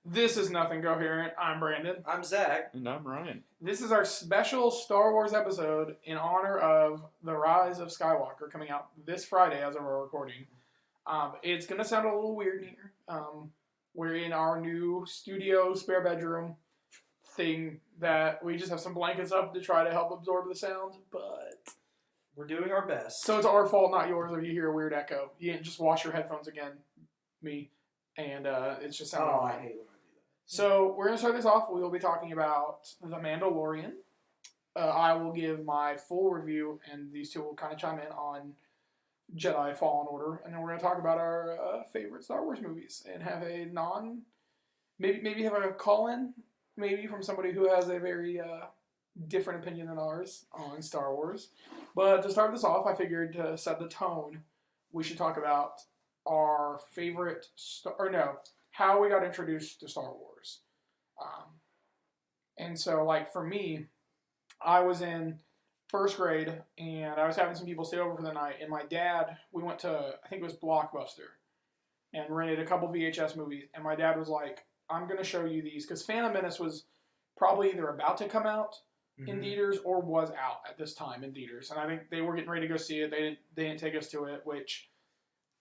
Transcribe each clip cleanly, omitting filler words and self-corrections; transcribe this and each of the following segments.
This is Nothing Coherent. I'm Brandon. I'm Zach. And I'm Ryan. This is our special Star Wars episode in honor of The Rise of Skywalker coming out this Friday as of our recording. It's going to sound a little weird here. We're in our new studio spare bedroom thing that we just have some blankets up to try to help absorb the sound, but we're doing our best. So it's our fault, not yours, if you hear a weird echo. You can just wash your headphones again, me, and it's just sounding I hate when I do that. So we're going to start this off. We will be talking about The Mandalorian. I will give my full review, and these two will kind of chime in on Jedi Fallen Order, and then we're going to talk about our favorite Star Wars movies and have a maybe have a call-in, maybe from somebody who has a very different opinion than ours on Star Wars. But to start this off, I figured to set the tone, we should talk about our favorite how we got introduced to Star Wars. And so, like, for me, I was in first grade, and I was having some people stay over for the night, and my dad, we went to, I think it was Blockbuster, and rented a couple VHS movies, and my dad was like, I'm going to show you these, because Phantom Menace was probably either about to come out in theaters or was out at this time in theaters, and I think they were getting ready to go see it. They didn't take us to it, which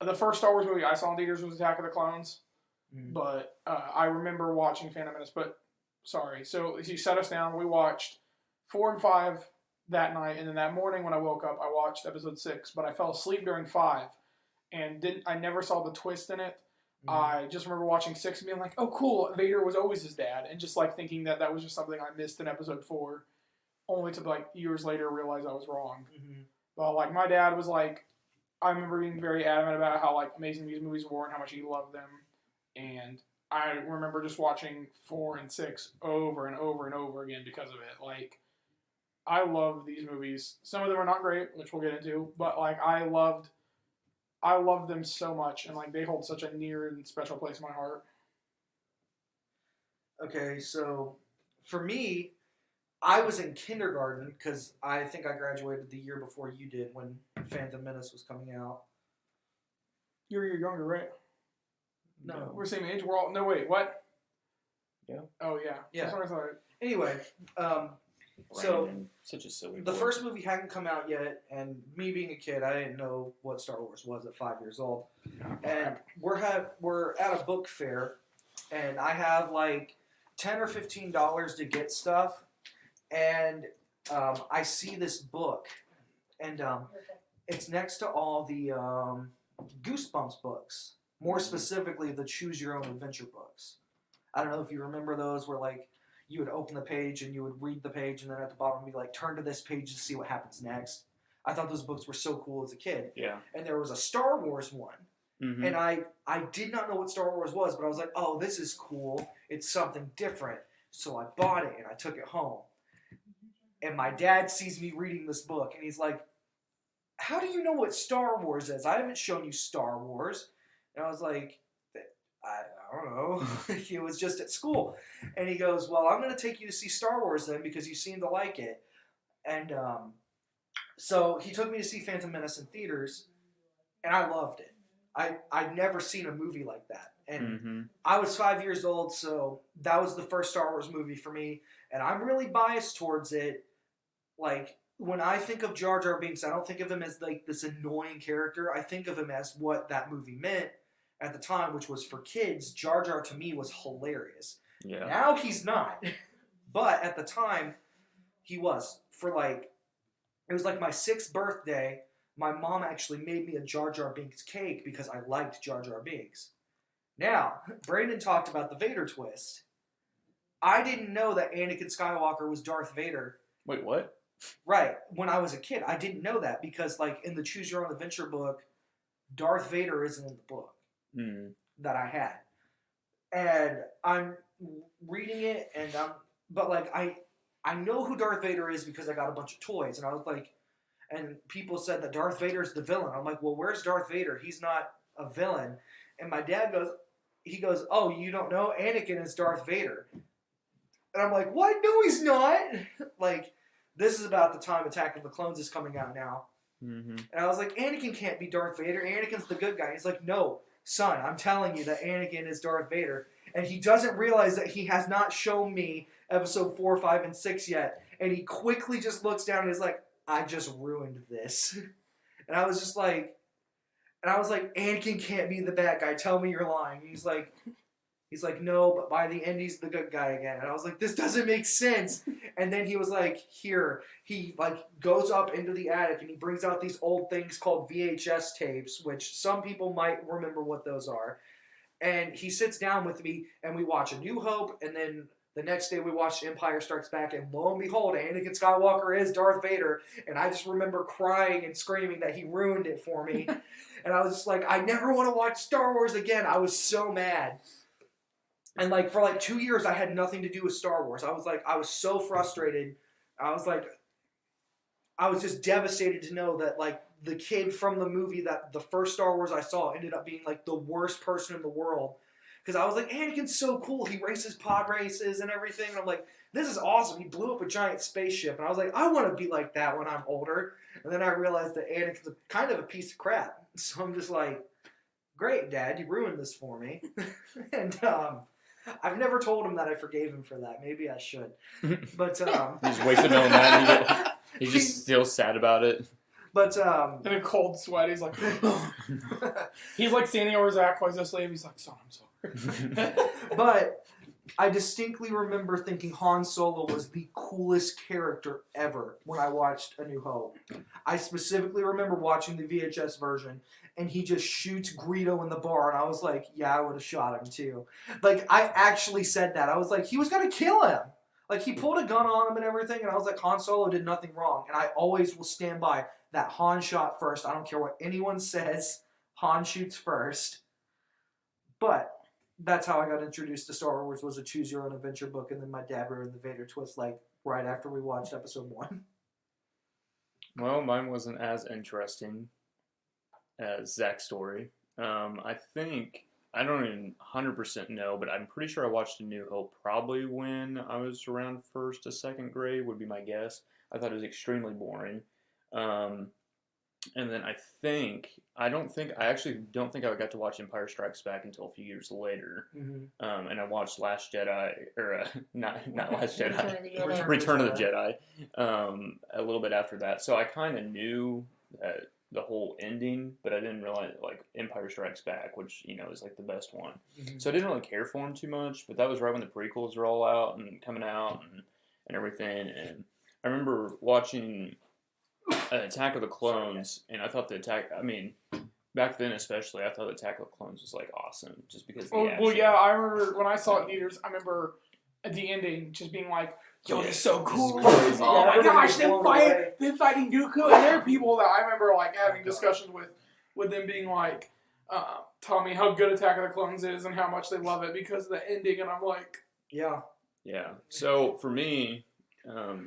the first Star Wars movie I saw in theaters was Attack of the Clones. But I remember watching Phantom Menace. So he set us down. We watched 4 and 5 that night, and then that morning when I woke up, I watched episode 6. But I fell asleep during 5, and I never saw the twist in it. I just remember watching 6 and being like, "Oh, cool! Vader was always his dad," and just like thinking that was just something I missed in episode 4, only to like years later realize I was wrong. But like my dad was like, I remember being very adamant about how like amazing these movies were and how much he loved them. And I remember just watching 4 and 6 over and over and over again because of it. Like, I love these movies. Some of them are not great, which we'll get into, but like I loved them so much, and like they hold such a near and special place in my heart. Okay, so for me, I was in kindergarten because I think I graduated the year before you did when Phantom Menace was coming out. You're younger, right? No. We're the same age. We're all... No, wait, what? Yeah. Oh, yeah. Yeah. Sorry. Anyway, so such a silly the boy. first movie hadn't come out yet, and me being a kid, I didn't know what Star Wars was at 5 years old. And we're at a book fair, and I have like $10 or $15 to get stuff, and I see this book, and it's next to all the Goosebumps books. More specifically, the Choose Your Own Adventure books. I don't know if you remember those, where like you would open the page and you would read the page, and then at the bottom be like, turn to this page to see what happens next. I thought those books were so cool as a kid. Yeah. And there was a Star Wars one, and I did not know what Star Wars was, but I was like, oh, this is cool. It's something different. So I bought it and I took it home. And my dad sees me reading this book, and he's like, how do you know what Star Wars is? I haven't shown you Star Wars. And I was like, I don't know. He was just at school. And he goes, well, I'm going to take you to see Star Wars then because you seem to like it. And so he took me to see Phantom Menace in theaters, and I loved it. I'd never seen a movie like that. And I was 5 years old, so that was the first Star Wars movie for me. And I'm really biased towards it. Like, when I think of Jar Jar Binks, I don't think of him as like this annoying character. I think of him as what that movie meant at the time, which was for kids. Jar Jar to me was hilarious. Yeah. Now he's not, but at the time he was. It was like my 6th birthday. My mom actually made me a Jar Jar Binks cake because I liked Jar Jar Binks. Now, Brandon talked about the Vader twist. I didn't know that Anakin Skywalker was Darth Vader. Wait, what? Right. When I was a kid, I didn't know that because, like, in the Choose Your Own Adventure book, Darth Vader isn't in the book that I had. And I'm reading it, and I know who Darth Vader is because I got a bunch of toys, and I was like, and people said that Darth Vader's the villain. I'm like, well, where's Darth Vader? He's not a villain. And my dad goes, oh, you don't know? Anakin is Darth Vader. And I'm like, what? No, he's not. Like, this is about the time Attack of the Clones is coming out now. Mm-hmm. And I was like, Anakin can't be Darth Vader. Anakin's the good guy. He's like, no, son, I'm telling you that Anakin is Darth Vader. and he doesn't realize that he has not shown me episode 4, 5, and 6 yet. And he quickly just looks down and is like, I just ruined this. And I was like, Anakin can't be the bad guy. Tell me you're lying. He's like, no, but by the end he's the good guy again. And I was like, this doesn't make sense. And then he was like, here. He like goes up into the attic and he brings out these old things called VHS tapes, which some people might remember what those are. And he sits down with me and we watch A New Hope, and then the next day we watched Empire Strikes Back, and lo and behold, Anakin Skywalker is Darth Vader. And I just remember crying and screaming that he ruined it for me. And I was just like, I never want to watch Star Wars again. I was so mad. And like for like 2 years, I had nothing to do with Star Wars. I was so frustrated. I was just devastated to know that like the kid from the movie, that the first Star Wars I saw, ended up being like the worst person in the world. Because I was like, Anakin's so cool. He races pod races and everything. And I'm like, this is awesome. He blew up a giant spaceship. And I was like, I want to be like that when I'm older. And then I realized that Anakin's kind of a piece of crap. So I'm just like, great, Dad. You ruined this for me. And I've never told him that I forgave him for that. Maybe I should. But he just wakes up knowing that. He's just still sad about it. But in a cold sweat, he's like, he's like standing over Zach while he's asleep. He's like, son, I'm sorry. But I distinctly remember thinking Han Solo was the coolest character ever when I watched A New Hope. I specifically remember watching the VHS version, and he just shoots Greedo in the bar, and I was like, yeah, I would have shot him too. Like, I actually said that. I was like, he was going to kill him. Like, he pulled a gun on him and everything, and I was like, Han Solo did nothing wrong. And I always will stand by that Han shot first. I don't care what anyone says. Han shoots first. But that's how I got introduced to Star Wars, was a Choose Your Own Adventure book, and then my dad ruined the Vader twist like right after we watched episode 1. Well, mine wasn't as interesting as Zach's story. I think, I don't even 100% know, but I'm pretty sure I watched A New Hope probably when I was around 1st to 2nd grade, would be my guess. I thought it was extremely boring. And then I actually don't think I got to watch Empire Strikes Back until a few years later. Mm-hmm. And I watched Last Jedi, or not Last Jedi, Return of the Jedi, a little bit after that. So I kind of knew that the whole ending, but I didn't realize like Empire Strikes Back, which is like the best one. Mm-hmm. So I didn't really care for him too much. But that was right when the prequels were all out and coming out and everything. And I remember watching Attack of the Clones, and I thought back then especially, I thought Attack of the Clones was like awesome, just because of the action. Well, yeah, I remember when I saw it in theaters, I remember at the ending just being like, yo, this is so cool. This is crazy. Oh my gosh, them fighting Dooku. And there are people that I remember like having discussions with them being like, tell me how good Attack of the Clones is and how much they love it because of the ending, and I'm like, yeah. So for me, the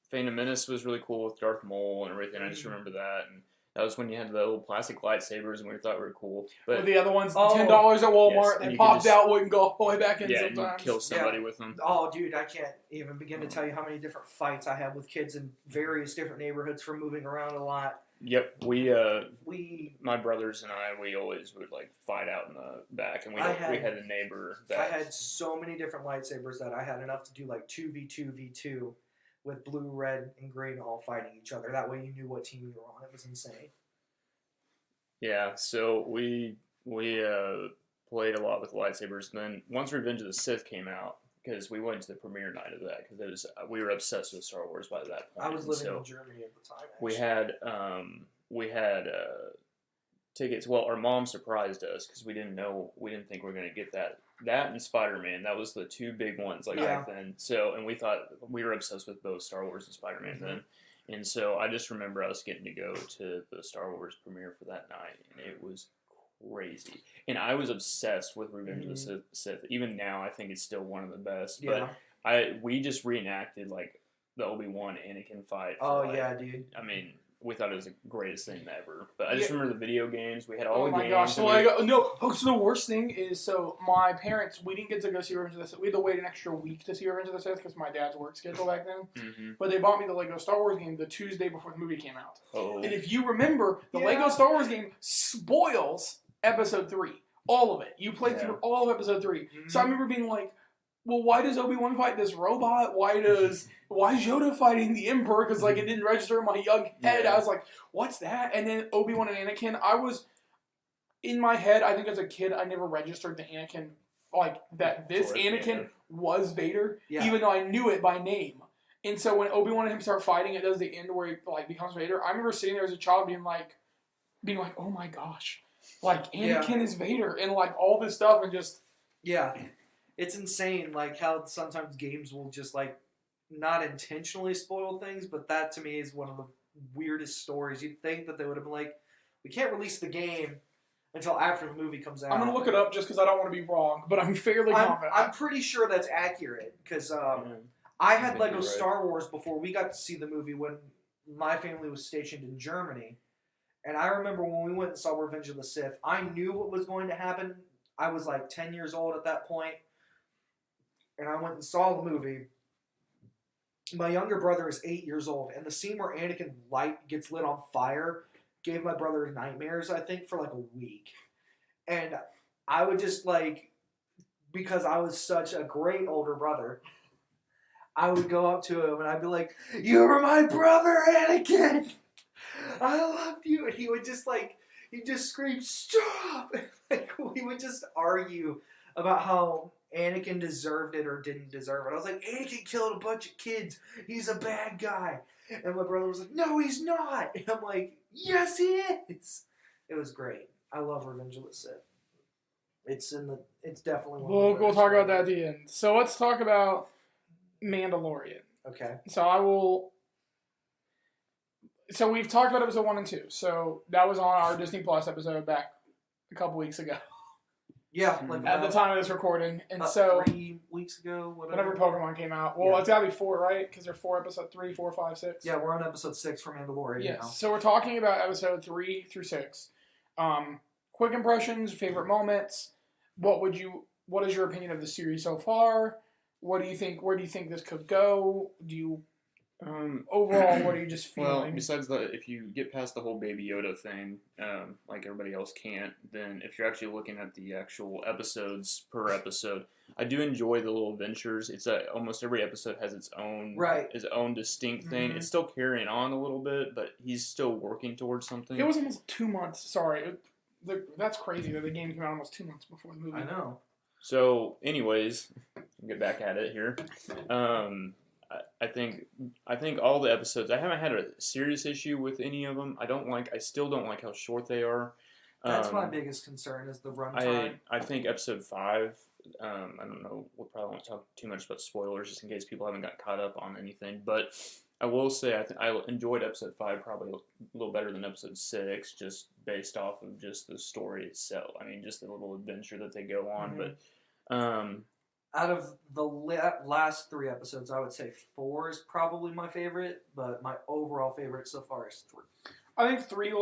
Phantom Menace was really cool with Darth Maul and everything. I just remember that, and that was when you had the little plastic lightsabers, and we thought were cool. But the other ones, $10 at Walmart, and they you popped could just, out, wouldn't go all the way back in and sometimes. you kill somebody with them. Oh, dude, I can't even begin to tell you how many different fights I have with kids in various different neighborhoods from moving around a lot. Yep, my brothers and we always would like fight out in the back, and we had a neighbor that I had so many different lightsabers that I had enough to do like 2v2v2 with blue, red, and green all fighting each other. That way you knew what team you were on. It was insane. Yeah, so we played a lot with lightsabers, and then once Revenge of the Sith came out, because we went to the premiere night of that, because we were obsessed with Star Wars by that point. I was living in Germany at the time. Actually. We had tickets. Well, our mom surprised us because we didn't think we were going to get that. That and Spider-Man, that was the two big ones back then. So, and we thought we were obsessed with both Star Wars and Spider-Man then. And so I just remember us getting to go to the Star Wars premiere for that night, and it was crazy. And I was obsessed with Revenge of the Sith. Even now, I think it's still one of the best. Yeah. But we just reenacted like the Obi-Wan Anakin fight. Yeah, dude. I mean, we thought it was the greatest thing ever. But I just remember the video games. We had all the games. Oh my gosh. So the worst thing is, my parents, we didn't get to go see Revenge of the Sith. We had to wait an extra week to see Revenge of the Sith because my dad's work schedule back then. Mm-hmm. But they bought me the Lego Star Wars game the Tuesday before the movie came out. Oh. And if you remember, the Lego Star Wars game spoils Episode 3. all of it. You played through all of episode 3. Mm-hmm. So I remember being like, well, why does Obi-Wan fight this robot? Why is Yoda fighting the Emperor? Because like it didn't register in my young head. I was like, what's that? And then Obi-Wan and Anakin, I was in my head. I think as a kid, I never registered the Anakin like that. This Anakin was Vader, even though I knew it by name. And so when Obi-Wan and him start fighting, it does the end where he like becomes Vader. I remember sitting there as a child being like, oh my gosh, like Anakin is Vader, and like all this stuff, and just it's insane. Like how sometimes games will just like not intentionally spoil things, but that to me is one of the weirdest stories. You'd think that they would have been like, we can't release the game until after the movie comes out. I'm gonna look it up just because I don't want to be wrong, but I'm fairly confident. I'm pretty sure that's accurate because I had Lego Star Wars before we got to see the movie when my family was stationed in Germany. And I remember when we went and saw Revenge of the Sith, I knew what was going to happen. I was like 10 years old at that point. And I went and saw the movie. My younger brother is 8 years old. And the scene where Anakin gets lit on fire gave my brother nightmares, I think, for like a week. And I would just like, because I was such a great older brother, I would go up to him and I'd be like, "You were my brother, Anakin! I love you!" And he would just like, he'd just scream, "Stop!" Like, we would just argue about how Anakin deserved it or didn't deserve it. I was like, "Anakin killed a bunch of kids. He's a bad guy." And my brother was like, "No, he's not." And I'm like, "Yes, he is." It was great. I love Revenge of the Sith. It's definitely one of the We'll talk about that at the end. So let's talk about Mandalorian. Okay. So we've talked about episode 1 and 2. So that was on our Disney Plus episode back a couple weeks ago. Yeah, at the time of this recording, and so 3 weeks ago, whenever Pokemon came out. Well, it's gotta be 4, right? Because they're 4 episode 3, 4, 5, 6. Yeah, we're on episode 6 for Mandalorian now. So we're talking about episode 3 through 6. Quick impressions, favorite moments. What is your opinion of the series so far? What do you think? Where do you think this could go? Do you overall? What are you just feeling? Well, besides if you get past the whole Baby Yoda thing, like everybody else can't, then if you're actually looking at the actual episodes per episode, I do enjoy the little adventures. It's almost every episode has its own distinct thing. Mm-hmm. It's still carrying on a little bit, but he's still working towards something. It was almost 2 months. Sorry, that's crazy that the game came out almost 2 months before the movie. I know. So, anyways, get back at it here. I think all the episodes. I haven't had a serious issue with any of them. I still don't like how short they are. That's my biggest concern is the runtime. I think episode 5. I don't know. We probably won't talk too much about spoilers, just in case people haven't got caught up on anything. But I will say I enjoyed episode 5 probably a little better than episode 6, just based off of just the story itself. I mean, just the little adventure that they go on. Mm-hmm. But out of the last 3 episodes, I would say 4 is probably my favorite, but my overall favorite so far is 3. I think 3,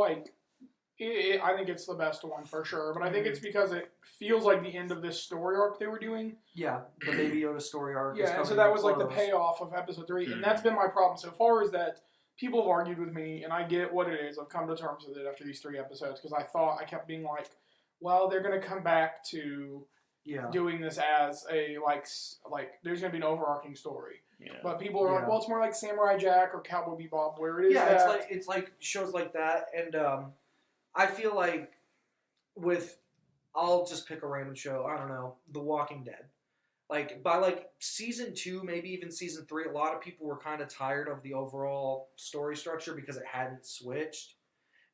I think it's the best one for sure, but I think it's because it feels like the end of this story arc they were doing. Yeah, the Baby Yoda story arc. Yeah, and so that was like the payoff of episode 3, and that's been my problem so far is that people have argued with me, and I get what it is. I've come to terms with it after these 3 episodes because I kept being like, well, they're going to come back to doing this as a like there's going to be an overarching story. Yeah. But people are like, well, it's more like Samurai Jack or Cowboy Bebop, where it is. Yeah, it's like shows like that, and I feel like I'll just pick a random show. I don't know, The Walking Dead. Like by season 2, maybe even season 3, a lot of people were kind of tired of the overall story structure because it hadn't switched.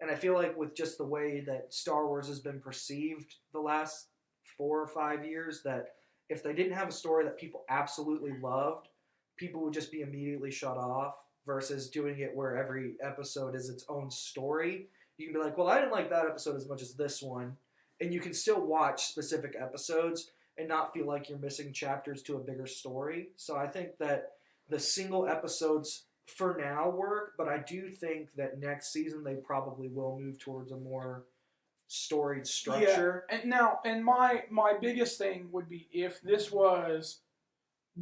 And I feel like with just the way that Star Wars has been perceived the last 4 or 5 years, that if they didn't have a story that people absolutely loved, people would just be immediately shut off, versus doing it where every episode is its own story. You can be like, well, I didn't like that episode as much as this one. And you can still watch specific episodes and not feel like you're missing chapters to a bigger story. So I think that the single episodes for now work, but I do think that next season they probably will move towards a more storied structure. Yeah. And my biggest thing would be if this was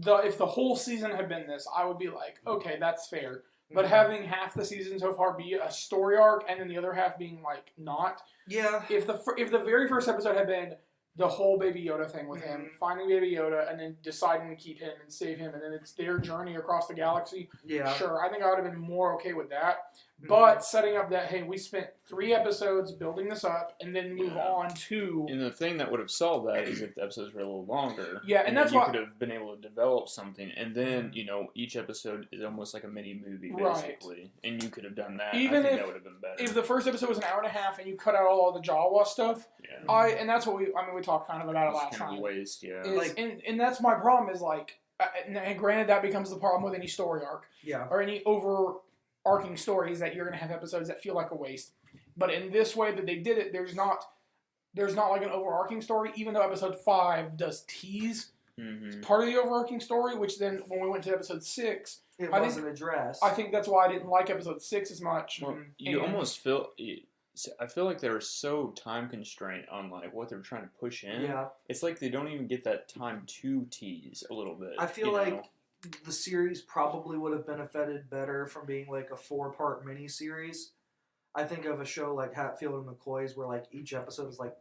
if the whole season had been this, I would be like, okay, that's fair. But having half the season so far be a story arc and then the other half being like not. Yeah. If the very first episode had been the whole Baby Yoda thing with him, finding Baby Yoda, and then deciding to keep him and save him, and then it's their journey across the galaxy. Yeah. Sure, I think I would have been more okay with that. But setting up that, hey, we spent 3 episodes building this up, and then move on to... And the thing that would have solved that is if the episodes were a little longer. Yeah, and that's you why... could have been able to develop something, and then, each episode is almost like a mini-movie, basically. Right. And you could have done that. Even I think that would have been better. If the first episode was an hour and a half, and you cut out all the Jawa stuff, and that's what we talked kind of about it last time. Kind of waste, yeah. And that's my problem is, like, and granted that becomes the problem with any story arc. Yeah. Or any overarching stories that you're going to have episodes that feel like a waste. But in this way that they did it, there's not like an overarching story, even though episode 5 does tease part of the overarching story, which then when we went to episode 6, it wasn't addressed. I think that's why I didn't like episode 6 as much. Well, you almost feel... I feel like they're so time constrained on like what they're trying to push in. Yeah. It's like they don't even get that time to tease a little bit. I feel like the series probably would have benefited better from being like a 4-part miniseries. I think of a show like Hatfield and McCoy's where like each episode is like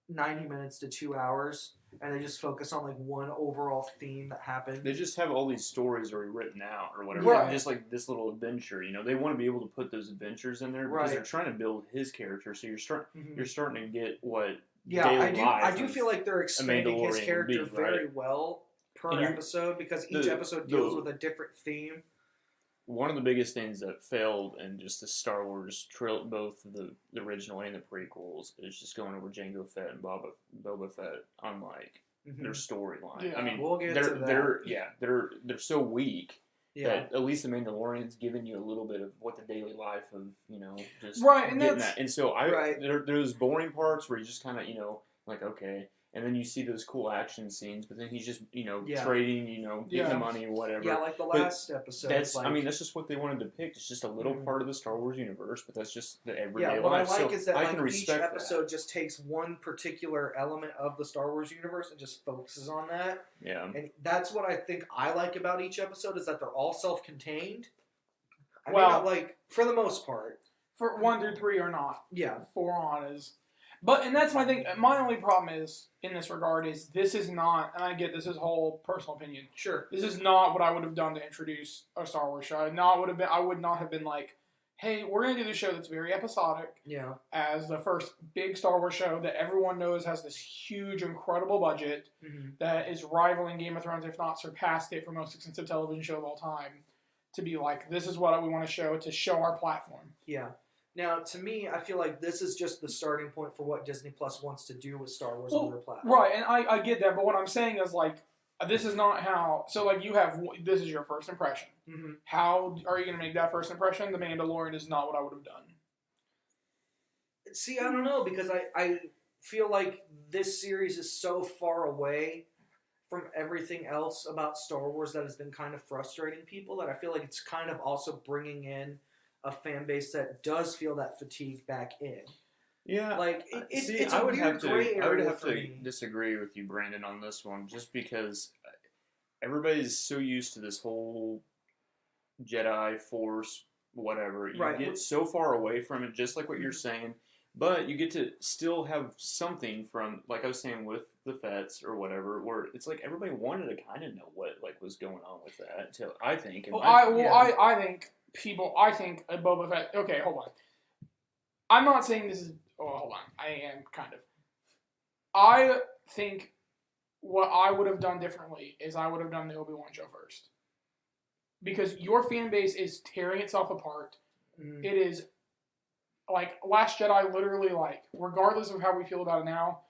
90 minutes to 2 hours, and they just focus on like one overall theme that happened. They just have all these stories already written out or whatever. Right. Just like this little adventure, they want to be able to put those adventures in there because they're trying to build his character. So you're starting to get what I do feel like they're expanding his character very well per episode because each episode deals with a different theme. One of the biggest things that failed in just the Star Wars both the original and the prequels, is just going over Jango Fett and Boba Fett on like their storyline. Yeah. I mean, we'll get to that. they're so weak Yeah. that at least the Mandalorian's giving you a little bit of what the daily life of just and getting that. And so Right. there's boring parts where you just kind of like okay. And then you see those cool action scenes, but then he's just, trading, getting the money or whatever. Yeah, like the last episode. That's just what they wanted to depict. It's just a little part of the Star Wars universe, but that's just the everyday life. What I like is that each episode episode just takes one particular element of the Star Wars universe and just focuses on that. Yeah. And that's what I think I like about each episode is that they're all self-contained. I mean, not like, for the most part. For 1 through 3 are not. Yeah. 4 on is... and that's my thing. My only problem is, in this regard, is this is not, and I get this is whole personal opinion. Sure. This is not what I would have done to introduce a Star Wars show. I would not have been like, hey, we're going to do this show that's very episodic. Yeah. As the first big Star Wars show that everyone knows has this huge, incredible budget that is rivaling Game of Thrones, if not surpassed it for most expensive television show of all time. To be like, this is what we want to show our platform. Yeah. Now, to me, I feel like this is just the starting point for what Disney Plus wants to do with Star Wars on their platform. Right, and I get that, but what I'm saying is, like, this is not how... So, like, this is your first impression. Mm-hmm. How are you going to make that first impression? The Mandalorian is not what I would have done. See, I don't know, because I feel like this series is so far away from everything else about Star Wars that has been kind of frustrating people that I feel like it's kind of also bringing in a fan base that does feel that fatigue back in. Yeah, like it's a weird gray area. I would have for to me. disagree with you, Brandon, on this one, just because everybody's so used to this whole Jedi Force, whatever. You get so far away from it, just like what you're saying. But you get to still have something from, like I was saying, with the Fets or whatever, where it's like everybody wanted to kind of know what was going on with that. Until I think, I think Boba Fett... Okay, hold on. I'm not saying this is... Oh, hold on. I am kind of. I think what I would have done differently is I would have done the Obi-Wan show first. Because your fan base is tearing itself apart. Mm. It is... Like, Last Jedi literally, like, regardless of how we feel about it now,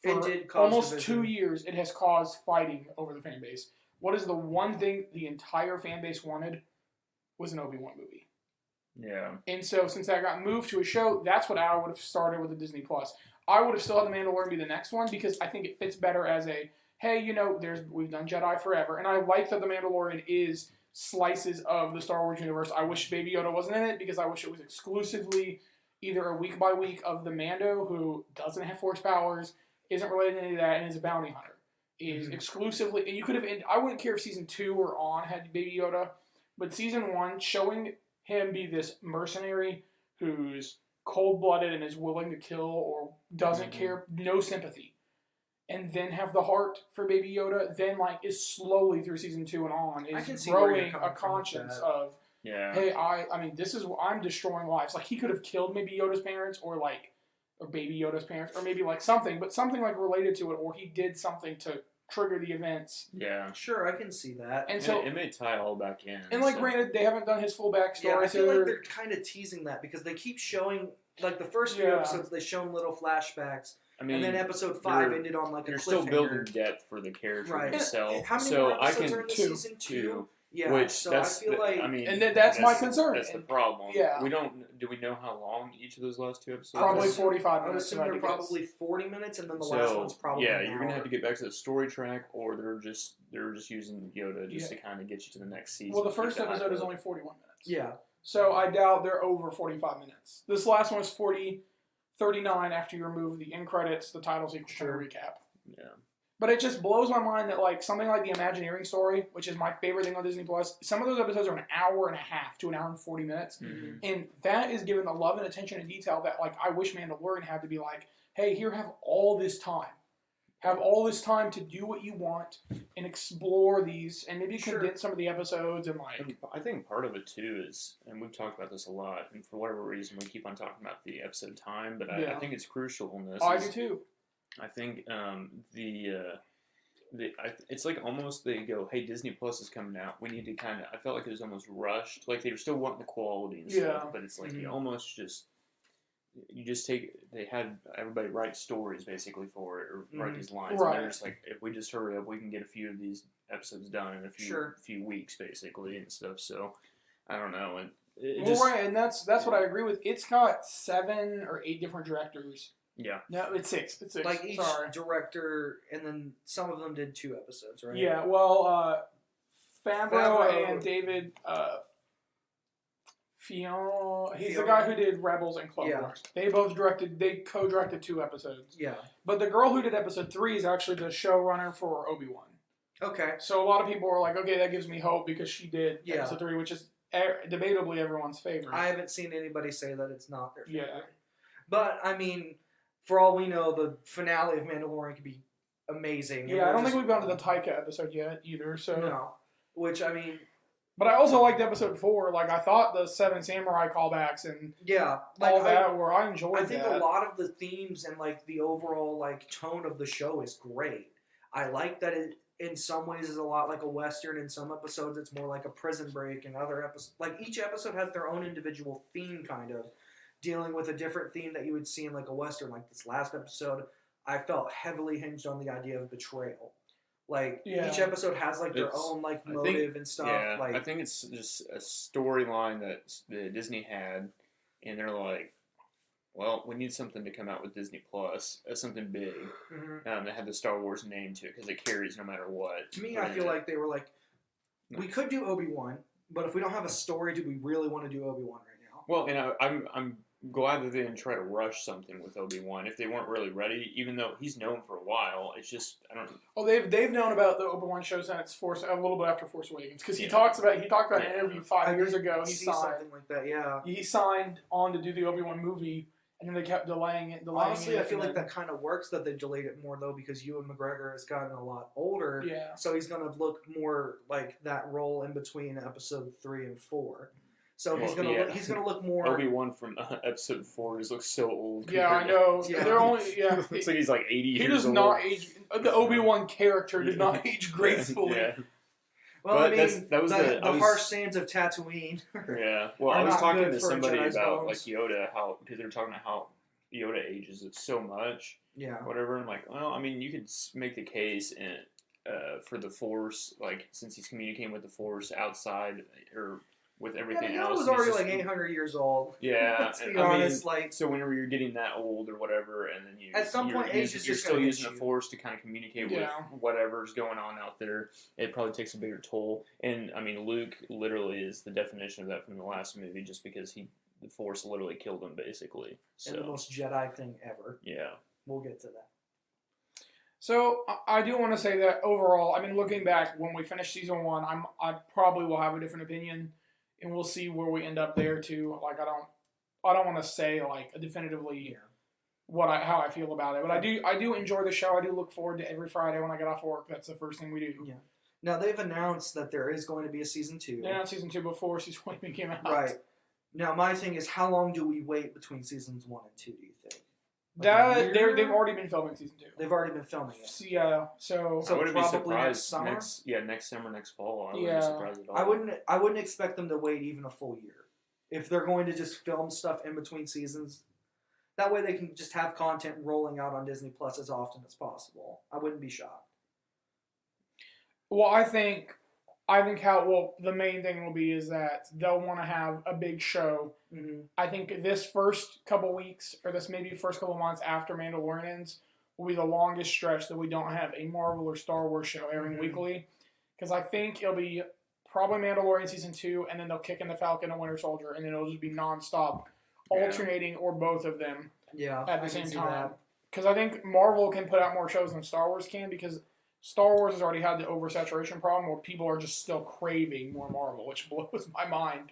for almost division. 2 years, it has caused fighting over the fan base. What is the one thing the entire fan base wanted? Was an Obi-Wan movie. Yeah. And so since that got moved to a show, that's what I would have started with the Disney Plus. I would have still had The Mandalorian be the next one because I think it fits better as a, hey, we've done Jedi forever. And I like that The Mandalorian is slices of the Star Wars universe. I wish Baby Yoda wasn't in it because I wish it was exclusively either a week by week of the Mando who doesn't have force powers, isn't related to any of that, and is a bounty hunter. Is exclusively, and you could have, I wouldn't care if season 2 or on had Baby Yoda. But season 1, showing him be this mercenary who's cold-blooded and is willing to kill or doesn't care, no sympathy. and then have the heart for Baby Yoda, then like is slowly through season 2 and on is growing a conscience of, hey, I mean, this is I'm destroying lives. Like he could have killed maybe Yoda's parents or Baby Yoda's parents or maybe like something, but something like related to it, or he did something to trigger the events. Yeah, sure, I can see that. And so it may tie all back in. And like, granted, they haven't done his full backstory. Yeah, I feel like they're kind of teasing that because they keep showing like the first few episodes they shown little flashbacks. I mean, and then episode 5 ended on like a cliffhanger. You're still building depth for the character himself. How many more episodes are in season 2? Yeah, which so that's, I feel like, I mean, and that's my concern. That's the problem. Yeah, do we know how long each of those last 2 episodes? Probably 45 minutes. I would assume they're probably 40 minutes, and then the last one's probably you're gonna have to get back to the story track, or they're just using Yoda just to kind of get you to the next season. Well, the first episode is only 41 minutes. Yeah. So I doubt they're over 45 minutes. This last one is 39 after you remove the end credits, the title sequence, and recap. Yeah. But it just blows my mind that like something like the Imagineering story, which is my favorite thing on Disney Plus, some of those episodes are an hour and a half to an hour and 40 minutes. Mm-hmm. And that is given the love and attention and detail that like I wish Mandalorian had to be like, hey, here, have all this time. Have all this time to do what you want and explore these and maybe condense some of the episodes and like... I think part of it too is, and we've talked about this a lot, and for whatever reason we keep on talking about the episode time, but I think it's crucial in this. I do too. I think it's like almost they go, hey, Disney Plus is coming out. We need to kind of. I felt like it was almost rushed. Like they were still wanting the quality and stuff, but it's like you almost just they had everybody write stories basically for it or write these lines. And they're just like, if we just hurry up, we can get a few of these episodes done in a few weeks basically and stuff. So I don't know. And right, and that's what I agree with. It's got 7 or 8 different directors. Yeah. No, it's 6. It's 6. Like each director, and then some of them did 2 episodes, right? Yeah, well, Favreau and David Fion, he's the guy who did Rebels and Clone Wars. They both co-directed 2 episodes. Yeah. But the girl who did episode 3 is actually the showrunner for Obi-Wan. Okay. So a lot of people are like, okay, that gives me hope because she did episode 3, which is debatably everyone's favorite. I haven't seen anybody say that it's not their favorite. Yeah. But, I mean, for all we know, the finale of Mandalorian could be amazing. Yeah, I don't think we've gone to the Taika episode yet either. So no. Which, I mean... But I also liked episode 4. Like, I thought the 7 Samurai callbacks and all that were... I enjoyed that. I think a lot of the themes and, like, the overall, like, tone of the show is great. I like that it, in some ways, is a lot like a Western. In some episodes, it's more like a Prison Break. And other episodes... Like, each episode has their own individual theme, kind of, dealing with a different theme that you would see in, like, a Western. Like, this last episode, I felt heavily hinged on the idea of betrayal. Like, each episode has, like, their own, like, motive and stuff. Yeah, like, I think it's just a storyline that Disney had, and they're like, well, we need something to come out with Disney Plus, something big, that had the Star Wars name to it, because it carries no matter what. To me, I feel like they were like, we could do Obi-Wan, but if we don't have a story, do we really want to do Obi-Wan right now? Well, and I'm glad that they didn't try to rush something with Obi-Wan if they weren't really ready, even though he's known for a while. It's just, I don't know. Well, they've known about the Obi-Wan show since a little bit after Force Awakens, because he talked about an interview 5 years ago. He signed something like that, yeah. He signed on to do the Obi-Wan movie, and then they kept delaying it. Honestly, I feel like that kind of works that they delayed it more, though, because Ewan McGregor has gotten a lot older. Yeah. So he's going to look more like that role in between episode 3 and 4. So he's gonna look more. Obi-Wan from episode 4 just looks so old. Yeah, I know. Yeah. They're only looks like he's like 80 years old. He does not age. The Obi-Wan character does not age gracefully. Yeah. Well, but I mean, that was the harsh sands of Tatooine. Yeah. Well, I was talking to somebody about like Yoda, because they were talking about how Yoda ages it so much. Yeah. Whatever. I'm like, well, I mean, you could make the case for the Force, like since he's communicating with the Force outside or with everything else. He was already like 800 years old. Yeah. Let's be honest. So whenever you're getting that old or whatever, and then at some point age is you're just still using the Force to kind of communicate with Yeah. whatever's going on out there, it probably takes a bigger toll. And I mean, Luke literally is the definition of that from the last movie, just because the Force literally killed him basically. So and the most Jedi thing ever. Yeah. We'll get to that. So I do want to say that overall, I mean, looking back when we finish season 1, I probably will have a different opinion. And we'll see where we end up there too. Like I don't want to say like definitively how I feel about it. But I do enjoy the show. I do look forward to every Friday when I get off work. That's the first thing we do. Yeah. Now, they've announced that there is going to be a season 2. They announced season 2 before season 1 even came out. Right. Now, my thing is, how long do we wait between seasons 1 and 2, do you think? They've already been filming season 2. They've already been filming it. Yeah, so I wouldn't be probably surprised next summer? next summer, next fall. I wouldn't be surprised at all. I wouldn't expect them to wait even a full year. If they're going to just film stuff in between seasons, that way they can just have content rolling out on Disney Plus as often as possible. I wouldn't be shocked. Well, I think the main thing will be is that they'll want to have a big show. Mm-hmm. I think this first couple weeks, or this maybe first couple months after Mandalorian ends, will be the longest stretch that we don't have a Marvel or Star Wars show airing weekly. Because I think it'll be probably Mandalorian season 2, and then they'll kick in the Falcon and Winter Soldier, and then it'll just be nonstop, alternating or both of them at the same time. Because I think Marvel can put out more shows than Star Wars can, because Star Wars has already had the oversaturation problem where people are just still craving more Marvel, which blows my mind.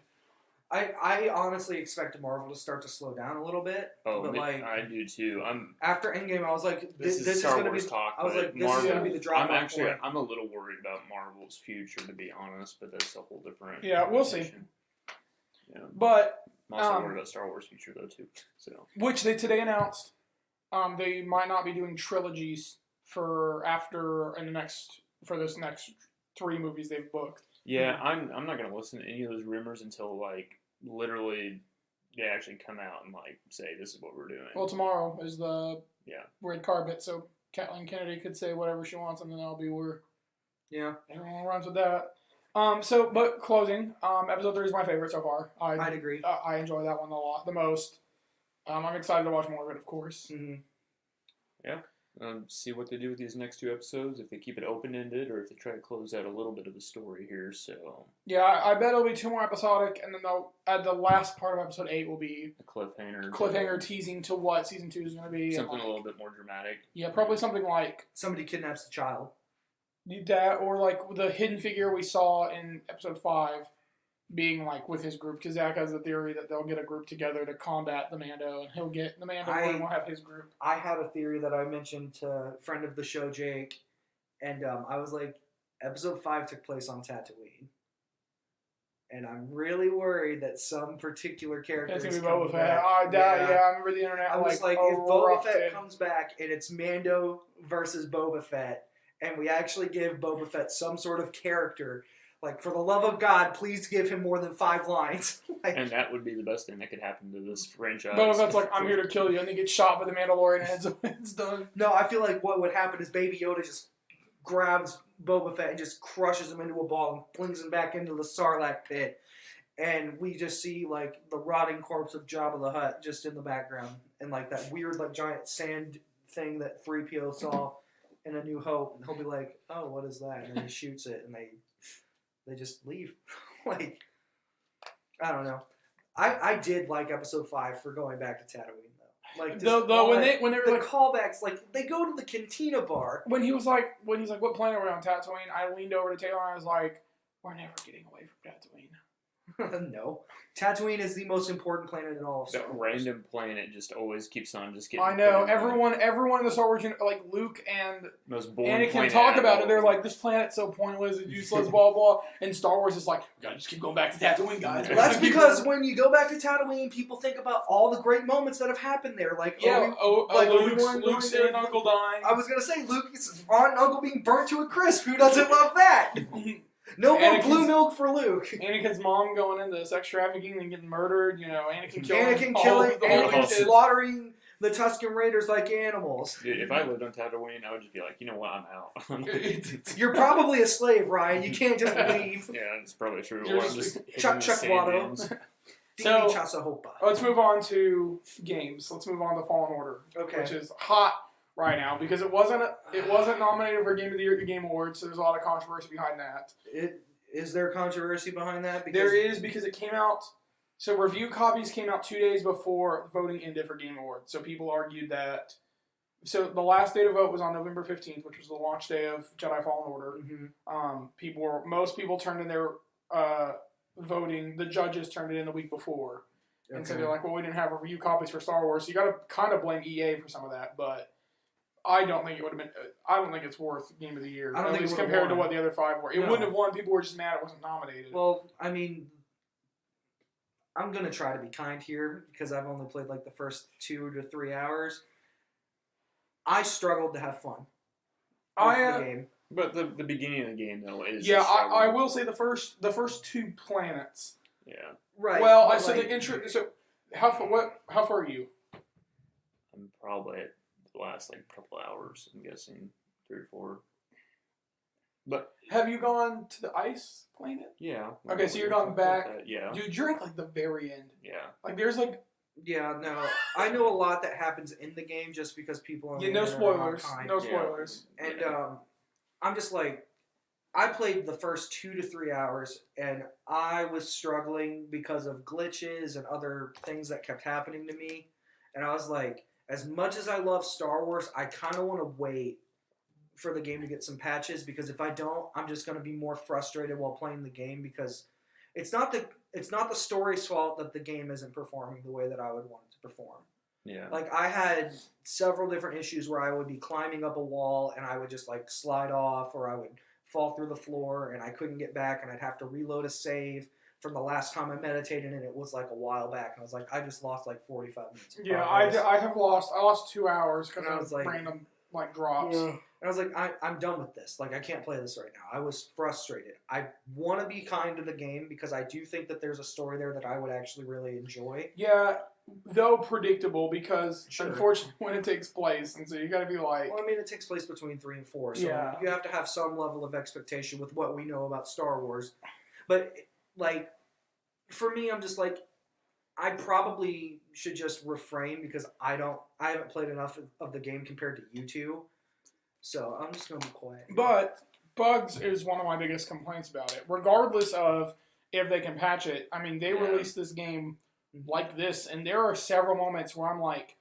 I honestly expected Marvel to start to slow down a little bit. Oh, but I do too. After Endgame, I was like, this is going to Wars be. talk. I was like, this Marvel, is going to be the drop. I'm a little worried about Marvel's future, to be honest, but that's a whole different. Yeah, we'll see. Yeah. But I'm also worried about Star Wars' future though too. So which they today announced, they might not be doing trilogies for this next 3 movies they've booked. Yeah, I'm not gonna listen to any of those rumors until like literally they actually come out and like say this is what we're doing. Well, tomorrow is the red carpet, so Kathleen Kennedy could say whatever she wants, and then that'll be where everyone runs with that. But closing, episode 3 is my favorite so far. I'd agree. I enjoy that one the most. I'm excited to watch more of it, of course. Mm-hmm. Yeah. See what they do with these next 2 episodes, if they keep it open-ended or if they try to close out a little bit of the story here. So yeah, I bet it'll be 2 more episodic, and then the last part of episode 8 will be a cliffhanger teasing to what season 2 is going to be. Something a little bit more dramatic. Yeah, probably something like somebody kidnaps the child. That, or like the hidden figure we saw in episode 5 being like with his group, because Zach has the theory that they'll get a group together to combat the Mando, and he'll get the Mando and we'll have his group. I had a theory that I mentioned to a friend of the show, Jake, and I was like, episode 5 took place on Tatooine. And I'm really worried that some particular character it's is going to be Boba coming Fett. back. I remember the internet. I was like, if Boba Fett comes back and it's Mando versus Boba Fett, and we actually give Boba Fett some sort of character, like, for the love of God, please give him more than 5 lines. And that would be the best thing that could happen to this franchise. Boba Fett's like, I'm here to kill you, and he gets shot by the Mandalorian, and it's done. No, I feel like what would happen is Baby Yoda just grabs Boba Fett and just crushes him into a ball and flings him back into the Sarlacc pit. And we just see, like, the rotting corpse of Jabba the Hutt just in the background. And, like, that weird, like, giant sand thing that 3PO saw in A New Hope. And he'll be like, oh, what is that? And then he shoots it, and they just leave. Like, I don't know. I did like episode 5 for going back to Tatooine, though. Like, when they were like callbacks, like, they go to the Cantina bar. When he's like, what planet are we on, Tatooine? I leaned over to Taylor and I was like, we're never getting away from Tatooine. No. Tatooine is the most important planet in all of Star Wars. That random planet just always keeps on just getting. I know. Everyone in the Star Wars, like Luke and Anakin talk about it. They're like, this planet's so pointless and useless, blah, blah. And Star Wars is like, we gotta just keep going back to Tatooine, guys. Well, that's because when you go back to Tatooine, people think about all the great moments that have happened there. Like, Luke's aunt and uncle dying. I was gonna say, Luke's aunt and uncle being burnt to a crisp. Who doesn't love that? No more blue milk for Luke. Anakin's mom going into sex trafficking and getting murdered. Anakin slaughtering the Tusken Raiders like animals. Dude, if I lived on Tatooine, I would just be like, you know what, I'm out. You're probably a slave, Ryan. You can't just leave. Yeah, that's probably true. Chuck Watto. So, let's move on to games. Let's move on to Fallen Order, which is hot right now because it wasn't nominated for Game of the Year at the Game Awards, so there's a lot of controversy behind that. Is there controversy behind that? There is, because it came out. So review copies came out 2 days before voting ended for Game Awards. So people argued that. So the last day to vote was on November 15th, which was the launch day of Jedi Fallen Order. Mm-hmm. Most people turned in their voting. The judges turned it in the week before. And so they're like, well, we didn't have review copies for Star Wars. So you got to kind of blame EA for some of that. But I don't think it would have been. I don't think it's worth Game of the Year. At least compared to what the other 5 were. It wouldn't have won. People were just mad it wasn't nominated. Well, I mean, I'm gonna try to be kind here because I've only played like the first 2 to 3 hours. I struggled to have fun. The game. But the beginning of the game though is I will say the first 2 planets. Yeah. Right. Well, so the intro. So how far are you? I'm probably at the last couple hours. I'm guessing 3 or 4. But have you gone to the ice planet? Yeah. Okay, so you're going back. Yeah. Dude, you're at the very end. Yeah. There's Yeah, no. I know a lot that happens in the game just because people on the no internet are not spoilers. kind. No spoilers. And I'm just I played the first 2 to 3 hours and I was struggling because of glitches and other things that kept happening to me. And I was like, as much as I love Star Wars, I kind of want to wait for the game to get some patches because if I don't, I'm just going to be more frustrated while playing the game because it's not the story's fault that the game isn't performing the way that I would want it to perform. Yeah. I had several different issues where I would be climbing up a wall and I would just slide off or I would fall through the floor and I couldn't get back and I'd have to reload a save from the last time I meditated and it was a while back and I was like, I just lost 45 minutes. Yeah, I lost 2 hours because I was random drops. Yeah. And I was like, I'm done with this. I can't play this right now. I was frustrated. I want to be kind to the game because I do think that there's a story there that I would actually really enjoy. Yeah, though predictable because unfortunately when it takes place, and so you got to be like. Well, I mean, it takes place between 3 and 4, so you have to have some level of expectation with what we know about Star Wars. But for me, I'm just I probably should just refrain because I haven't played enough of the game compared to you two. So I'm just going to be quiet. But bugs is one of my biggest complaints about it. Regardless of if they can patch it, I mean, they released this game like this, and there are several moments where I'm like...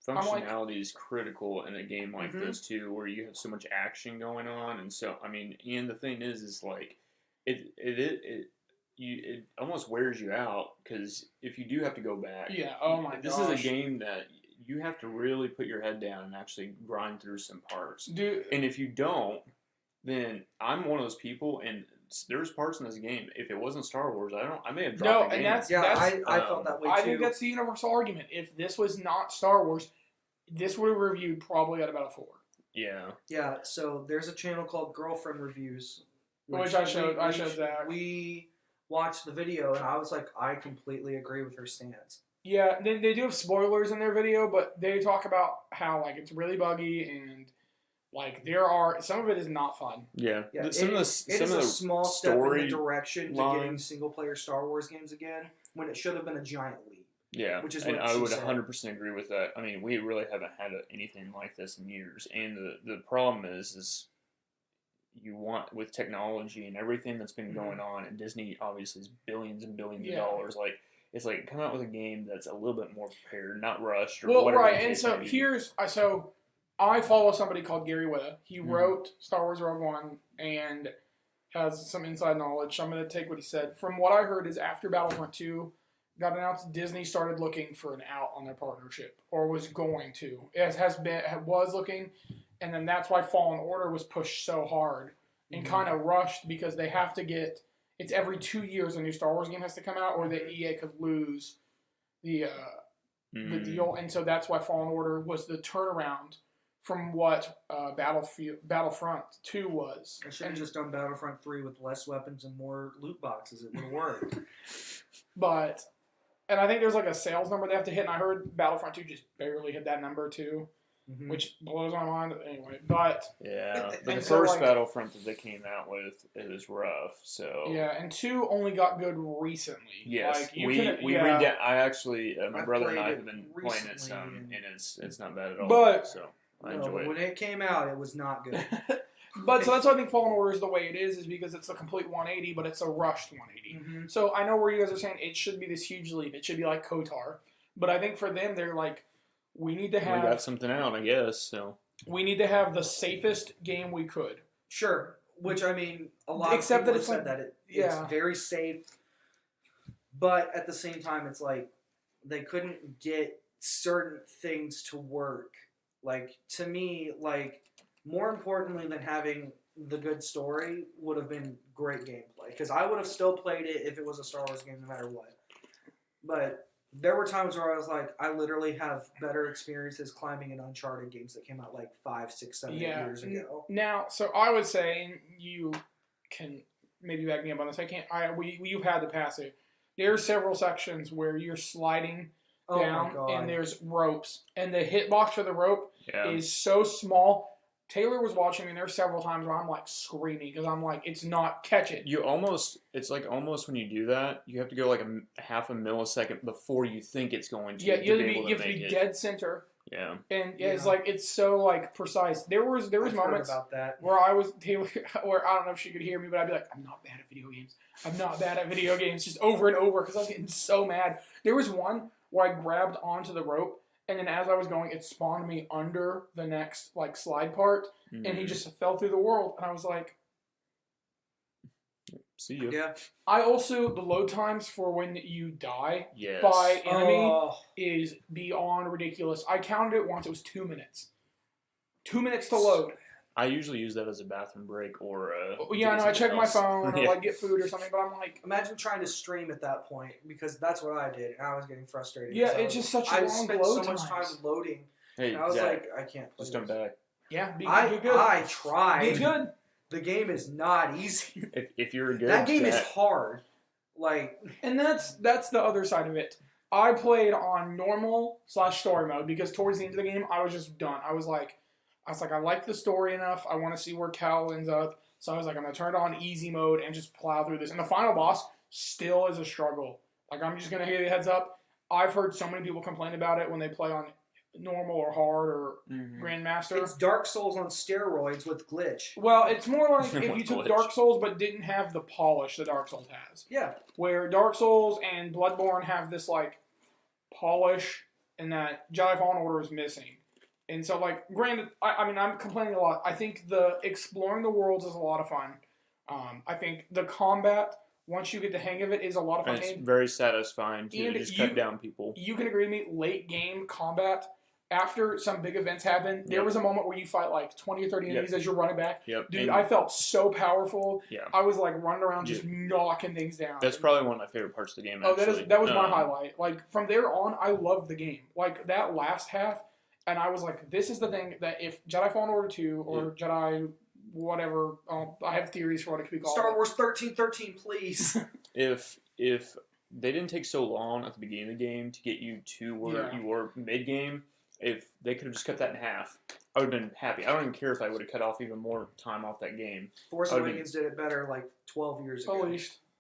Functionality is critical in a game like this, too, where you have so much action going on. And so, I mean, and the thing is it almost wears you out, because if you do have to go back... Yeah, oh my gosh. This is a game that... You have to really put your head down and actually grind through some parts. Dude. And if you don't, then I'm one of those people, and there's parts in this game. If it wasn't Star Wars, I may have dropped the game. I felt that way too. I think that's the universal argument. If this was not Star Wars, this would have reviewed probably at about a 4. Yeah. Yeah. So there's a channel called Girlfriend Reviews, which I showed Zach. We watched the video, and I was like, I completely agree with her stance. Yeah, they do have spoilers in their video, but they talk about how it's really buggy and there are some of it is not fun. Yeah, it is a small step in the direction to getting single player Star Wars games again when it should have been a giant leap. Yeah, which is and I would 100% agree with that. I mean, we really haven't had anything like this in years, and the problem is you want with technology and everything that's been going on, and Disney obviously is billions and billions of dollars. It's come out with a game that's a little bit more prepared, not rushed or whatever. Well, right, and so I follow somebody called Gary Whitta. He wrote Star Wars Rogue One and has some inside knowledge. So I'm going to take what he said. From what I heard is after Battlefront 2 got announced, Disney started looking for an out on their partnership, or was going to. Was looking, and then that's why Fallen Order was pushed so hard and kind of rushed because they have to get. It's every 2 years a new Star Wars game has to come out, or the EA could lose the deal, and so that's why Fallen Order was the turnaround from what Battlefront 2 was. I should have just done Battlefront 3 with less weapons and more loot boxes. It would have worked. And I think there's a sales number they have to hit, and I heard Battlefront 2 just barely hit that number too. Which blows my mind anyway, but the first Battlefront that they came out with, it was rough. So and 2 only got good recently. Yes, I actually, my brother and I have been playing it some, and it's not bad at all. But so I enjoy it. When it came out, it was not good. But so that's why I think Fallen Order is the way it is because it's a complete 180, but it's a rushed 180. So I know where you guys are saying it should be this huge leap. It should be like KOTOR, but I think for them they're we need to have... We got something out, I guess, so... We need to have the safest game we could. Sure. Which, I mean, a lot of people have said that it's very safe, but at the same time, it's they couldn't get certain things to work. Like, to me, like, more importantly than having the good story would have been great gameplay. Because I would have still played it if it was a Star Wars game no matter what. But there were times where I was like, I literally have better experiences climbing in Uncharted games that came out like 5, 6, 7, 8 years ago. Now, so I would say, and you can maybe back me up on this. You've had the passive. There are several sections where you're sliding down, and there's ropes, and the hitbox for the rope is so small. Taylor was watching me, and there's several times where I'm like screaming because I'm like, it's not catching. It's like almost when you do that, you have to go like a half a millisecond before you think it's going to. Yeah, you have to be dead center. Yeah, and it's like it's so like precise. There was moments about that where I was Taylor, where I don't know if she could hear me, but I'd be like, I'm not bad at video games. I'm not bad at video games, just over and over because I was getting so mad. There was one where I grabbed onto the rope. And then as I was going, it spawned me under the next like slide part, and he just fell through the world. And I was like, "See you." Yeah. I also the load times for when you die by enemy is beyond ridiculous. I counted it once; it was 2 minutes. 2 minutes to load. I usually use that as a bathroom break or I check my phone or like get food or something. But I'm like, imagine trying to stream at that point because that's what I did, and I was getting frustrated. Yeah, it's just such a long spent load so much time loading. Hey, and I was Zach, like, I can't play just come back. Yeah, be good. I tried. Be good. The game is not easy. If you're good, that game is hard. Like, and that's the other side of it. I played on normal/story mode because towards the end of the game, I was just done. I was like, I like the story enough. I want to see where Cal ends up. So I was like, I'm going to turn it on easy mode and just plow through this. And the final boss still is a struggle. Like, I'm just going to give you a heads up. I've heard so many people complain about it when they play on normal or hard or Grandmaster. It's Dark Souls on steroids with glitch. Well, it's more like if you took Dark Souls but didn't have the polish that Dark Souls has. Yeah. Where Dark Souls and Bloodborne have this, like, polish and that Jedi Fallen Order is missing. And so, like, granted, I mean, I'm complaining a lot. I think the exploring the worlds is a lot of fun. I think the combat, once you get the hang of it, is a lot of fun. And it's very satisfying to just cut down people. You can agree with me, late game combat, after some big events happen, there was a moment where you fight, like, 20 or 30 enemies as you're running back. Dude, I felt so powerful. Yeah. I was, like, running around just knocking things down. That's probably one of my favorite parts of the game, actually. That was my highlight. Like, from there on, I loved the game. Like, that last half... And I was like, this is the thing that if Jedi Fallen Order 2 or Jedi whatever, I have theories for what it could be called. Star Wars 1313, please. If they didn't take so long at the beginning of the game to get you to where you were mid-game, if they could have just cut that in half, I would have been happy. I don't even care if I would have cut off even more time off that game. Force Awakens did it better like 12 years ago.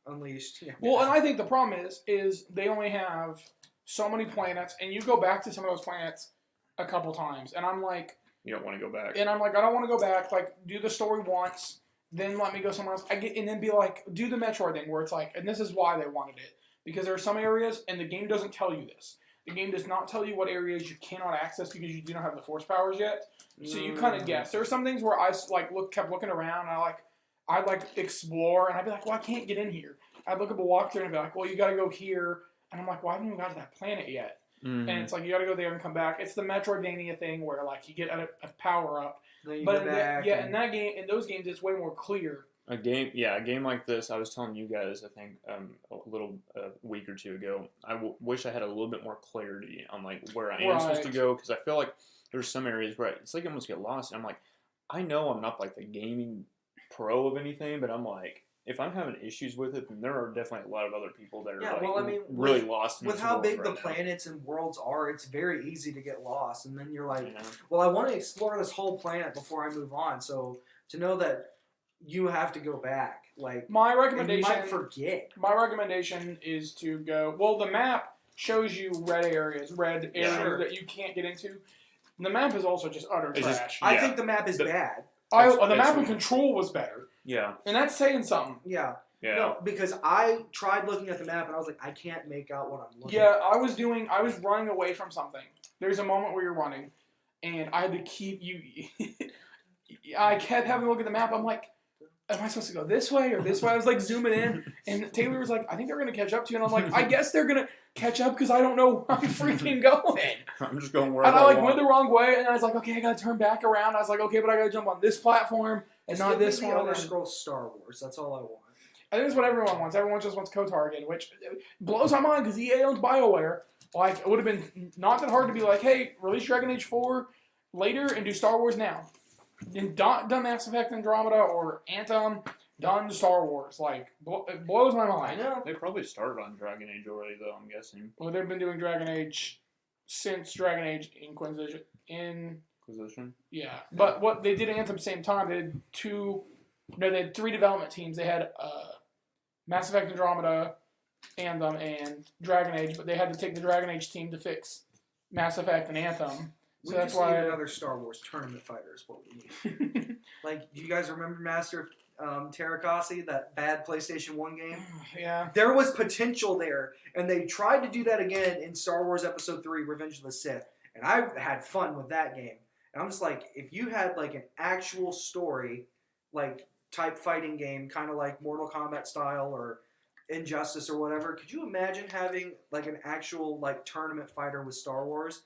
Unleashed. Yeah. Well, and I think the problem is they only have so many planets, and you go back to some of those planets a couple times, and I'm like... You don't want to go back. And I'm like, I don't want to go back. Like, do the story once, then let me go somewhere else. And then be like, do the Metroid thing, where it's like, and this is why they wanted it. Because there are some areas, and the game doesn't tell you this. The game does not tell you what areas you cannot access because you do not have the Force powers yet. So you kind of guess. There are some things where I kept looking around, and I'd explore, and I'd be like, well, I can't get in here. I'd look up a walkthrough and be like, well, you got to go here. And I'm like, well, I haven't even got to that planet yet. Mm-hmm. And it's like, you got to go there and come back. It's the Metroidvania thing where, like, you get a power up. Then you go back. In that game, in those games, it's way more clear. A game like this, I was telling you guys, I think, a week or two ago, I wish I had a little bit more clarity on, like, where I am supposed to go, because I feel like there's some areas where it's like I almost get lost, and I'm like, I know I'm not, like, the gaming pro of anything, but I'm like, if I'm having issues with it, then there are definitely a lot of other people that are really lost in with how big the planets and worlds are, it's very easy to get lost. And then you're like, well, I want to explore this whole planet before I move on. So to know that you have to go back, like, my recommendation, you might forget. My recommendation is to go, well, the map shows you red areas that you can't get into. And the map is also just utter trash. I think the map is bad. The map and control was better. Yeah. And that's saying something. Yeah. No, because I tried looking at the map and I was like, I can't make out what I'm looking at. Yeah, I was running away from something. There's a moment where you're running, and I had to keep you... I kept having to look at the map. I'm like, am I supposed to go this way or this way? I was like zooming in, and Taylor was like, I think they're going to catch up to you. And I'm like, I guess they're going to... catch up because I don't know where I'm freaking going. I'm just going wherever And I want. went the wrong way, and I was like, okay, I gotta turn back around. I was like, okay, but I gotta jump on this platform and not this one. Elder Scrolls Star Wars. That's all I want. I think that's what everyone wants. Everyone just wants KOTOR again, which blows my mind because EA owns BioWare. Like, it would have been not that hard to be like, hey, release Dragon Age 4 later and do Star Wars now. And done Mass Effect Andromeda or Anthem, done Star Wars. Like, it blows my mind. I know. They probably started on Dragon Age already, though, I'm guessing. Well, they've been doing Dragon Age since Dragon Age Inquisition. Yeah. But what they did Anthem same time, they had 3 development teams. They had Mass Effect Andromeda, Anthem, and Dragon Age, but they had to take the Dragon Age team to fix Mass Effect and Anthem. So we that's just why need another Star Wars tournament fighter is what we need. Like, do you guys remember Master Terrakasi, that bad PlayStation 1 game? Yeah. There was potential there, and they tried to do that again in Star Wars Episode 3, Revenge of the Sith, and I had fun with that game. And I'm just like, if you had, like, an actual story, like, type fighting game, kind of like Mortal Kombat style or Injustice or whatever, could you imagine having, like, an actual, like, tournament fighter with Star Wars?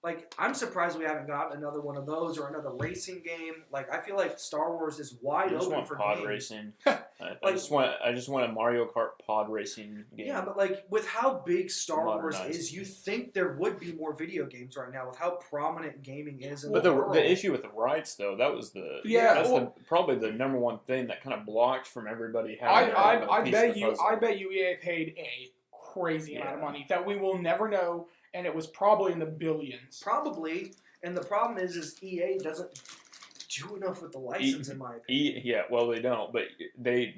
Like, I'm surprised we haven't got another one of those or another racing game. Like, I feel like Star Wars is wide open for pod games. racing. I just want a Mario Kart pod racing game. Yeah, but like with how big Star Wars Modernized. is, you think there would be more video games right now with how prominent gaming is in But the world. the issue with the rights, though, that was probably the number one thing that kind of blocked from everybody having. I bet you EA paid a crazy amount of money that we will never know, and it was probably in the billions. Probably, and the problem is EA doesn't do enough with the license, in my opinion. Yeah, well, they don't, but they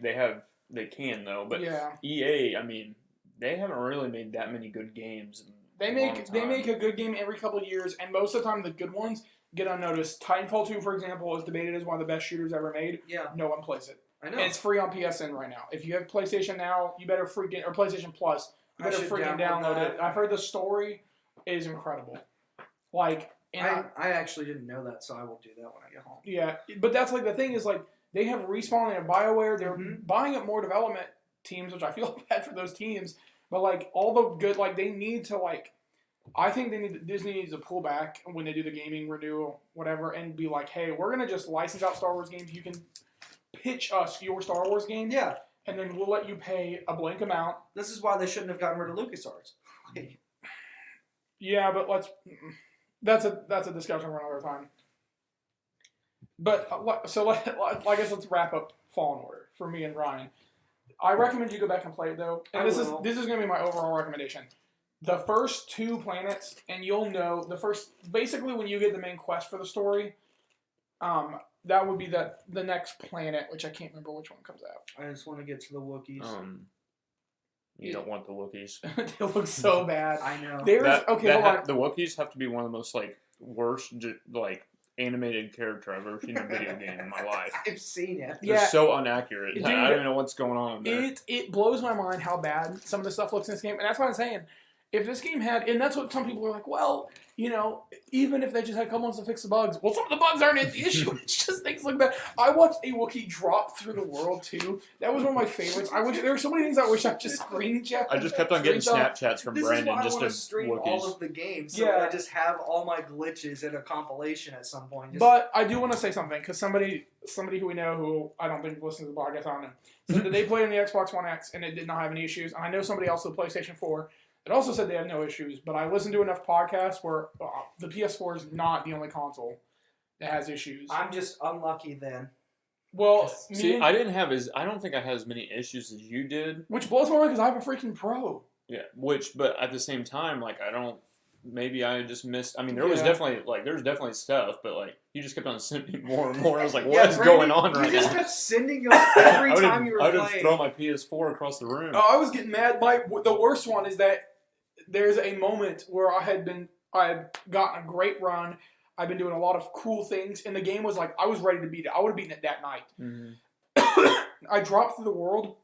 can though. But EA, I mean, they haven't really made that many good games. They make a good game every couple of years, and most of the time the good ones get unnoticed. Titanfall 2, for example, is debated as one of the best shooters ever made. Yeah, no one plays it. I know. And it's free on PSN right now. If you have PlayStation Now, you better freaking or PlayStation Plus. You better freaking download it. I've heard the story is incredible. Like, I actually didn't know that, so I will do that when I get home. Yeah, but that's like the thing is like they have Respawn and BioWare. They're buying up more development teams, which I feel bad for those teams. But like all the good, like they need to like. I think Disney needs to pull back when they do the gaming renewal, whatever, and be like, hey, we're gonna just license out Star Wars games. You can pitch us your Star Wars game. Yeah. And then we'll let you pay a blank amount. This is why they shouldn't have gotten rid of LucasArts. Yeah, but that's a discussion for another time. But I guess let's wrap up Fallen Order for me and Ryan. I recommend you go back and play it though. And this is going to be my overall recommendation. The first 2 planets, and you'll know basically when you get the main quest for the story, that would be the next planet, which I can't remember which one comes out. I just want to get to the Wookiees. You don't want the Wookiees. They look so bad. I know. Hold on. The Wookiees have to be one of the most worst animated character I've ever seen in a video game in my life. I've seen it. They're so inaccurate. Dude, I don't even know what's going on there. It blows my mind how bad some of the stuff looks in this game, and that's what I'm saying. If this game had, and that's what some people are like, well, you know, even if they just had a couple months to fix the bugs, well, some of the bugs aren't the issue. It's just things like that. I watched a Wookiee drop through the world too. That was one of my favorites. There were so many things I wish I just screenshot. I just kept on getting Snapchats from Brandon just to stream Wookiees. all of the games, so I just have all my glitches in a compilation at some point. But I do want to say something because somebody who we know who I don't think listens to the podcast on them said that they played on the Xbox One X and it did not have any issues. And I know somebody else with PlayStation 4. It also said they have no issues, but I listened to enough podcasts where the PS4 is not the only console that has issues. I'm just unlucky then. Well, see, I don't think I had as many issues as you did. Which blows my mind because I have a freaking Pro. Yeah, but at the same time, maybe I just missed. I mean, there's definitely stuff, but you just kept on sending more and more. I was like, what's going on right now? You just kept sending them every time you were playing. I would have thrown my PS4 across the room. Oh, I was getting mad. The worst one is that there's a moment where I had gotten a great run. I've been doing a lot of cool things, and the game was I was ready to beat it. I would have beaten it that night. Mm-hmm. I dropped through the world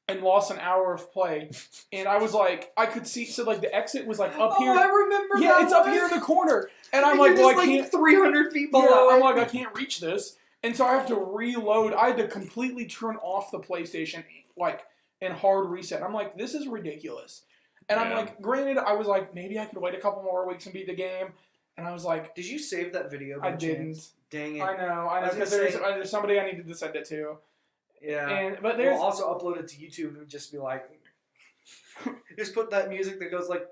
and lost an hour of play, and I was I could see, so the exit was up here. Oh, I remember. Yeah, it's up here in the corner, and I'm I can't. 300 feet below. Yeah, I'm I can't reach this, and so I have to reload. I had to completely turn off the PlayStation, and hard reset. I'm this is ridiculous. And I'm like, granted, I was like, maybe I could wait a couple more weeks and beat the game. And I was like, did you save that video? I didn't. Dang it! I know, because there's somebody I needed to send it to. Yeah. But there's we'll also upload it to YouTube and just be like, just put that music that goes like,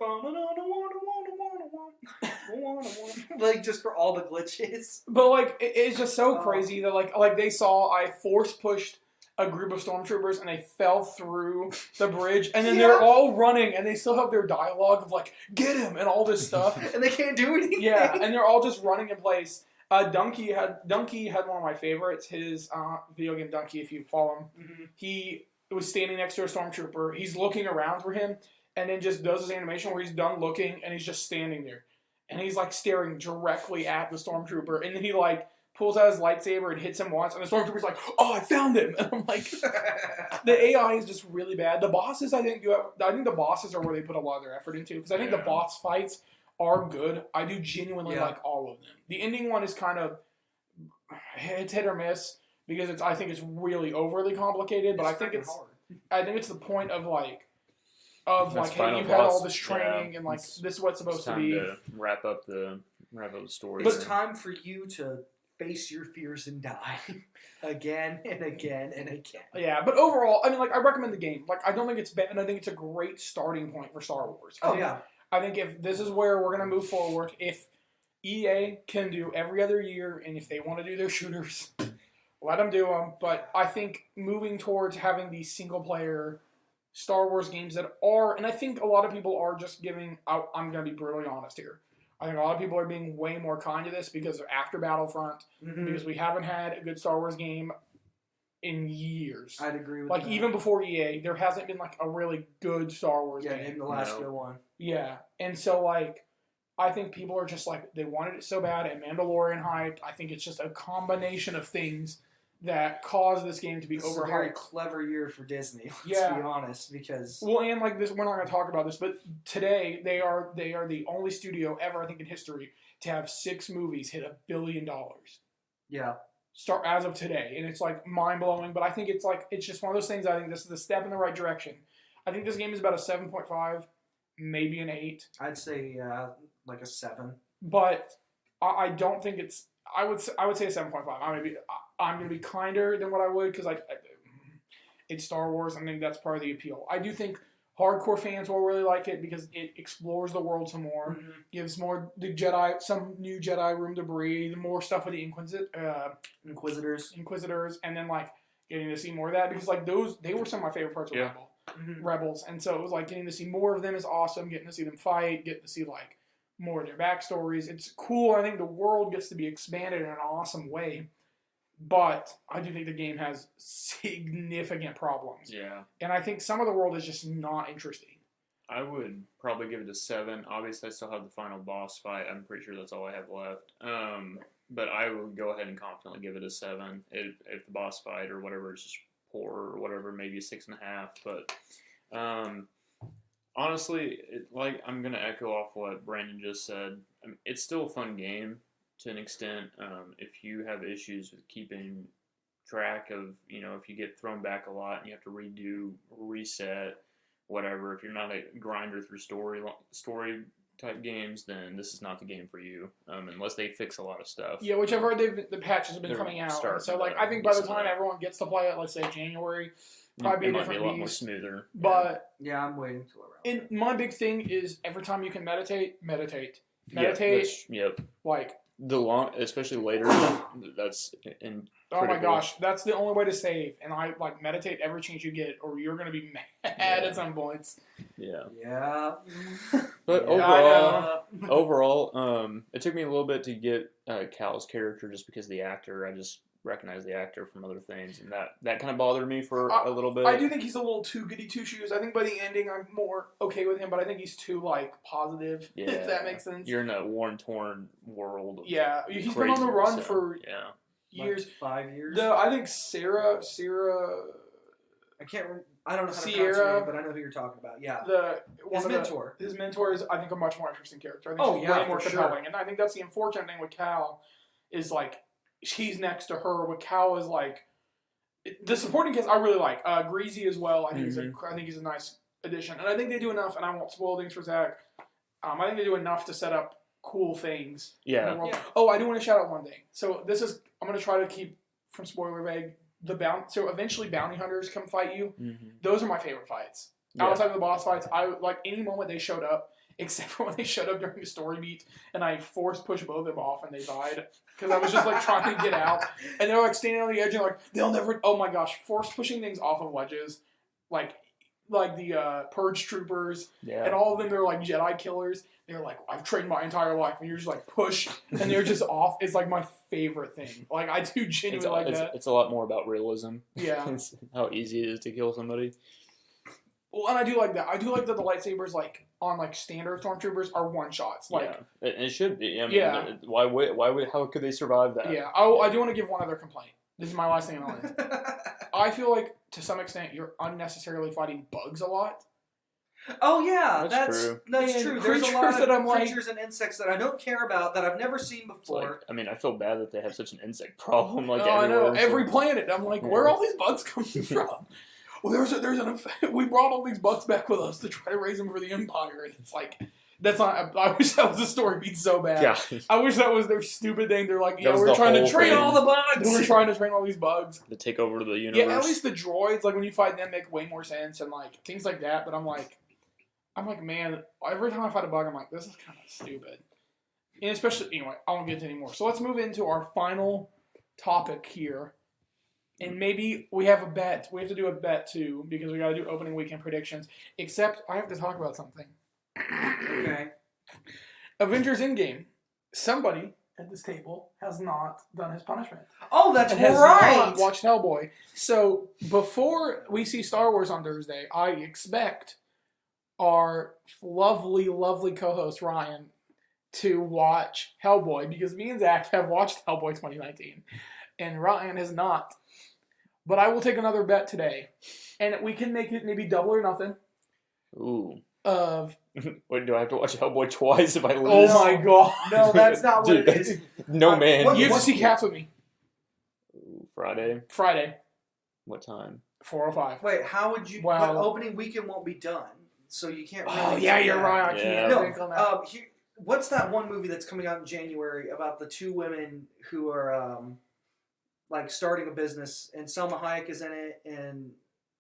like just for all the glitches. But like, it's just so crazy that like they saw I force pushed a group of stormtroopers and they fell through the bridge and then they're all running and they still have their dialogue of like, get him and all this stuff. And they can't do anything. Yeah, and they're all just running in place. Donkey had one of my favorites. His video game Donkey, if you follow him, he was standing next to a stormtrooper. He's looking around for him, and then just does his animation where he's done looking and he's just standing there, and he's like staring directly at the stormtrooper, and then he like pulls out his lightsaber and hits him once, and the stormtrooper's like, "Oh, I found him!" And I'm like, the AI is just really bad. The bosses, I think the bosses are where they put a lot of their effort into, because I think the boss fights are good. I do genuinely like all of them. The ending one is kind of it's hit or miss because I think it's really overly complicated. But I think it's the point of like hey, you've had all this training and like this is what's supposed to be. To wrap up the story. It's time for you to face your fears and die again and again and again. Yeah, but overall, I mean, like I recommend the game. Like I don't think it's bad, and I think it's a great starting point for Star Wars. I think if this is where we're going to move forward, if EA can do every other year, and if they want to do their shooters, let them do them. But I think moving towards having these single-player Star Wars games that are, and I think a lot of people are just giving out, I'm going to be brutally honest here. I think a lot of people are being way more kind to this because they're after Battlefront, because we haven't had a good Star Wars game in years. I'd agree with that. Like, even before EA, there hasn't been, like, a really good Star Wars game. Yeah, in the last good one. Yeah, and so, like, I think people are just, like, they wanted it so bad, and Mandalorian hype. I think it's just a combination of things that caused this game to be overhyped. This is a very clever year for Disney, let's be honest, because... Well, and, like, this, we're not going to talk about this, but today, they are the only studio ever, I think, in history to have 6 movies hit $1 billion. Yeah. Start as of today, and it's like mind-blowing, but I think it's just one of those things. I think this is a step in the right direction. I think this game is about a 7.5, maybe an 8. I'd say like a 7. But I don't think it's. I would say a 7.5. I'm going to be kinder than what I would because it's Star Wars. I think that's part of the appeal. I do think hardcore fans will really like it because it explores the world some more, gives more some new Jedi room to breathe, more stuff with the Inquisitors, and then like getting to see more of that because like they were some of my favorite parts of Rebels, and so it was like getting to see more of them is awesome. Getting to see them fight, getting to see like more of their backstories. It's cool. I think the world gets to be expanded in an awesome way. But I do think the game has significant problems. Yeah. And I think some of the world is just not interesting. I would probably give it a 7. Obviously, I still have the final boss fight. I'm pretty sure that's all I have left. But I would go ahead and confidently give it a 7. If the boss fight or whatever is just poor or whatever, maybe a 6.5. But honestly, I'm going to echo off what Brandon just said. I mean, it's still a fun game. To an extent, if you have issues with keeping track of, if you get thrown back a lot and you have to reset, whatever, if you're not a grinder through story type games, then this is not the game for you, unless they fix a lot of stuff. Yeah, which I've heard the patches have been coming out. So, I think by the time everyone gets to play it, let's say January, probably be a different a lot more beast. Smoother. But yeah, I'm waiting till around. And my big thing is every time you can meditate. Yep. Like. Especially later, that's in. Oh my gosh, that's the only way to save. And I meditate every chance you get, or you're gonna be mad at some points. Yeah. Yeah. But overall, it took me a little bit to get Cal's character just because the actor. I just recognized the actor from other things, and that kind of bothered me for a little bit. I do think he's a little too goody two shoes. I think by the ending, I'm more okay with him, but I think he's too positive. Yeah, if that makes sense. You're in a torn world. Yeah, he's been on the run for years. 5 years. No, I think Sarah. I can't. I don't know how to pronounce her name, but I know who you're talking about. Yeah. His mentor is, I think, a much more interesting character. I think she's way more compelling, and I think that's the unfortunate thing with Cal, is she's next to her. With Cal is the supporting cast I really like. Greasy as well. I think he's a nice edition. And I think they do enough, and I won't spoil things for Zach. I think they do enough to set up cool things. Yeah. Yeah. Oh, I do want to shout out one thing. So I'm going to try to keep from spoiler vague. So eventually bounty hunters come fight you. Mm-hmm. Those are my favorite fights. Yeah. Outside of the boss fights, I like any moment they showed up, except for when they showed up during the story beat, and I forced push both of them off and they died. Because I was just like trying to get out. And they were like standing on the edge and like, they'll never, oh my gosh, force pushing things off of ledges. Like the Purge Troopers, Yeah. and all of them, they're like Jedi killers. They're like, I've trained my entire life, and you're just like push, and they're just off. It's like my favorite thing. Like I do genuinely like that. It's a lot more about realism. Yeah. It's how easy it is to kill somebody. Well, and I do like that. I do like that the lightsabers, like on like standard stormtroopers, are one shots. Like, yeah, it should be. I mean, Yeah. Why would? How could they survive that? yeah. I do want to give one other complaint. This is my last thing on it. I feel like to some extent you're unnecessarily fighting bugs a lot. Oh yeah, That's true. That's And true. There's a creatures lot that of I'm like- creatures and insects that I don't care about that I've never seen It's before. like, I mean, I feel bad that they have such an insect problem. Like Oh, I know. everywhere. Every planet. I'm like, where are all these bugs coming from? Well, there's an effect. We brought all these bugs back with us to try to raise them for the Empire, and it's like, that's not. I wish that was the story beat so bad. Yeah. I wish that was their stupid thing. They're like, That yeah, was we're the trying to whole train thing. all the bugs. We're trying to train all these bugs. To take over to the universe. Yeah, at least the droids, like when you fight them, make way more sense and like things like that. But I'm like, man, every time I fight a bug, I'm like, this is kind of stupid. And especially, anyway, I won't get into it anymore. So let's move into our final topic here. And maybe we have a bet. We have to do a bet too because we got to do opening weekend predictions. Except I have to talk about something. Okay. Avengers Endgame. Somebody at this table has not done his punishment. Oh, that's And has right. not watched Hellboy. So before we see Star Wars on Thursday, I expect our lovely, lovely co-host Ryan to watch Hellboy because me and Zach have watched Hellboy 2019 and Ryan has not. But I will take another bet today, and we can make it maybe double or nothing. Ooh. Of Wait, do I have to watch Hellboy twice if I lose? oh my god, No, that's not what Dude, it is. No man. What- you have to see Cats with me Ooh, Friday. Friday, What time? 4:05. Wait, how would you? Well- but opening weekend won't be done, so you can't. Really Oh yeah, do you're that. right. I Yeah. can't think on that. What's that one movie that's coming out in January about the two women who are like starting a business, and Selma Hayek is in it, and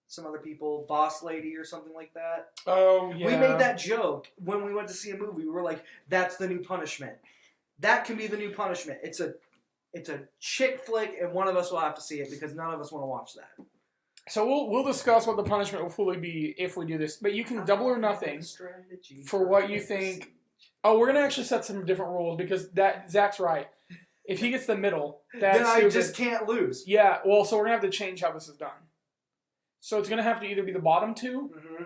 some other people, Boss Lady or something like that. Oh yeah, We made that joke when we went to see a movie. We were like, "That's the new punishment. That can be the new punishment." It's a chick flick, and one of us will have to see it because none of us want to watch that. So we'll discuss what the punishment will fully be if we do this. But you can double or nothing for what you think. Oh, we're gonna actually set some different rules because that Zach's right. If he gets the middle, that's Then I stupid. just can't lose. Yeah, well, so we're gonna have to change how this is done. So it's gonna have to either be the bottom two. Mm-hmm.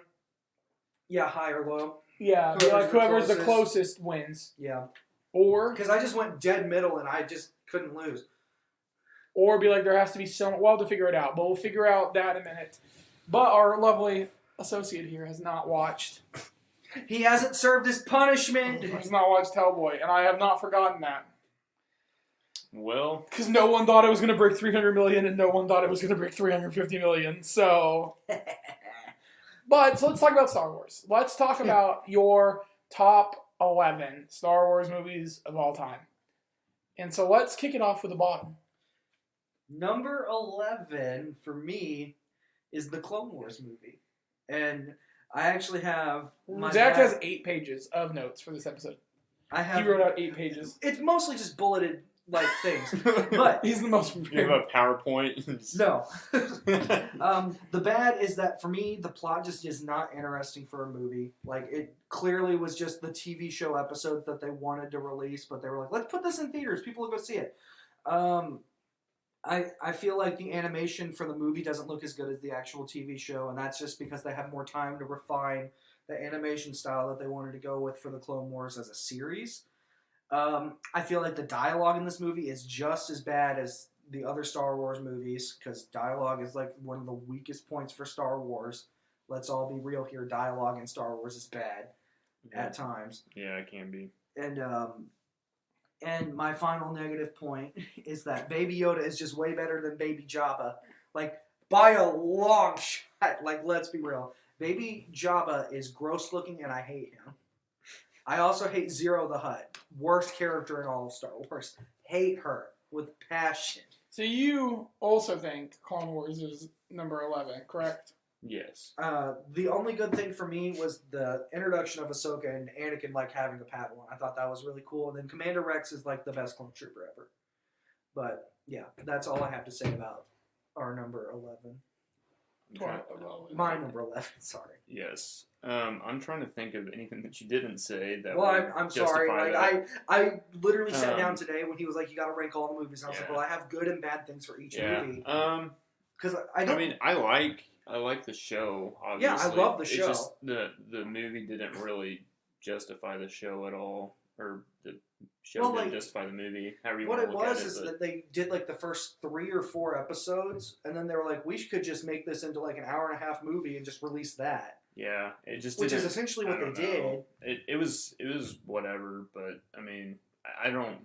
Yeah, high or low. Yeah, be like whoever's the closest wins. Yeah. Or Because I just went dead middle and I just couldn't lose. be like there has to be some. We'll have to figure it out, but we'll figure out that in a minute. But our lovely associate here has not watched. He hasn't served his punishment. Has not watched Hellboy, and I have not forgotten that. Well, Because no one thought it was going to break 300 million, and no one thought it was going to break 350 million. So, so let's talk about Star Wars. Let's talk about your top 11 Star Wars movies of all time. And so let's kick it off with the bottom. Number 11 for me is the Clone Wars movie. And I actually have... Zach has 8 pages of notes for this episode. He He wrote out 8 pages. It's mostly just bulleted like things. But He's the most... you have a PowerPoint. no. The bad is that for me, the plot just is not interesting for a movie. Like, it clearly was just the TV show episode that they wanted to release, but they were like, let's put this in theaters. People will go see it. I feel like the animation for the movie doesn't look as good as the actual TV show, and that's just because they have more time to refine the animation style that they wanted to go with for the Clone Wars as a series. I feel like the dialogue in this movie is just as bad as the other Star Wars movies, because dialogue is like one of the weakest points for Star Wars. Let's all be real here. Dialogue in Star Wars is bad at times. Yeah, it can be. And my final negative point is that Baby Yoda is just way better than Baby Jabba. Like, by a long shot. Like, let's be real. Baby Jabba is gross looking, and I hate him. I also hate Zero the Hutt. Worst character in all of Star Wars. Hate her with passion. So you also think Clone Wars is number 11, correct? Yes. The only good thing for me was the introduction of Ahsoka and Anakin like having a Padawan. I thought that was really cool. And then Commander Rex is like the best clone trooper ever. But yeah, that's all I have to say about our number 11. My number 11, sorry. Yes. I'm trying to think of anything that you didn't say that. Well, I'm sorry. Like I literally sat down Um, today when he was like, "You got to rank all the movies." And I was like, "Well, I have good and bad things for each movie." Because I mean, I like the show. Obviously, yeah, I love the it's show. Just the movie didn't really justify the show at all, or the show didn't justify the movie. However you what want it to look was at it, is but that they did like the first 3 or 4 episodes, and then they were like, "We could just make this into like an hour and a half movie and just release that." yeah, it just which didn't, is essentially what I don't they did. know. It was whatever, but I mean, I don't.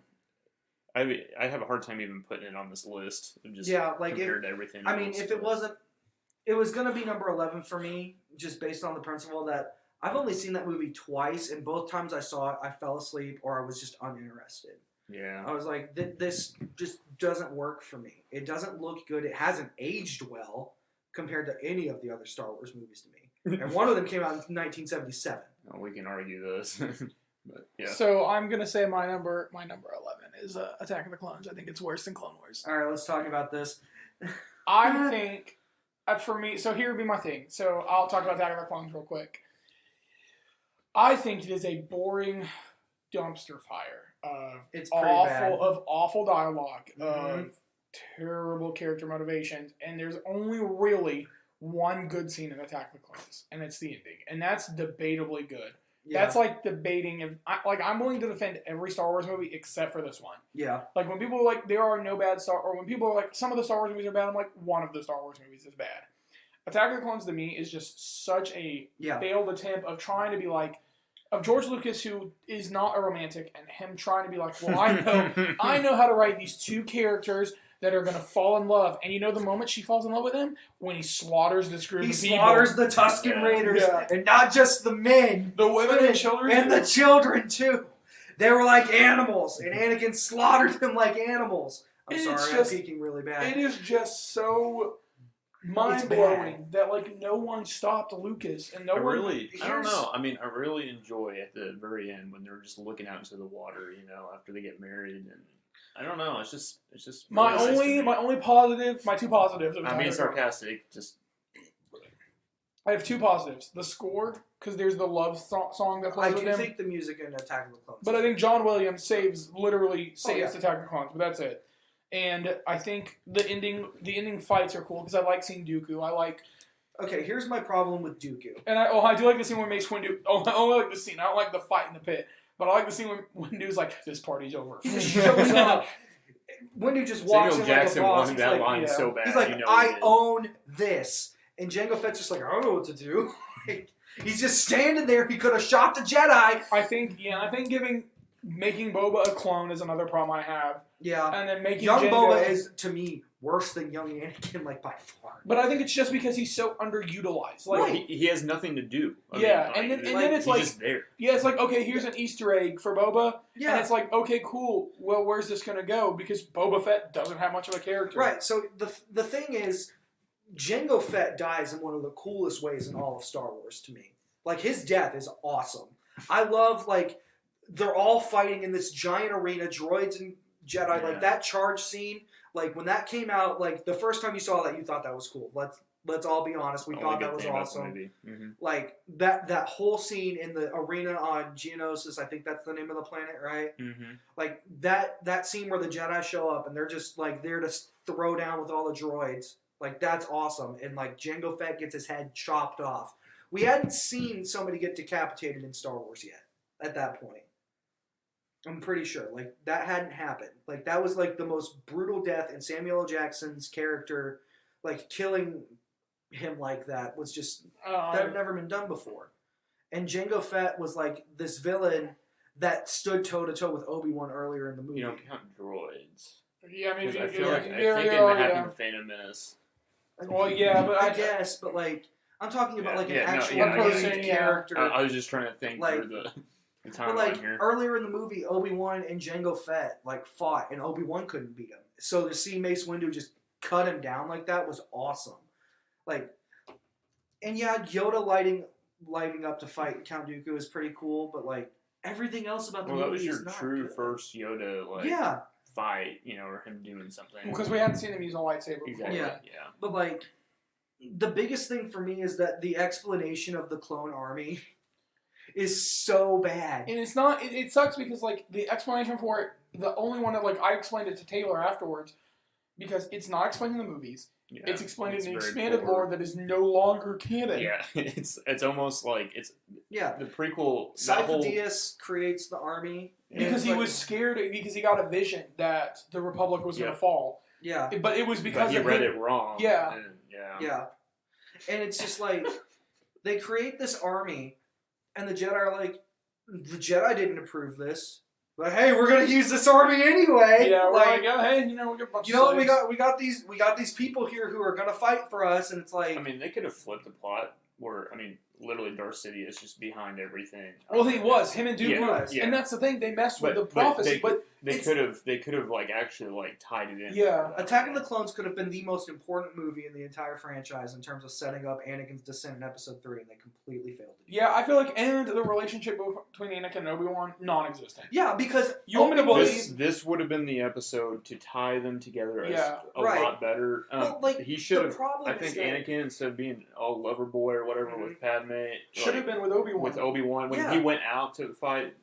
I have a hard time even putting it on this list. Just like compared to everything. I mean, if it wasn't, it was gonna be number 11 for me, just based on the principle that I've only seen that movie twice, and both times I saw it, I fell asleep or I was just uninterested. Yeah. I was like, this just doesn't work for me. It doesn't look good. It hasn't aged well compared to any of the other Star Wars movies to me. And one of them came out in 1977. Oh, we can argue this, but yeah. So I'm gonna say my number 11 is Attack of the Clones. I think it's worse than Clone Wars. All right, let's talk about this. I think, for me, so here would be my thing. So I'll talk about Attack of the Clones real quick. I think it is a boring dumpster fire of It's pretty bad. awful dialogue, of terrible character motivations, and there's only really one good scene in Attack of the Clones, and it's the ending, and that's debatably good. Yeah. That's like debating if I'm willing to defend every Star Wars movie except for this one. Yeah. Like when people are like there are no bad or when people are like some of the Star Wars movies are bad, I'm like one of the Star Wars movies is bad. Attack of the Clones to me is just such a failed attempt of trying to be like of George Lucas, who is not a romantic, and him trying to be like, well, I know how to write these two characters that are going to fall in love. And you know the moment she falls in love with him? When he slaughters this group of people. He slaughters the Tusken Raiders. Yeah. And not just the men. The women and children. And the children, too. They were like animals. And Anakin slaughtered them like animals. I'm peeking really bad. It is just so mind-blowing that, like, no one stopped Lucas. And I don't know. I mean, I really enjoy at the very end when they're just looking out into the water, after they get married and... I don't know. It's just my two positives. I'm being sarcastic. I have two positives. The score, because there's the love song that plays with him. I do think the music in Attack of the Clones. But I think John Williams saves Attack of the Clones. But that's it. And I think the ending fights are cool because I like seeing Dooku. Okay, here's my problem with Dooku. And I do like the scene where Mace Windu. I like the scene. I don't like the fight in the pit. But I like the scene when Windu's like, this party's over. He just shows up. Windu just walks in Jackson like a boss. wanted that line so bad. He's like, I own this. And Jango Fett's just like, I don't know what to do. He's just standing there. He could have shot the Jedi. I think making Boba a clone is another problem I have. Yeah. And then making young Boba is, to me, worse than young Anakin, like, by far. But I think it's just because he's so underutilized. Like, right. He has nothing to do. And then it's like, just there. Yeah, it's like, okay, here's an Easter egg for Boba. Yeah. And it's like, okay, cool. Well, where's this going to go? Because Boba Fett doesn't have much of a character. Right. So the thing is, Jango Fett dies in one of the coolest ways in all of Star Wars to me. Like, his death is awesome. I love, like, they're all fighting in this giant arena, droids and Jedi. Yeah. Like, that charge scene, like, when that came out, like, the first time you saw that, you thought that was cool. Let's all be honest. We thought that was awesome. Mm-hmm. Like, that whole scene in the arena on Geonosis, I think that's the name of the planet, right? Mm-hmm. Like, that scene where the Jedi show up and they're just, like, there to throw down with all the droids. Like, that's awesome. And, like, Jango Fett gets his head chopped off. We hadn't seen somebody get decapitated in Star Wars yet at that point. I'm pretty sure. Like, that hadn't happened. Like, that was, like, the most brutal death, and Samuel L. Jackson's character, like, killing him like that was just... that had never been done before. And Jango Fett was, like, this villain that stood toe-to-toe with Obi-Wan earlier in the movie. You don't count droids. Yeah, I mean... I feel like... I think in the Phantom Menace... Well, yeah, but I guess, but, like... I'm talking about like an Yeah, no, actual yeah, named yeah. character. I was just trying to think Like- through the But timeline like here. earlier in the movie, Obi-Wan and Jango Fett like fought, and Obi-Wan couldn't beat him. So to see Mace Windu just cut him down like that was awesome. Like, and yeah, Yoda lighting up to fight Count Dooku is pretty cool, but like everything else about the Well, that movie was your is not true good. first Yoda like Yeah, fight, or him doing something. Because we hadn't seen him use a lightsaber before. Exactly. Yeah. Yeah. but like the biggest thing for me is that the explanation of the clone army is so bad. And it's not. It sucks because like the explanation for it, the only one that like I explained it to Taylor afterwards, because it's not explained in the movies. Yeah, It's explained in the very expanded poor. lore that is no longer canon. Yeah, it's almost like it's Yeah, the prequel. That whole, Sifo-Dyas creates the army and Because it's he like- was scared, because he got a vision that the Republic was going Yeah. to fall. Yeah, But it was because but he of read him. it wrong. Yeah. and, yeah, and it's just like they create this army, and the Jedi are like, the Jedi didn't approve this, but hey, we're gonna use this army anyway. Yeah, we're like, like, oh, hey, we got a bunch you of know what, slaves. we got these people here who are gonna fight for us, and it's like, I mean, they could have flipped the plot where literally Darth Sidious just behind everything. Well, he was. Him and Dooku. Yeah, was. yeah. And that's the thing. They messed with But- the but prophecy. But They it's- could have like actually like tied it in. Yeah. Attack of the Clones could have been the most important movie in the entire franchise in terms of setting up Anakin's descent in Episode 3, and they completely failed to do yeah, I feel like, and the relationship between Anakin and Obi-Wan, non-existent. Yeah, because You want me to Obi-Wan- believe- This would have been the episode to tie them together as Yeah, a right. lot better. Well, like, he should the have. problem I is think that- Anakin, instead of being all lover boy or whatever Mhm. with Padme, Should have been with Obi-Wan. with Obi-Wan when Yeah. he went out to fight.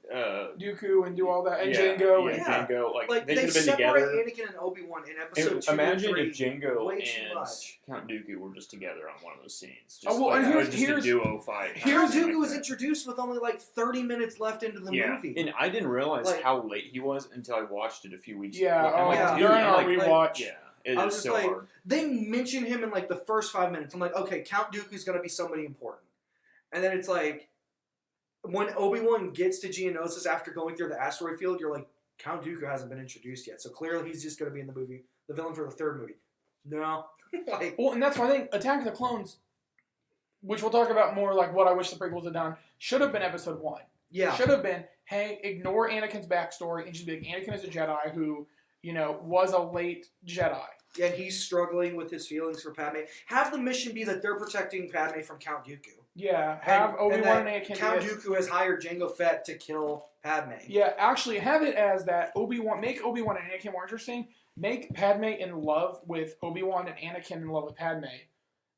Dooku and do all that. And yeah, Django. yeah, And, Django. like they they could have been separate together. Anakin and Obi-Wan in Episode 2 Imagine and 3 if Django way too and much. Count Dooku were just together on one of those scenes. Just Oh, well, like, and just here's- a duo fight. Count here's- Dooku was introduced with only like 30 minutes left into the yeah, movie. and I didn't realize Like- how late he was until I watched it a few weeks Yeah, ago. I'm oh, like, yeah. dude, during I'm our like, rewatch. yeah, it I is was just so like- hard. They mention him in like the first 5 minutes. I'm like, okay, Count Dooku's gonna be somebody important. And then it's like, when Obi-Wan gets to Geonosis after going through the asteroid field, you're like, Count Dooku hasn't been introduced yet. So clearly he's just gonna be in the movie, the villain for the third movie. No. like, Well, and that's why I think Attack of the Clones, which we'll talk about more, like what I wish the prequels had done, should have been Episode 1. yeah. Should have been, hey, ignore Anakin's backstory and just be like, Anakin is a Jedi who, was a late Jedi. And he's struggling with his feelings for Padme. Have the mission be that they're protecting Padme from Count Dooku. Yeah, have Obi-Wan that and Anakin. Count be it. Dooku has hired Jango Fett to kill Padme. Yeah, actually, have it as that make Obi-Wan and Anakin more interesting. Make Padme in love with Obi-Wan and Anakin in love with Padme.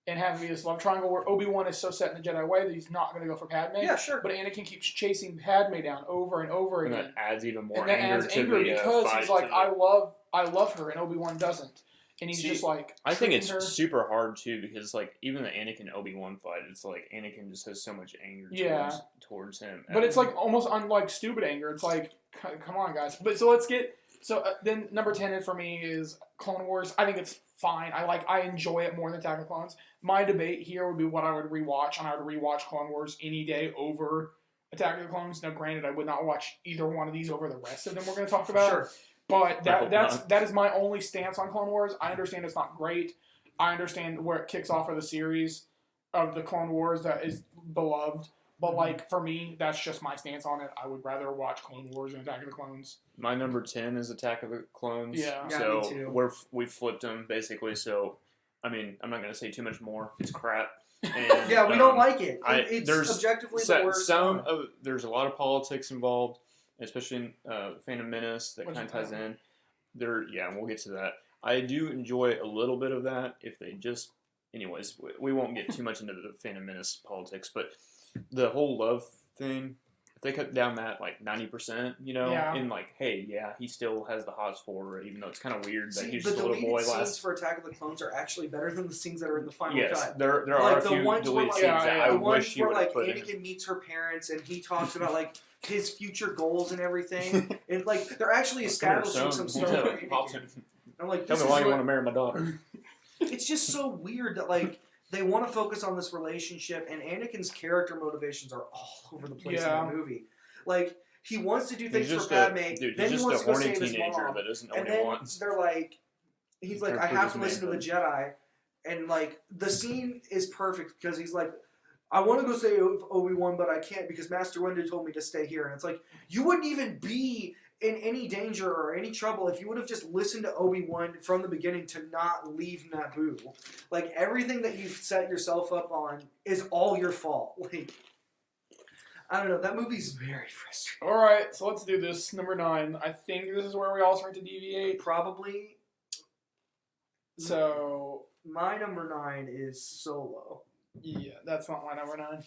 And have it be this love triangle where Obi-Wan is so set in the Jedi way that he's not going to go for Padme. Yeah, sure. But Anakin keeps chasing Padme down over and over And again. that adds even more And that anger adds to anger the because fight. he's like, to I love her, and Obi-Wan doesn't. And he's See, just like, I think treating it's her. super hard too because like even the Anakin Obi-Wan fight, it's like Anakin just has so much anger Yeah. towards him. But it's like almost unlike stupid anger. It's like, come on, guys. But so let's get. So then number 10 for me is Clone Wars. I think it's fine. I enjoy it more than Attack of the Clones. My debate here would be what I would rewatch, and I would rewatch Clone Wars any day over Attack of the Clones. Now, granted, I would not watch either one of these over the rest of them we're going to talk about. Sure. But I hope that is my only stance on Clone Wars. I understand it's not great. I understand where it kicks off of the series of the Clone Wars that is beloved. But like for me, that's just my stance on it. I would rather watch Clone Wars than Attack of the Clones. my number 10 is Attack of the Clones. Yeah. Yeah, So me too. we've flipped them basically. So I mean, I'm not gonna say too much more. It's crap. And, Yeah, we don't like it. It's there's objectively the worst. There's a lot of politics involved, especially in Phantom Menace that Which kind of is ties in. We'll get to that. I do enjoy a little bit of that if they just. Anyways, we won't get too much into the Phantom Menace politics, but the whole love thing, if they cut down that like 90%, Yeah. and like, hey, yeah, he still has the hots for her, even though it's kind of weird that See, he's the just a little deleted boy scenes last. for Attack of the Clones are actually better than the scenes that are in the final Yes, cut. there are Like a the few ones where deleted like, scenes that I the wish ones he where would have like put in. Anakin meets her parents and he talks about like his future goals and everything, and like they're actually establishing some stuff for Anakin. I'm like, Tell this me is why you what- want to marry my daughter. it's just so weird that like they want to focus on this relationship, and Anakin's character motivations are all over the place Yeah. in the movie. Like he wants to do He's things for just Padme, dude, then he's he wants just to a go horny save his teenager mom, that doesn't know and what he then wants. they're like, he's like, They're I have to pretty listen to the manhood. Jedi, And like the scene is perfect because he's like, I want to go save Obi-Wan, but I can't because Master Windu told me to stay here. And it's like, you wouldn't even be in any danger or any trouble if you would have just listened to Obi-Wan from the beginning to not leave Naboo. Like, everything that you've set yourself up on is all your fault. Like, I don't know. That movie's very frustrating. All right, so let's do this. Number 9. I think this is where we all start to deviate. Probably. So my number 9 is Solo. Yeah, that's not my number 9.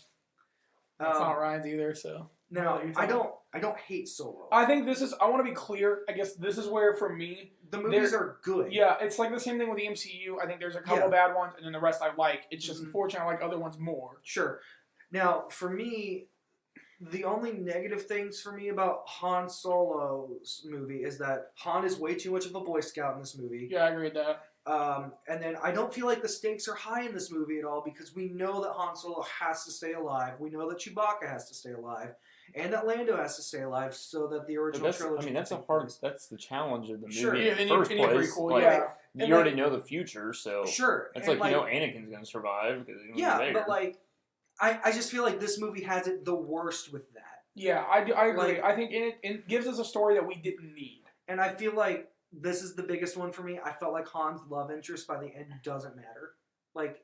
That's not Ryan's either. So no, I don't hate Solo. I think this is. I want to be clear. I guess this is where, for me, the movies are good. Yeah, it's like the same thing with the MCU. I think there's a couple bad ones, and then the rest I like. It's just unfortunate I like other ones more. Sure. Now, for me, the only negative things for me about Han Solo's movie is that Han is way too much of a Boy Scout in this movie. Yeah, I agree with that. And then I don't feel like the stakes are high in this movie at all because we know that Han Solo has to stay alive. We know that Chewbacca has to stay alive. And that Lando has to stay alive so that the original trilogy... I mean, that's that's the challenge of the movie sure. in the first place. Prequel, like, yeah. You already know the future, so... Sure. It's like, you know Anakin's going to survive because he's yeah, Vader. but like, I just feel like this movie has it the worst with that. Yeah, I agree. Like, I think it gives us a story that we didn't need. And I feel like this is the biggest one for me. I felt like Han's love interest by the end doesn't matter. Like,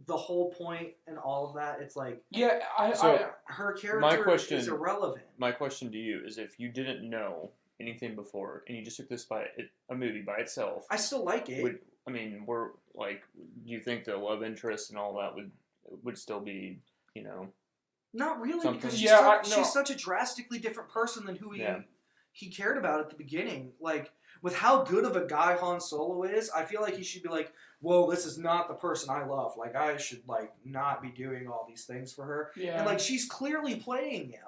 the whole point and all of that, it's like... Yeah, her character is irrelevant. My question to you is, if you didn't know anything before and you just took this a movie by itself... I still like it. Do you think the love interest and all that would still be, Not really, something? because she's such a drastically different person than who he cared about at the beginning. Like, with how good of a guy Han Solo is, I feel like he should be like, whoa, this is not the person I love. Like, I should, like, not be doing all these things for her. Yeah. And, like, she's clearly playing him,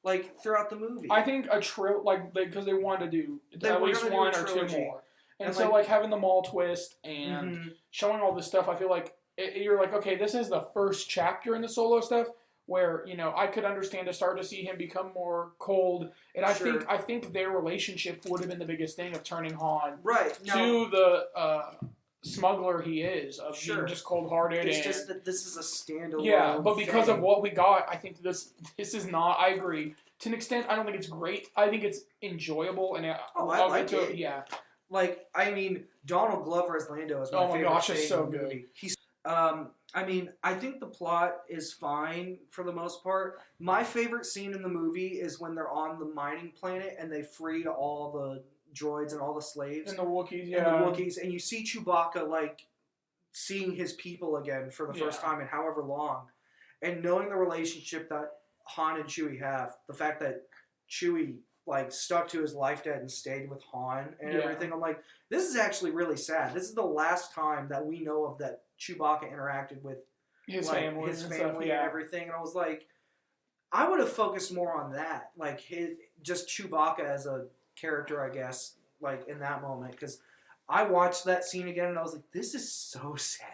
like, throughout the movie. I think because they wanted to do at least one or two more. And so, like, having the Maul twist and showing all this stuff, I feel like you're like, okay, this is the first chapter in the Solo stuff, where, I could understand to start to see him become more cold. And I think their relationship would have been the biggest thing of turning Han to the smuggler he is, of being just cold-hearted. It's just that this is a standalone Yeah, but because thing. of what we got, I think this is not, I agree. To an extent, I don't think it's great. I think it's enjoyable. And I like it. Yeah. Like, I mean, Donald Glover as Lando is my favorite. Oh my gosh, it's so good. Movie. I think the plot is fine for the most part. My favorite scene in the movie is when they're on the mining planet and they free all the droids and all the slaves. And the Wookiees, And you see Chewbacca, like, seeing his people again for the first time in however long. And knowing the relationship that Han and Chewie have, the fact that Chewie, like, stuck to his life debt and stayed with Han and everything. I'm like, this is actually really sad. This is the last time that we know of that Chewbacca interacted with his family and everything. And I was like, I would have focused more on that. Like, just Chewbacca as a character, I guess, like, in that moment. Because I watched that scene again and I was like, this is so sad.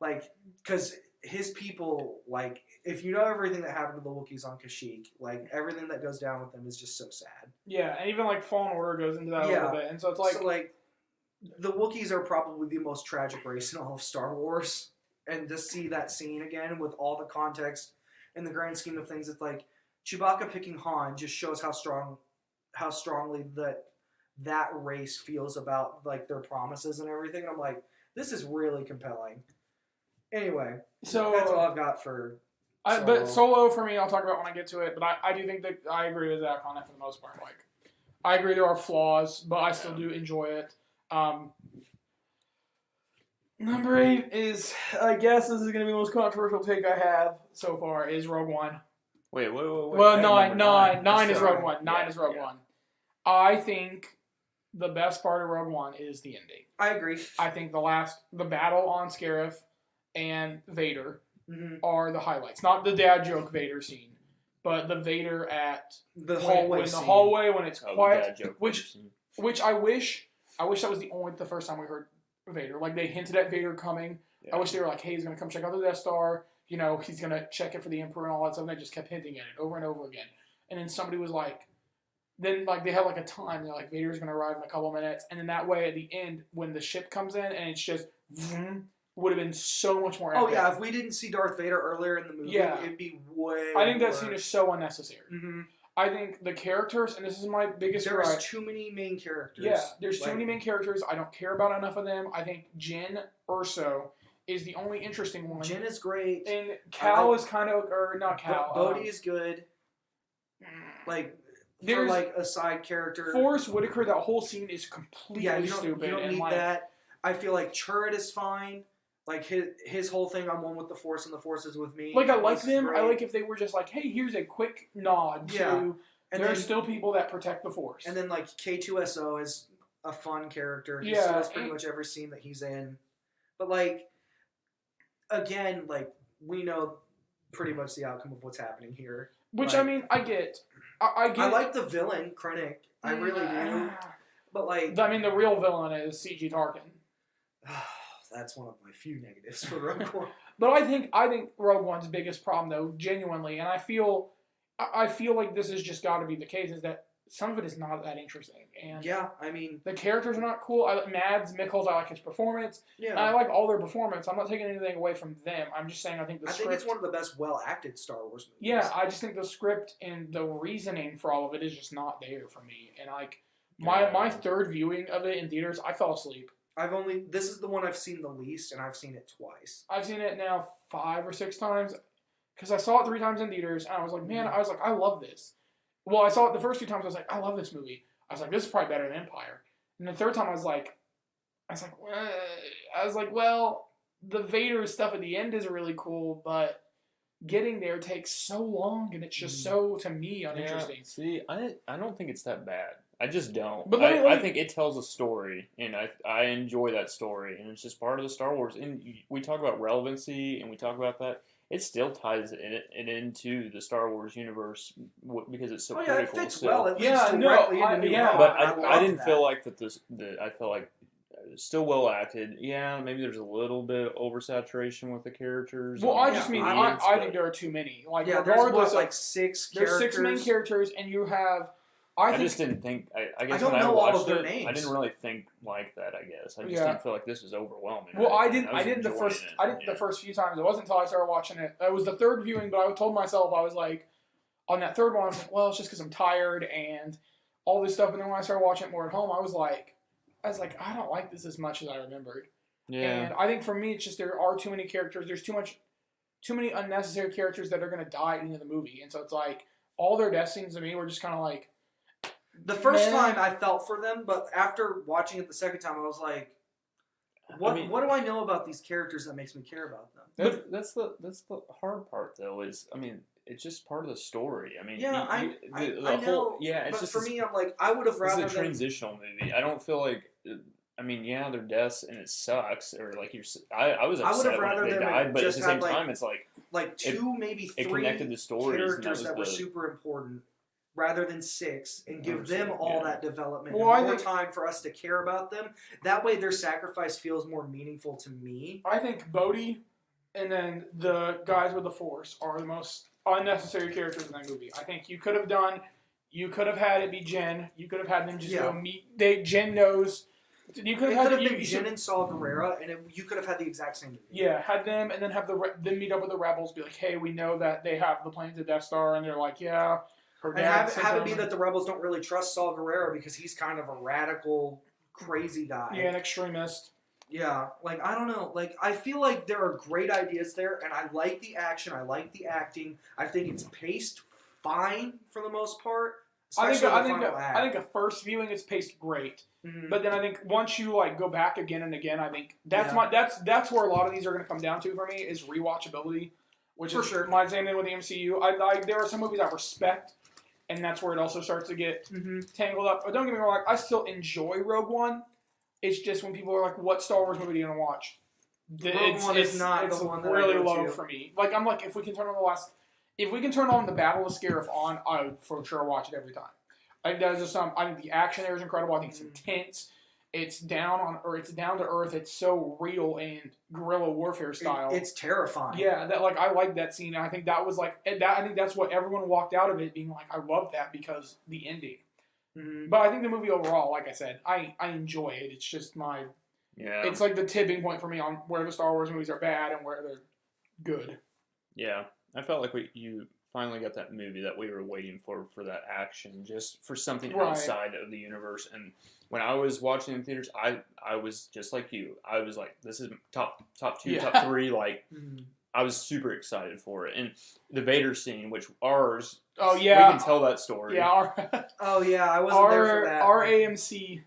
Like, because his people, like, if you know everything that happened to the Wookiees on Kashyyyk, like, everything that goes down with them is just so sad. Yeah, and even, like, Fallen Order goes into that a little bit. And so it's like... So, like, the Wookiees are probably the most tragic race in all of Star Wars. And to see that scene again with all the context in the grand scheme of things, it's like, Chewbacca picking Han just shows how strongly that race feels about, like, their promises and everything. And I'm like, this is really compelling. Anyway, so that's all I've got for... But Solo, for me, I'll talk about when I get to it, but I do think that I agree with Zach on it for the most part. Like, I agree there are flaws, but I still do enjoy it. Number 8 is, I guess this is going to be the most controversial take I have so far, is Rogue One. Wait. Well, 9 is Rogue One. 9 is Rogue One. I think the best part of Rogue One is the ending. I agree. I think the battle on Scarif and Vader are the highlights. Not the dad joke Vader scene, but the Vader at the hallway. In the hallway when it's quiet, which I wish that was the first time we heard Vader. Like, they hinted at Vader coming. Yeah. I wish they were like, hey, he's gonna come check out the Death Star. He's gonna check it for the Emperor and all that stuff. And they just kept hinting at it over and over again. And then somebody was like, then like they had like a time. They're like, Vader's gonna arrive in a couple minutes. And then that way at the end, when the ship comes in and it's just vroom, would have been so much more Oh epic. yeah, if we didn't see Darth Vader earlier in the movie, it'd be way. I think that more... scene is so unnecessary. Mm-hmm. I think the characters, and this is my biggest gripe. There's too many main characters. Yeah, there's too many main characters. I don't care about enough of them. I think Jyn Erso is the only interesting one. Jyn is great. And Cal is kind of, or not Cal. Bodhi is good. Like, for like a side character. Forrest Whitaker, that whole scene is completely stupid. You don't need that. I feel like Chirrut is fine. Like his whole thing, I'm one with the Force and the Force is with me. Like I like them. Great. I like if they were just like, hey, here's a quick nod to. And there are still people that protect the Force. And then like K2SO is a fun character. He still has pretty much every scene that he's in. But like, again, like we know pretty much the outcome of what's happening here. Which I mean, I get. I like the villain, Krennic. I really do. But like, I mean, the real villain is C.G. Tarkin. That's one of my few negatives for Rogue One. But I think Rogue One's biggest problem, though, genuinely, and I feel like this has just got to be the case, is that some of it is not that interesting. And yeah, I mean, the characters are not cool. Mads Mikkelsen, I like his performance. Yeah, and I like all their performance. I'm not taking anything away from them. I'm just saying I think it's one of the best well-acted Star Wars movies. Yeah, I just think the script and the reasoning for all of it is just not there for me. And like my third viewing of it in theaters, I fell asleep. This is the one I've seen the least, and I've seen it twice. I've seen it now 5 or 6 times, because I saw it 3 times in theaters, and I was like, man, I love this. Well, I saw it the first 2 times, I was like, I love this movie. I was like, this is probably better than Empire. And the third time, I was like, well, the Vader stuff at the end is really cool, but getting there takes so long, and it's just so, to me, uninteresting. Yeah, see, I don't think it's that bad. I just don't. But I think it tells a story, and I enjoy that story, and it's just part of the Star Wars. And we talk about relevancy, and we talk about that. It still ties it into the Star Wars universe because it's so critical. It fits well. It But I didn't feel like that. I felt like it's still well acted. Yeah, maybe there's a little bit of oversaturation with the characters. Well, I think there are too many. Like, regardless, like 6 characters. There's 6 main characters, and you have. I just didn't think. I guess when I watched it, I didn't really think like that. I guess I just didn't feel like this was overwhelming. Well, I didn't the first few times. It wasn't until I started watching it. It was the third viewing, but I told myself, I was like, on that third one, I was like, well, it's just because I'm tired and all this stuff. And then when I started watching it more at home, I was like, I don't like this as much as I remembered. Yeah. And I think for me, it's just there are too many characters. There's too many unnecessary characters that are going to die into the movie, and so it's like all their death scenes to me were just kind of like. The first time I felt for them, but after watching it the second time, I was like, "What do I know about these characters that makes me care about them?" That's the hard part, though. It's just part of the story. I mean, I know. Whole, yeah, it's but just for me, I'm like, I would have rather. It's a transitional movie. I don't feel like. I mean, yeah, they're deaths and it sucks. Or like I was upset when they died, but at the same time, it's like 2, maybe 3 connected the stories characters that were super important. Rather than 6, and give them all that development and more time for us to care about them. That way their sacrifice feels more meaningful to me. I think Bodhi and then the guys with the Force are the most unnecessary characters in that movie. I think you could have had it be Jyn. You could have had them just go meet. Jyn knows. You could have had Jyn and Saw Gerrera, and you could have had the exact same movie. Yeah, had them, and then have them meet up with the rebels. Be like, hey, we know that they have the plans of Death Star, and they're like, yeah. And have it be that the rebels don't really trust Saw Gerrera because he's kind of a radical, crazy guy. Yeah, an extremist. Yeah, like, I don't know. Like, I feel like there are great ideas there, and I like the action. I like the acting. I think it's paced fine for the most part. I think a first viewing it's paced great. Mm-hmm. But then I think once you like go back again and again, I think that's where a lot of these are going to come down to for me is rewatchability, which is my same thing with the MCU. There are some movies I respect. And that's where it also starts to get tangled up. But don't get me wrong, I still enjoy Rogue One. It's just when people are like, what Star Wars movie are you going to watch? Rogue One is not the one that really I go low to. for me. Like, I'm like, if we can turn on the Battle of Scarif on, I would for sure watch it every time. Like, I think the action there is incredible. I think it's intense. It's down to earth. It's so real and guerrilla warfare style. It's terrifying. Yeah, I like that scene. And I think that was I think that's what everyone walked out of it being like, I love that because the ending. Mm-hmm. But I think the movie overall, like I said, I enjoy it. It's just my Yeah. It's like the tipping point for me on where the Star Wars movies are bad and where they're good. Yeah. I felt like you finally got that movie that we were waiting for that action, just for something outside of the universe. And when I was watching in theaters, I was just like you. I was like, this is top 2, top 3. Like, I was super excited for it. And the Vader scene, which ours, oh yeah, we can tell that story. Yeah. Oh yeah, I wasn't there for that. Our AMC,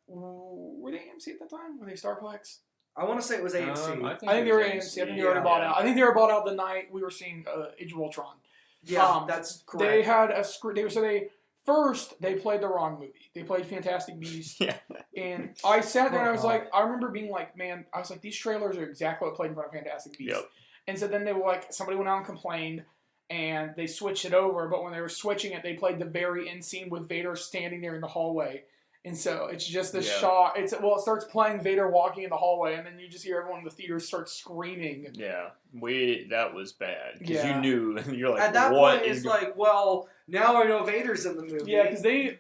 were they AMC at that time? Were they Starplex? I want to say it was AMC. I think they were AMC. I think they already bought out. I think they were bought out the night we were seeing Age of Ultron. Yeah, that's correct. They had a script. They played the wrong movie. They played Fantastic Beasts. Yeah. And I sat there and I was like, I remember being like, man, I was like, these trailers are exactly what played in front of Fantastic Beasts. Yep. And so then they were like, somebody went out and complained, and they switched it over. But when they were switching it, they played the very end scene with Vader standing there in the hallway. And so it's just this shot. It starts playing Vader walking in the hallway, and then you just hear everyone in the theater start screaming. Yeah, that was bad because Yeah. you knew you're like, at that what point, it's like, well, now I know Vader's in the movie. Yeah, because they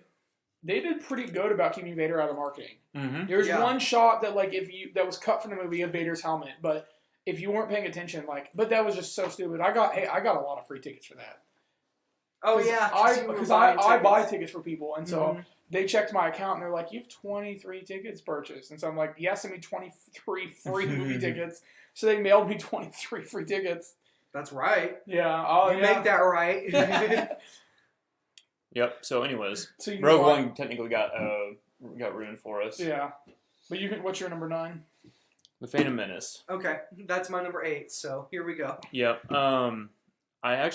did pretty good about keeping Vader out of the marketing. Mm-hmm. There's one shot that that was cut from the movie of Vader's helmet, but if you weren't paying attention, but that was just so stupid. I got a lot of free tickets for that. Oh yeah, because I buy tickets for people, and so they checked my account and they're like, "You have 23 tickets purchased," and so I'm like, "Yes, send me 23 free movie tickets." So they mailed me 23 free tickets. That's right. Yeah, you make that right. Yep. So, anyways, so Rogue One technically got ruined for us. Yeah, but what's your number 9? The Phantom Menace. Okay, that's my number 8. So here we go. Yep. I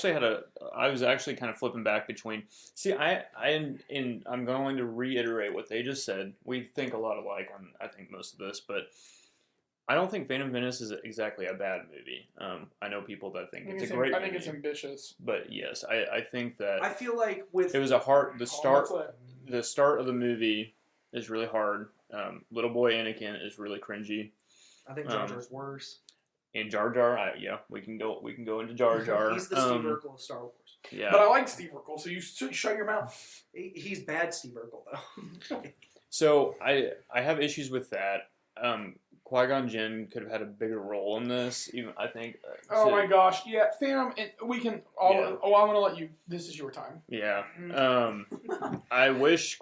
was actually kind of flipping back between. See, I'm going to reiterate what they just said. We think a lot alike on, I think, most of this, but I don't think Phantom Menace is exactly a bad movie. I know people that think it's a great movie. I think it's ambitious. But yes, I think that I feel like with it was the start of the movie is really hard. Little boy Anakin is really cringy. I think Jar Jar's worse. And Jar Jar, we can go into Jar Jar. He's the Steve Urkel of Star Wars. Yeah, but I like Steve Urkel, so you shut your mouth. He's bad Steve Urkel though. So I have issues with that. Qui-Gon Jinn could have had a bigger role in this. Even I think. Oh my gosh! Yeah, Phantom. We can. I'm gonna let you. This is your time. Yeah. I wish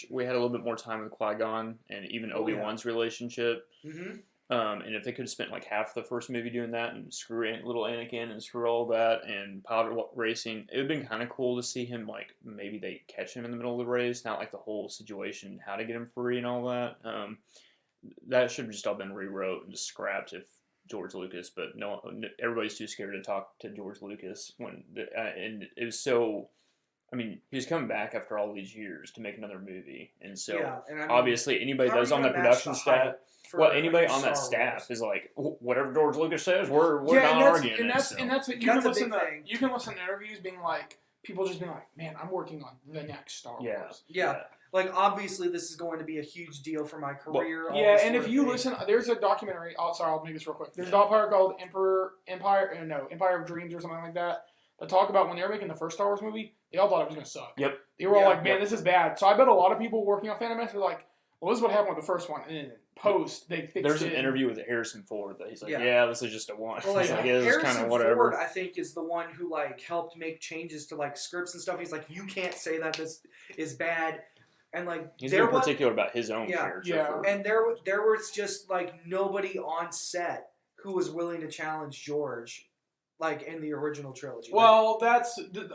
we had a little bit more time with Qui-Gon and even Obi-Wan's relationship. Mm-hmm. And if they could have spent like half the first movie doing that and screw little Anakin and screw all that and pod racing, it would have been kind of cool to see him, like, maybe they catch him in the middle of the race, not like the whole situation, how to get him free and all that. That should have just all been rewrote and just scrapped if George Lucas, but no, everybody's too scared to talk to George Lucas and it was so. I mean, he was coming back after all these years to make another movie, and so obviously anybody that's on the production staff, anybody on that staff is like, whatever George Lucas says, we're not arguing. And that's what you can listen to. You can listen to interviews being like, people just being like, man, I'm working on the next Star Wars. Yeah. Like, obviously, this is going to be a huge deal for my career. Well, and if you listen, there's a documentary. I'll make this real quick. There's a documentary called Empire of Dreams or something like that. That talk about when they were making the first Star Wars movie, they all thought it was going to suck. Yep. They were all like, man, this is bad. So I bet a lot of people working on Phantom Menace are like, well, this is what happened with the first one. And then post, they fixed it. There's an interview with Harrison Ford that he's like, this is just a one. Well, like, Harrison kind of whatever. Ford, I think, is the one who, like, helped make changes to, like, scripts and stuff. He's like, you can't say that this is bad. And, like, he's very particular about his own character. Yeah, and there was just, like, nobody on set who was willing to challenge George, like, in the original trilogy. Well,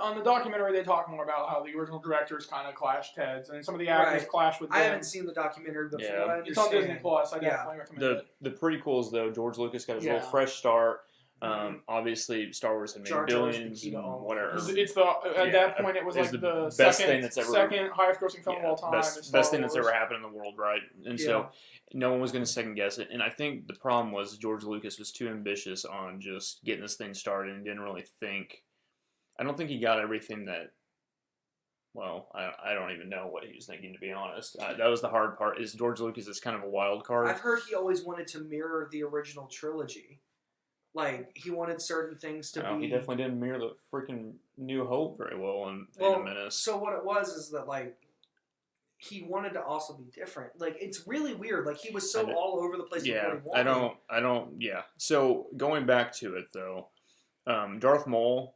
on the documentary they talk more about how the original directors kind of clashed heads, and some of the actors clashed with them. I haven't seen the documentary before. Yeah. It's on Disney Plus. I definitely recommend it. The prequels, though, George Lucas got his little fresh start. Obviously, Star Wars had made billions and whatever. It's at that point, it was like the second highest grossing film of all time. Best thing that's ever happened in the world, right? And so no one was going to second guess it. And I think the problem was George Lucas was too ambitious on just getting this thing started and didn't really think. I don't think he got everything that. Well, I don't even know what he was thinking, to be honest. That was the hard part. Is George Lucas is kind of a wild card. I've heard he always wanted to mirror the original trilogy. Like, he wanted certain things to be... He definitely didn't mirror the freaking New Hope very well in Phantom Menace. So what it was is that, like, he wanted to also be different. Like, it's really weird. Like, he was so I know. all over the place with Yeah, what he wanted. I don't. Yeah. So going back to it though, Darth Maul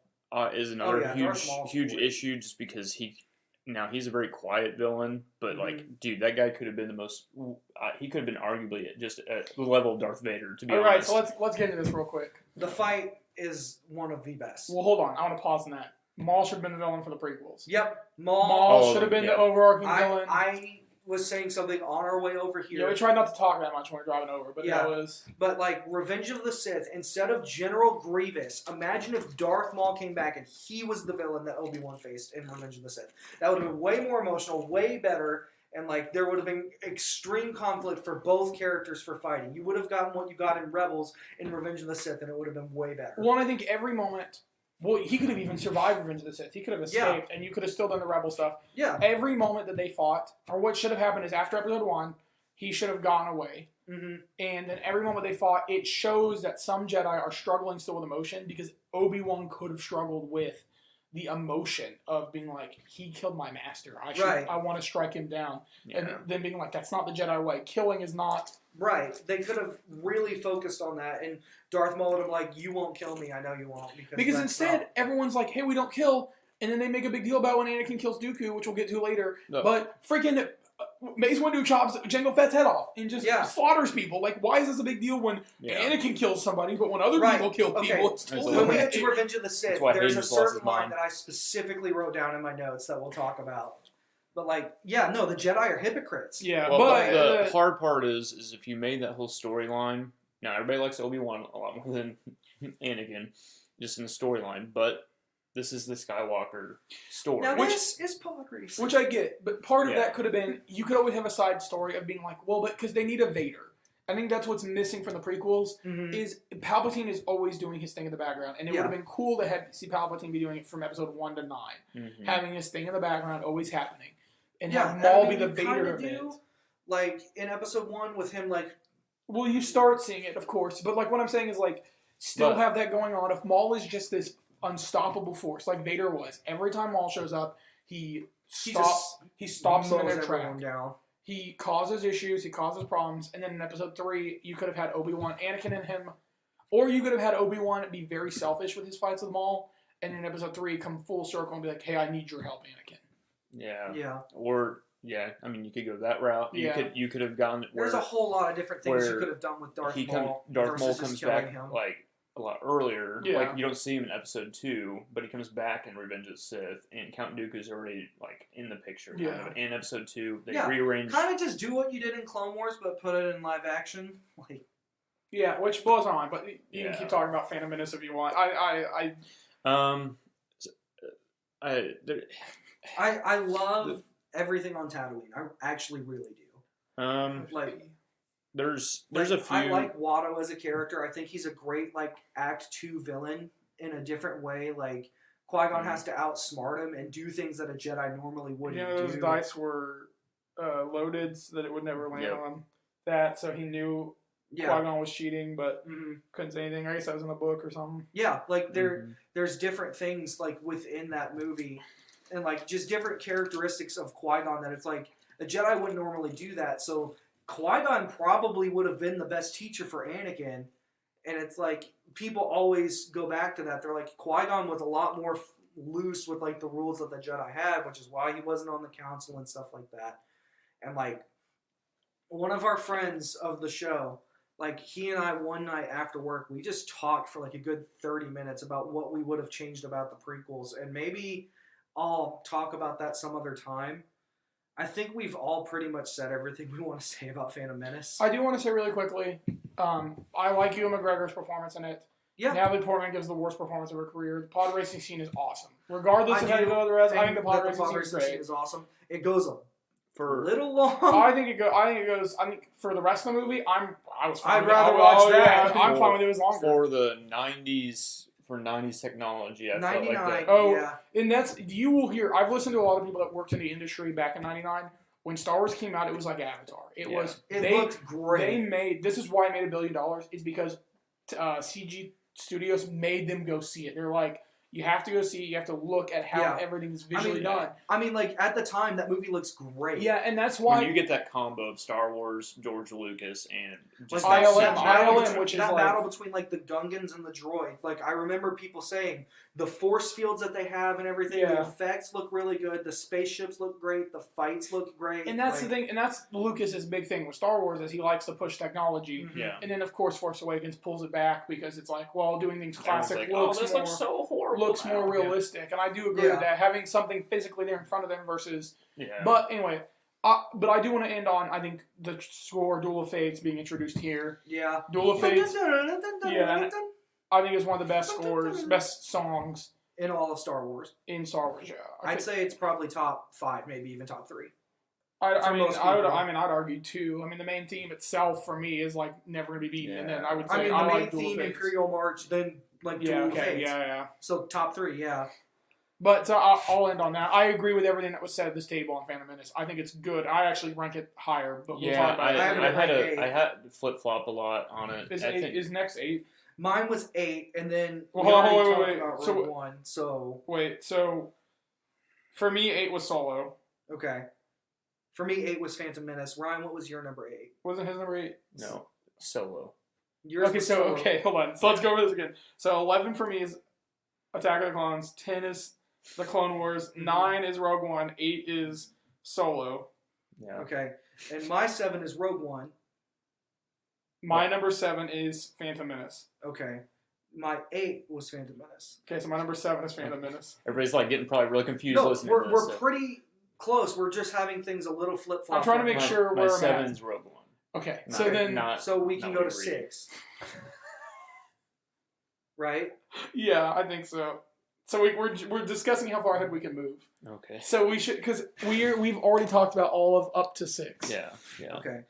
is another huge great. issue just because he's a very quiet villain, but like, dude, that guy could have been the most. He could have been arguably just at the level of Darth Vader. To be honest. All right, so let's get into this real quick. The fight is one of the best. Well, hold on. I want to pause on that. Maul should have been the villain for the prequels. Yep, Maul should have been the overarching villain. I was saying something on our way over here. Yeah, we tried not to talk that much when we were driving over, but that was... But, like, Revenge of the Sith, instead of General Grievous, imagine if Darth Maul came back and he was the villain that Obi-Wan faced in Revenge of the Sith. That would have been way more emotional, way better, and, like, there would have been extreme conflict for both characters for fighting. You would have gotten what you got in Rebels in Revenge of the Sith, and it would have been way better. Well, I think every moment... Well, he could have even survived Revenge of the Sith. He could have escaped, and you could have still done the Rebel stuff. Yeah. Every moment that they fought, or what should have happened is after Episode 1, he should have gone away. Mm-hmm. And then every moment they fought, it shows that some Jedi are struggling still with emotion because Obi-Wan could have struggled with the emotion of being like, he killed my master. I want to strike him down. Yeah. And then being like, that's not the Jedi way. Killing is not... Right. They could have really focused on that, and Darth Maul would have been like, you won't kill me, I know you won't. Because instead, everyone's like, hey, we don't kill, and then they make a big deal about when Anakin kills Dooku, which we'll get to later, but freaking Mace Windu chops Jango Fett's head off and just slaughters people. Like, why is this a big deal when Anakin kills somebody, but when other people kill people, it's totally When we get to Revenge of the Sith, there's a certain line that I specifically wrote down in my notes that we'll talk about. But, like, the Jedi are hypocrites. Yeah, well, but the hard part is if you made that whole storyline. Now, everybody likes Obi-Wan a lot more than Anakin, just in the storyline. But this is the Skywalker story. Now, this is Paul Grease. Which I get. But part of that could have been, you could always have a side story of being like, well, but because they need a Vader. I think that's what's missing from the prequels, is Palpatine is always doing his thing in the background. And it would have been cool to see Palpatine be doing it from Episode 1 to 9. Having his thing in the background, always happening. And have Maul be the Vader of it. Like, in Episode 1 with him, like... Well, you start seeing it, of course. But, like, what I'm saying is, like, still have that going on. If Maul is just this unstoppable force, like Vader was, every time Maul shows up, he stops them in their track. Down. He causes issues, he causes problems, and then in Episode 3, you could have had Obi-Wan, Anakin, and him, or you could have had Obi-Wan be very selfish with his fights with Maul, and in Episode 3, come full circle and be like, hey, I need your help, Anakin. Yeah. Or, I mean, you could go that route. You could have gone... There's a whole lot of different things you could have done with Darth Maul. Darth Maul comes back, like, a lot earlier. Yeah. Like, you don't see him in Episode 2, but he comes back in Revenge of the Sith, and Count Dooku's already, like, in the picture. Kind of. In Episode 2, they rearrange... Kind of just do what you did in Clone Wars, but put it in live action. Like... Yeah, which blows my mind, but you can keep talking about Phantom Menace if you want. I love everything on Tatooine. I actually really do. There's a few. I like Watto as a character. I think he's a great Act 2 villain in a different way. Like Qui-Gon has to outsmart him and do things that a Jedi normally wouldn't do. Those dice were loaded so that it would never land on that. So he knew Qui-Gon was cheating, but couldn't say anything. I guess that was in the book or something. Yeah, there's different things within that movie. And, just different characteristics of Qui-Gon that it's a Jedi wouldn't normally do that. So, Qui-Gon probably would have been the best teacher for Anakin. And it's people always go back to that. They're Qui-Gon was a lot more loose with, the rules that the Jedi had, which is why he wasn't on the council and stuff like that. And, one of our friends of the show, he and I, one night after work, we just talked for, a good 30 minutes about what we would have changed about the prequels. And maybe... I'll talk about that some other time. I think we've all pretty much said everything we want to say about Phantom Menace. I do want to say really quickly, I like Ewan McGregor's performance in it. Yeah. Natalie Portman gives the worst performance of her career. The pod racing scene is awesome. Regardless of how you go the rest, I think the pod racing scene is awesome. It goes a little long. I think for the rest of the movie, I was fine. I'd rather watch that. I'm fine with it was longer. For the 90s... For 90s technology, I felt like that. Oh, and you will hear, I've listened to a lot of people that worked in the industry back in 99. When Star Wars came out, it was like Avatar. It looked great. This is why it made $1 billion, is because CG Studios made them go see it. They're like, You have to go see it. You have to look at how everything's visually done. I mean, like, at the time, that movie looks great. Yeah, and that's why... When you get that combo of Star Wars, George Lucas, and just ILM, which is that like... battle between, like, the Gungans and the droid. Like, I remember people saying the force fields that they have and everything, the effects look really good, the spaceships look great, the fights look great. And that's the thing, and that's Lucas's big thing with Star Wars, is he likes to push technology. Yeah. And then, of course, Force Awakens pulls it back because it's like, well, doing things classic like, looks so horrible. Looks more realistic, and I do agree with that. Having something physically there in front of them versus. Yeah. But anyway, but I do want to end on I think the score Duel of Fates being introduced here. Yeah. Duel of Fates. Yeah. I think it's one of the best scores, best songs in all of Star Wars. In Star Wars, yeah. I'd say it's probably top 5, maybe even top 3. I mean, I'd argue 2. I mean, the main theme itself for me is like never gonna be beaten, and then I would say the main theme, Imperial March, then like Duel of Fates. Yeah. So top 3, yeah. But I'll end on that. I agree with everything that was said at this table on Phantom Menace. I think it's good. I actually rank it higher, but we'll talk about it. I had flip flop a lot on it. Is next 8? Mine was 8, and then wait. So One. So wait, so for me 8 was Solo. Okay. For me 8 was Phantom Menace. Ryan, what was your number 8? Wasn't his number 8? No, Solo. Okay, hold on. So let's go over this again. So 11 for me is Attack of the Clones. 10 is the Clone Wars. 9 is Rogue One. 8 is Solo. Yeah. Okay. And my 7 is Rogue One. My number 7 is Phantom Menace. Okay. My 8 was Phantom Menace. Okay, so my number 7 is Phantom Menace. Everybody's like getting probably really confused listening to this. We're pretty close. We're just having things a little flip-flop. I'm trying to make sure my where I'm at. 7's Rogue One. Okay, so we can go to 6. Right? Yeah, I think so. So we're discussing how far ahead we can move. Okay. So we should, because we've already talked about all of up to 6. Yeah. Okay.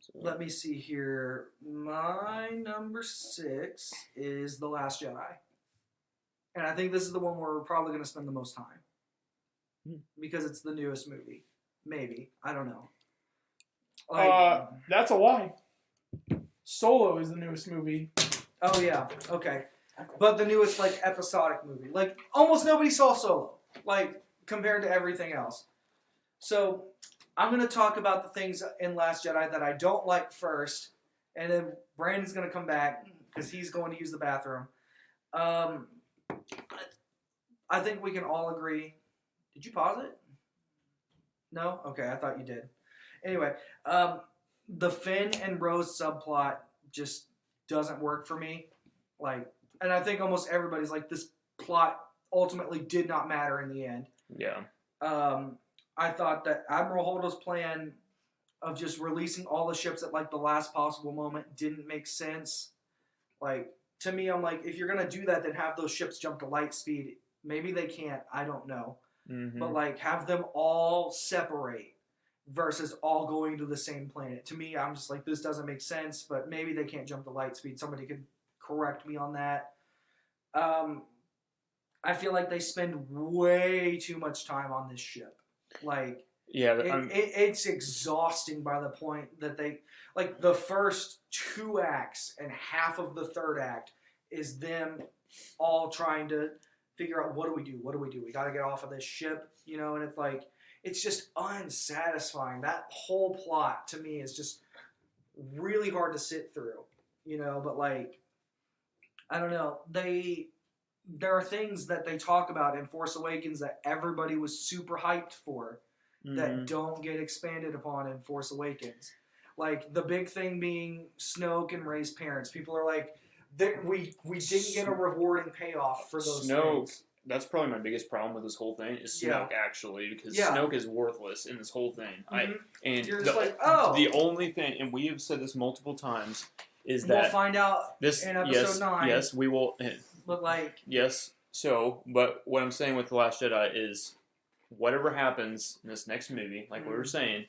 So, let me see here. My number 6 is The Last Jedi, and I think this is the one where we're probably going to spend the most time because it's the newest movie. Maybe, I don't know. That's a lie. Solo is the newest movie. Oh yeah. Okay. But the newest, like, episodic movie. Like, almost nobody saw Solo, like, compared to everything else. So, I'm going to talk about the things in Last Jedi that I don't like first, and then Brandon's going to come back, because he's going to use the bathroom. I think we can all agree. Did you pause it? No? Okay, I thought you did. Anyway, the Finn and Rose subplot just doesn't work for me. Like, and I think almost everybody's like, this plot ultimately did not matter in the end. Yeah. I thought that Admiral Holdo's plan of just releasing all the ships at like the last possible moment didn't make sense. Like, to me, I'm like, if you're going to do that, then have those ships jump to light speed. Maybe they can't. I don't know. Mm-hmm. But like, have them all separate versus all going to the same planet. To me, I'm just like, this doesn't make sense, but maybe they can't jump to light speed. Somebody could correct me on that. I feel like they spend way too much time on this ship. Like, yeah, it's exhausting by the point that they, like, the first 2 acts and half of the third act is them all trying to figure out, what do we do? We got to get off of this ship, you know, and it's like, it's just unsatisfying. That whole plot to me is just really hard to sit through, you know, but like, I don't know. There are things that they talk about in Force Awakens that everybody was super hyped for that don't get expanded upon in Force Awakens. Like, the big thing being Snoke and Rey's parents. People are like, we didn't get a rewarding payoff for those things. That's probably my biggest problem with this whole thing is Snoke, actually, because Snoke is worthless in this whole thing. And you're just like, oh. The only thing, and we have said this multiple times, is that we'll find out in episode 9. Yes, we will. But like, yes. So, but what I'm saying with The Last Jedi is, whatever happens in this next movie, like we were saying,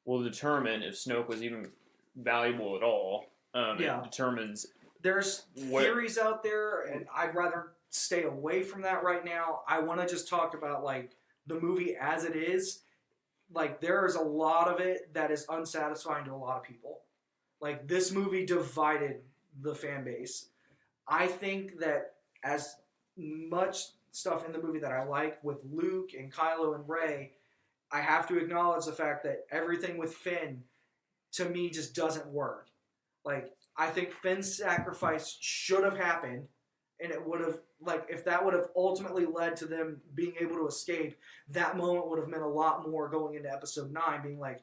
will determine if Snoke was even valuable at all. It determines. There's theories out there, and I'd rather stay away from that right now. I want to just talk about like the movie as it is. Like, there is a lot of it that is unsatisfying to a lot of people. Like, this movie divided the fan base. I think that as much stuff in the movie that I like with Luke and Kylo and Rey, I have to acknowledge the fact that everything with Finn, to me, just doesn't work. Like, I think Finn's sacrifice should have happened, and it would have, like, if that would have ultimately led to them being able to escape, that moment would have meant a lot more going into Episode 9, being like,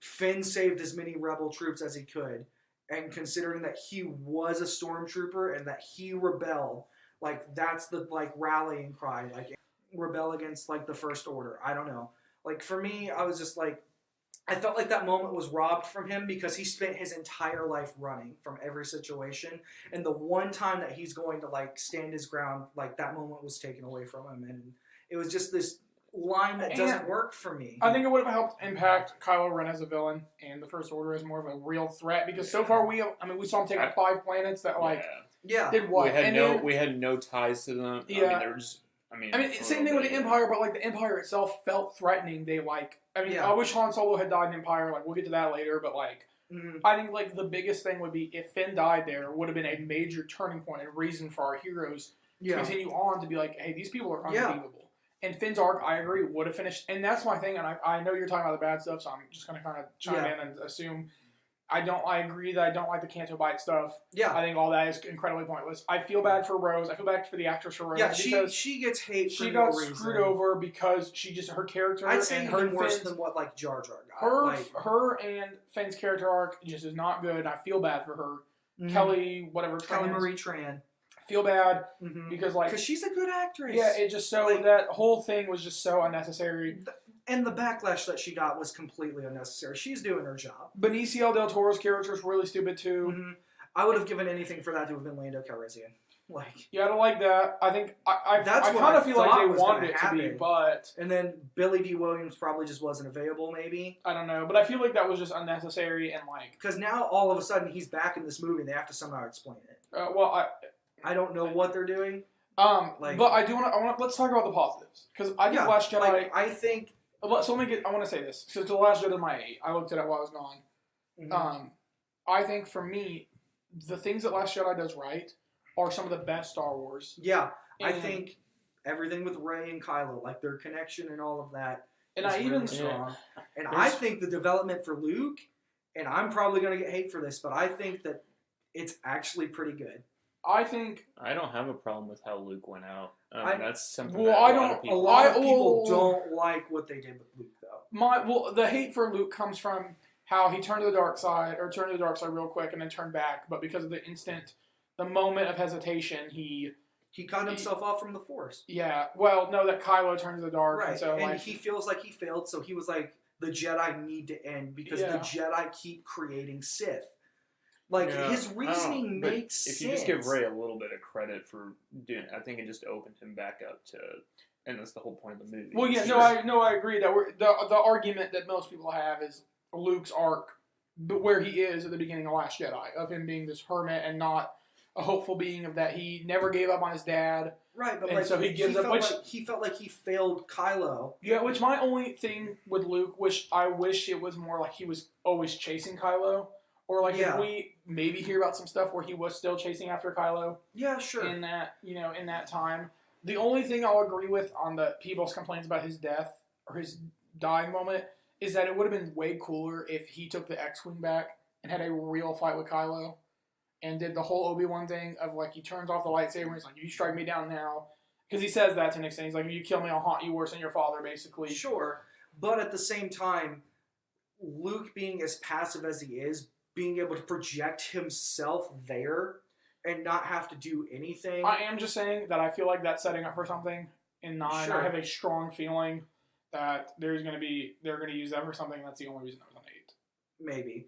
Finn saved as many rebel troops as he could, and considering that he was a stormtrooper and that he rebelled, like, that's the, like, rallying cry, like, rebel against, like, the First Order. I don't know. Like, for me, I was just like, I felt like that moment was robbed from him because he spent his entire life running from every situation. And the one time that he's going to, like, stand his ground, like, that moment was taken away from him. And it was just this line that doesn't work for me. I think it would have helped impact Kylo Ren as a villain and the First Order as more of a real threat. Because so far, we saw him take out 5 planets that, like, did what? We had no ties to them. Yeah. I mean, they were just... same thing with the Empire, but, like, the Empire itself felt threatening. They, like... I wish Han Solo had died in Empire. Like, we'll get to that later, but, like... I think, like, the biggest thing would be if Finn died there, would have been a major turning point and reason for our heroes to continue on to be like, hey, these people are unbelievable. And Finn's arc, I agree, would have finished. And that's my thing, and I know you're talking about the bad stuff, so I'm just going to kind of chime in and assume... I agree that I don't like the Canto Bite stuff. Yeah. I think all that is incredibly pointless. I feel bad for Rose. I feel bad for the actress for Rose. Yeah, she gets hate for no reason. She got screwed over because her character... I'd say even worse than what, like, Jar Jar got. Her and Finn's character arc just is not good. I feel bad for her. Kelly Marie Tran. I feel bad because, like... Because she's a good actress. Yeah, it just so... Like, that whole thing was just so unnecessary. And the backlash that she got was completely unnecessary. She's doing her job. Benicio del Toro's character is really stupid, too. I would have given anything for that to have been Lando Calrissian. Like, yeah, I don't like that. I think... I kind of feel like they wanted it to be, but... And then Billy D. Williams probably just wasn't available, maybe. I don't know, but I feel like that was just unnecessary and, like... Because now, all of a sudden, he's back in this movie and they have to somehow explain it. I don't know what they're doing. But I do want to... Let's talk about the positives. Because I think Last Jedi... Like, I think... So I want to say this. Since The Last Jedi is my 8, I looked at it while I was gone. I think, for me, the things that Last Jedi does right are some of the best Star Wars. Yeah. I think everything with Rey and Kylo, like, their connection and all of that is really strong. And I think the development for Luke, and I'm probably going to get hate for this, but I think that it's actually pretty good. I don't have a problem with how Luke went out. That's something a lot of people don't like what they did with Luke, though. The hate for Luke comes from how he turned to the dark side real quick and then turned back. But because of the moment of hesitation, he cut himself off from the Force. Yeah. Well, no, that Kylo turned to the dark. Right. And so, and he feels like he failed, so he was like, the Jedi need to end because the Jedi keep creating Sith. Like, his reasoning makes sense. If you just give Rey a little bit of credit for doing it, I think it just opened him back up to... And that's the whole point of the movie. Well, yeah, I agree. That the argument that most people have is Luke's arc, where he is at the beginning of Last Jedi, of him being this hermit and not a hopeful being, of that he never gave up on his dad. Right, but and so he gives up. He felt like he failed Kylo. Yeah, which my only thing with Luke, which I wish it was more like he was always chasing Kylo. Or, like, if we maybe hear about some stuff where he was still chasing after Kylo. Yeah, sure. In that time. The only thing I'll agree with on the people's complaints about his death, or his dying moment, is that it would have been way cooler if he took the X-Wing back and had a real fight with Kylo. And did the whole Obi-Wan thing of, like, he turns off the lightsaber and he's like, you strike me down now. Because he says that to Nick, he's like, if you kill me, I'll haunt you worse than your father, basically. Sure. But at the same time, Luke being as passive as he is, being able to project himself there and not have to do anything. I am just saying that I feel like that's setting up for something in 9. Sure. I have a strong feeling that they're going to use that for something. That's the only reason I was on 8. Maybe.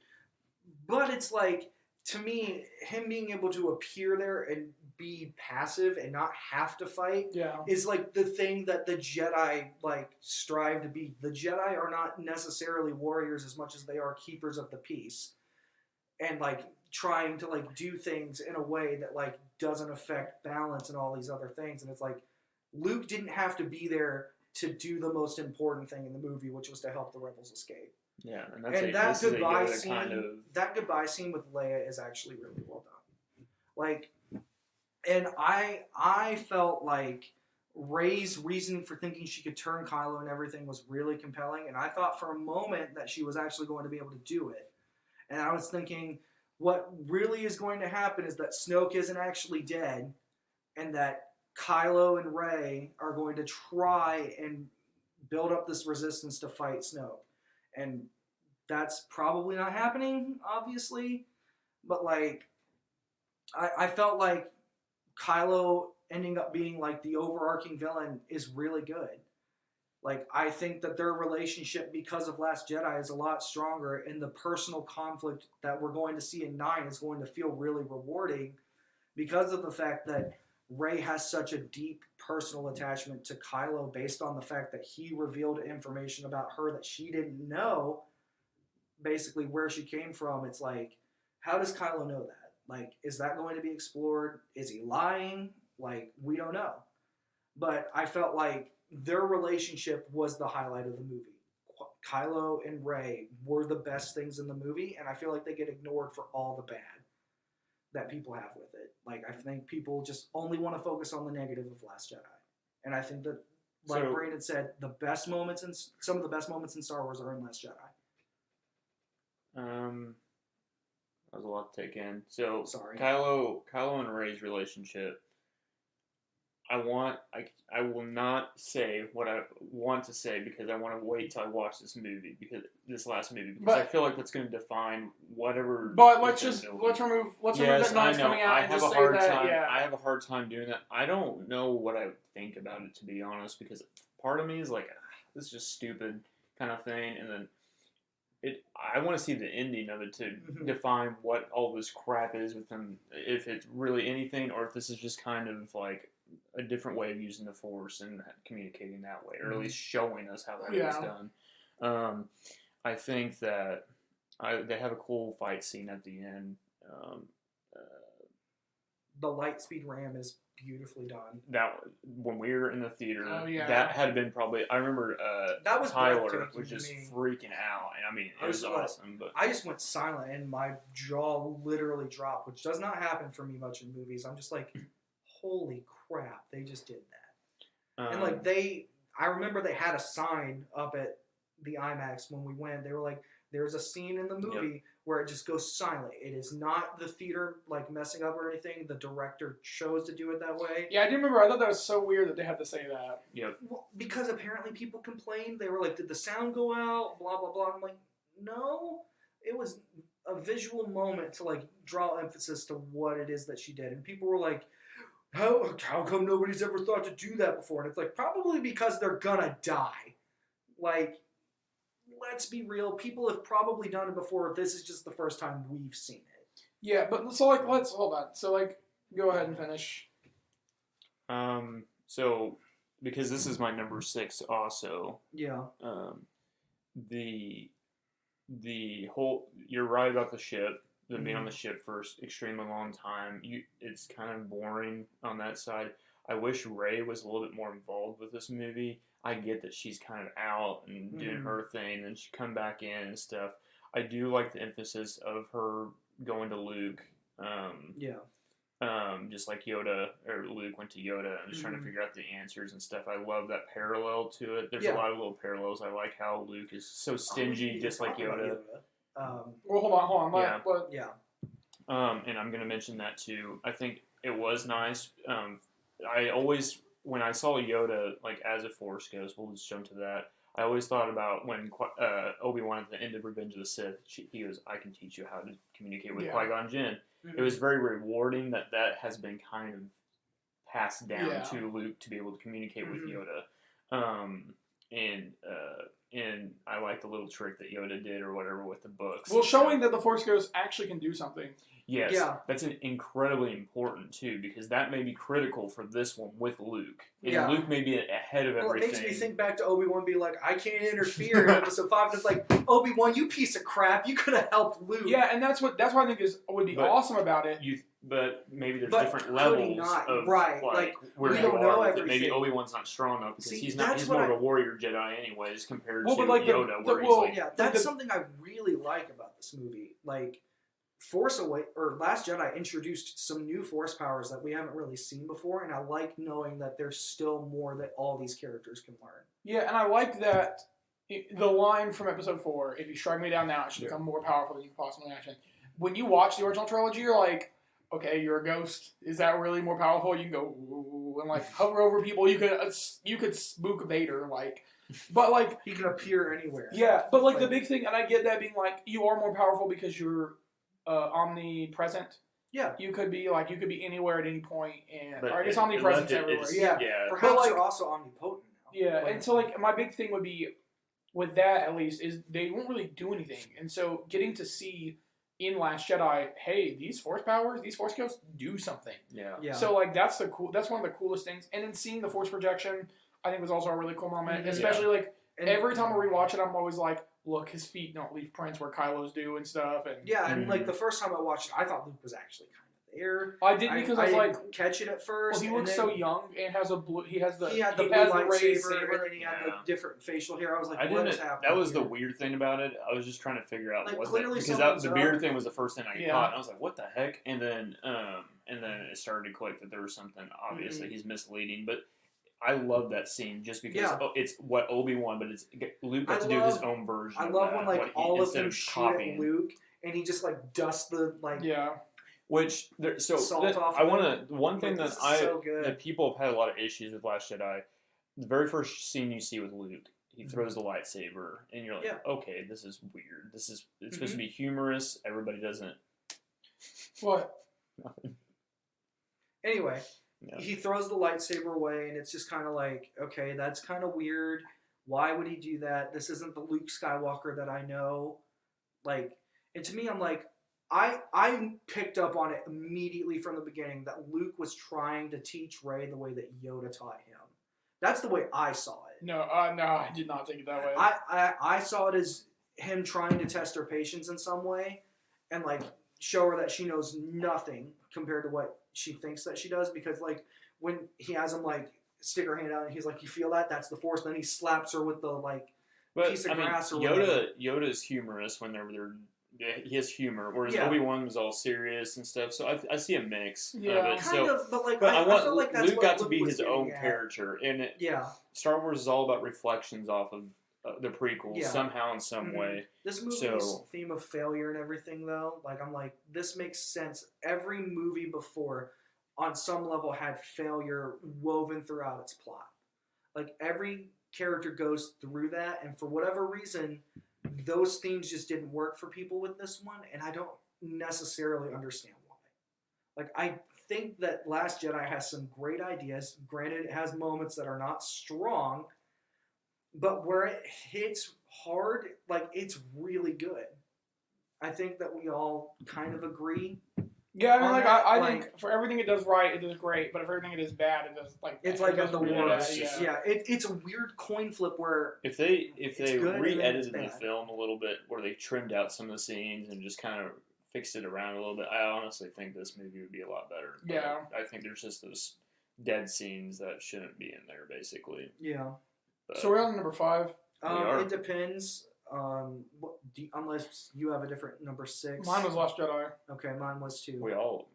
But it's like, to me, him being able to appear there and be passive and not have to fight is like the thing that the Jedi like strive to be. The Jedi are not necessarily warriors as much as they are keepers of the peace. And, like, trying to, like, do things in a way that, like, doesn't affect balance and all these other things. And it's like, Luke didn't have to be there to do the most important thing in the movie, which was to help the rebels escape. Yeah, that goodbye scene with Leia is actually really well done. Like, And I felt like Rey's reasoning for thinking she could turn Kylo and everything was really compelling, and I thought for a moment that she was actually going to be able to do it. And I was thinking, what really is going to happen is that Snoke isn't actually dead, and that Kylo and Rey are going to try and build up this resistance to fight Snoke. And that's probably not happening, obviously, but like, I felt like Kylo ending up being like the overarching villain is really good. Like, I think that their relationship because of Last Jedi is a lot stronger, and the personal conflict that we're going to see in 9 is going to feel really rewarding because of the fact that Rey has such a deep personal attachment to Kylo based on the fact that he revealed information about her that she didn't know, basically where she came from. It's like, how does Kylo know that? Like, is that going to be explored? Is he lying? Like, we don't know. But I felt like their relationship was the highlight of the movie. Kylo and Rey were the best things in the movie, and I feel like they get ignored for all the bad that people have with it. Like, I think people just only want to focus on the negative of Last Jedi. And I think that, like Brandon said, some of the best moments in Star Wars are in Last Jedi. That was a lot to take in. So, Sorry. Kylo and Rey's relationship. I will not say what I want to say because I want to wait till I watch this last movie because I feel like that's going to define whatever. But let's remove that noise coming out. I have a hard time doing that. I don't know what I would think about it, to be honest, because part of me is like, this is just stupid kind of thing, and then I want to see the ending of it to define what all this crap is with them, if it's really anything, or if this is just kind of like a different way of using the Force and communicating that way, or at least showing us how that is done. I think that they have a cool fight scene at the end. The Lightspeed Ram is beautifully done. That when we were in the theater, that had been probably. I remember that was Tyler was just freaking out. I mean, it was awesome. But I just went silent and my jaw literally dropped, which does not happen for me much in movies. I'm just like, holy crap, they just did that. And like I remember they had a sign up at the IMAX when we went. They were like, there's a scene in the movie where it just goes silent. It is not the theater like messing up or anything. The director chose to do it that way. Yeah, I do remember. I thought that was so weird that they had to say that. Yep. Well, because apparently people complained. They were like, did the sound go out? Blah, blah, blah. I'm like, no. It was a visual moment to like draw emphasis to what it is that she did. And people were like, how come nobody's ever thought to do that before? And it's like, probably because they're gonna die. Like, let's be real. People have probably done it before. This is just the first time we've seen it. Yeah, but so like, let's hold on. So like, go ahead and finish. So because this is my number 6 also. Yeah. The whole, you're right about the ship. Them being on the ship for an extremely long time. It's kind of boring on that side. I wish Rey was a little bit more involved with this movie. I get that she's kind of out and doing her thing, and she come back in and stuff. I do like the emphasis of her going to Luke. Just like Yoda, or Luke went to Yoda and was trying to figure out the answers and stuff. I love that parallel to it. There's a lot of little parallels. I like how Luke is so stingy, just like Yoda. Well, hold on. And I'm going to mention that too. I think it was nice. I always, when I saw Yoda, like as a Force Ghost, we'll just jump to that. I always thought about when Obi-Wan at the end of Revenge of the Sith, he goes, I can teach you how to communicate with Qui-Gon Jinn. It was very rewarding that has been kind of passed down to Luke to be able to communicate with Yoda. And I like the little trick that Yoda did or whatever with the books. Well, showing that the Force Ghost actually can do something. Yes, that's incredibly important too, because that may be critical for this one with Luke. And Luke may be ahead of everything. It makes me think back to Obi-Wan being like, I can't interfere in episode 5. And it's like, Obi-Wan, you piece of crap, you could have helped Luke. Yeah, and that's what I think would be awesome about it. But maybe there's different levels of like where we you don't know are. everything. Maybe Obi-Wan's not strong enough because he's more of a warrior Jedi anyways compared to like Yoda. That's something I really like about this movie. Like, Last Jedi introduced some new Force powers that we haven't really seen before, and I like knowing that there's still more that all these characters can learn. Yeah, and I like that the line from Episode 4, if you strike me down now, it should become more powerful than you can possibly imagine. When you watch the original trilogy, you're like, okay, you're a ghost. Is that really more powerful? You can go ooh, and like hover over people. You could spook Vader, like, but like He can appear anywhere. yeah, but like the big thing, and I get that being like you are more powerful because you're omnipresent. Yeah. You could be anywhere at any point, and But or I guess it omnipresence left it- everywhere. it's- Yeah, Perhaps like- they're also omnipotent now. yeah, and so like my big thing would be with that at least is they won't really do anything, and so getting to see in Last Jedi, hey, these Force powers, these Force ghosts do something. Yeah. So like that's one of the coolest things, and then seeing the Force projection, I think was also a really cool moment, especially like And every time I rewatch it, I'm always like, look, his feet don't leave prints where Kylo's do and stuff, and yeah, and like the first time I watched it, I thought Luke was actually kind of there. I did because I was like, didn't catch it at first. well, he and looks then so young and has a blue. He had the blue raised lightsaber, saber. and then he had the different facial hair. I was like, I what didn't. is happening? That was here? the weird thing about it. I was just trying to figure out Like, what clearly because someone's the up. beard thing was the first thing I Yeah. caught. And I was like, what the heck? And then it started to click that there was something. Obviously, Mm-hmm. he's misleading, but I love that scene just because Yeah. it's what Obi-Wan, but it's Luke got I to do his love- own version. I of love that, when like what he- all of instead them shoot copying. at Luke, and he just like dusts the like. Yeah. Which there, so Salt that- off I of want to one Like, thing this that is so good. that people have had a lot of issues with Last Jedi. The very first scene you see with Luke, he throws the lightsaber, and you're like, Yeah. okay, this is weird. It's supposed Mm-hmm. to be humorous. Everybody doesn't. What? Anyway, Yeah. he throws the lightsaber away, and it's just kind of like, okay, that's kind of weird. Why would he do that? This isn't the Luke Skywalker that I know. Like, and to me, I'm like, I picked up on it immediately from the beginning that Luke was trying to teach Rey the way that Yoda taught him. That's the way I saw it. No, I did not take it that way. I saw it as him trying to test her patience in some way, and like show her that she knows nothing compared to what she thinks that she does. Because like when he has him like stick her hand out and he's like, "You feel that? That's the Force." Then he slaps her with the like But piece of I mean, grass or whatever. Yoda's humorous when they're he has humor, whereas Yeah. Obi-Wan was all serious and stuff. So I see a mix Yeah. of it. Kind So, of, but like but I want feel like that's Luke what got to Luke be was his getting own at. character, and Yeah, Star Wars is all about reflections off of the prequels Yeah. somehow in some Mhm. way. this movie's So- theme of failure and everything, though, like I'm like, this makes sense. Every movie before, on some level, had failure woven throughout its plot. Like every character goes through that, and for whatever reason, those themes just didn't work for people with this one, and I don't necessarily understand why. Like I think that Last Jedi has some great ideas. Granted, it has moments that are not strong, but where it hits hard, like it's really good. I think that we all kind of agree. yeah, I mean, on like that, I like- think for everything it does right, it does great. But if everything it does bad, it does like It's bad. like It at does the really worst. bad, Yeah, it's a weird coin flip where If they It's good and then it's re-edited the bad. film a little bit, where they trimmed out some of the scenes and just kind of fixed it around a little bit, I honestly think this movie would be a lot better. But Yeah. I think there's just those dead scenes that shouldn't be in there, basically. yeah. But, So we're on number 5. are. It depends. Unless you have a different number 6. Mine was Last Jedi. Okay, mine was too. we all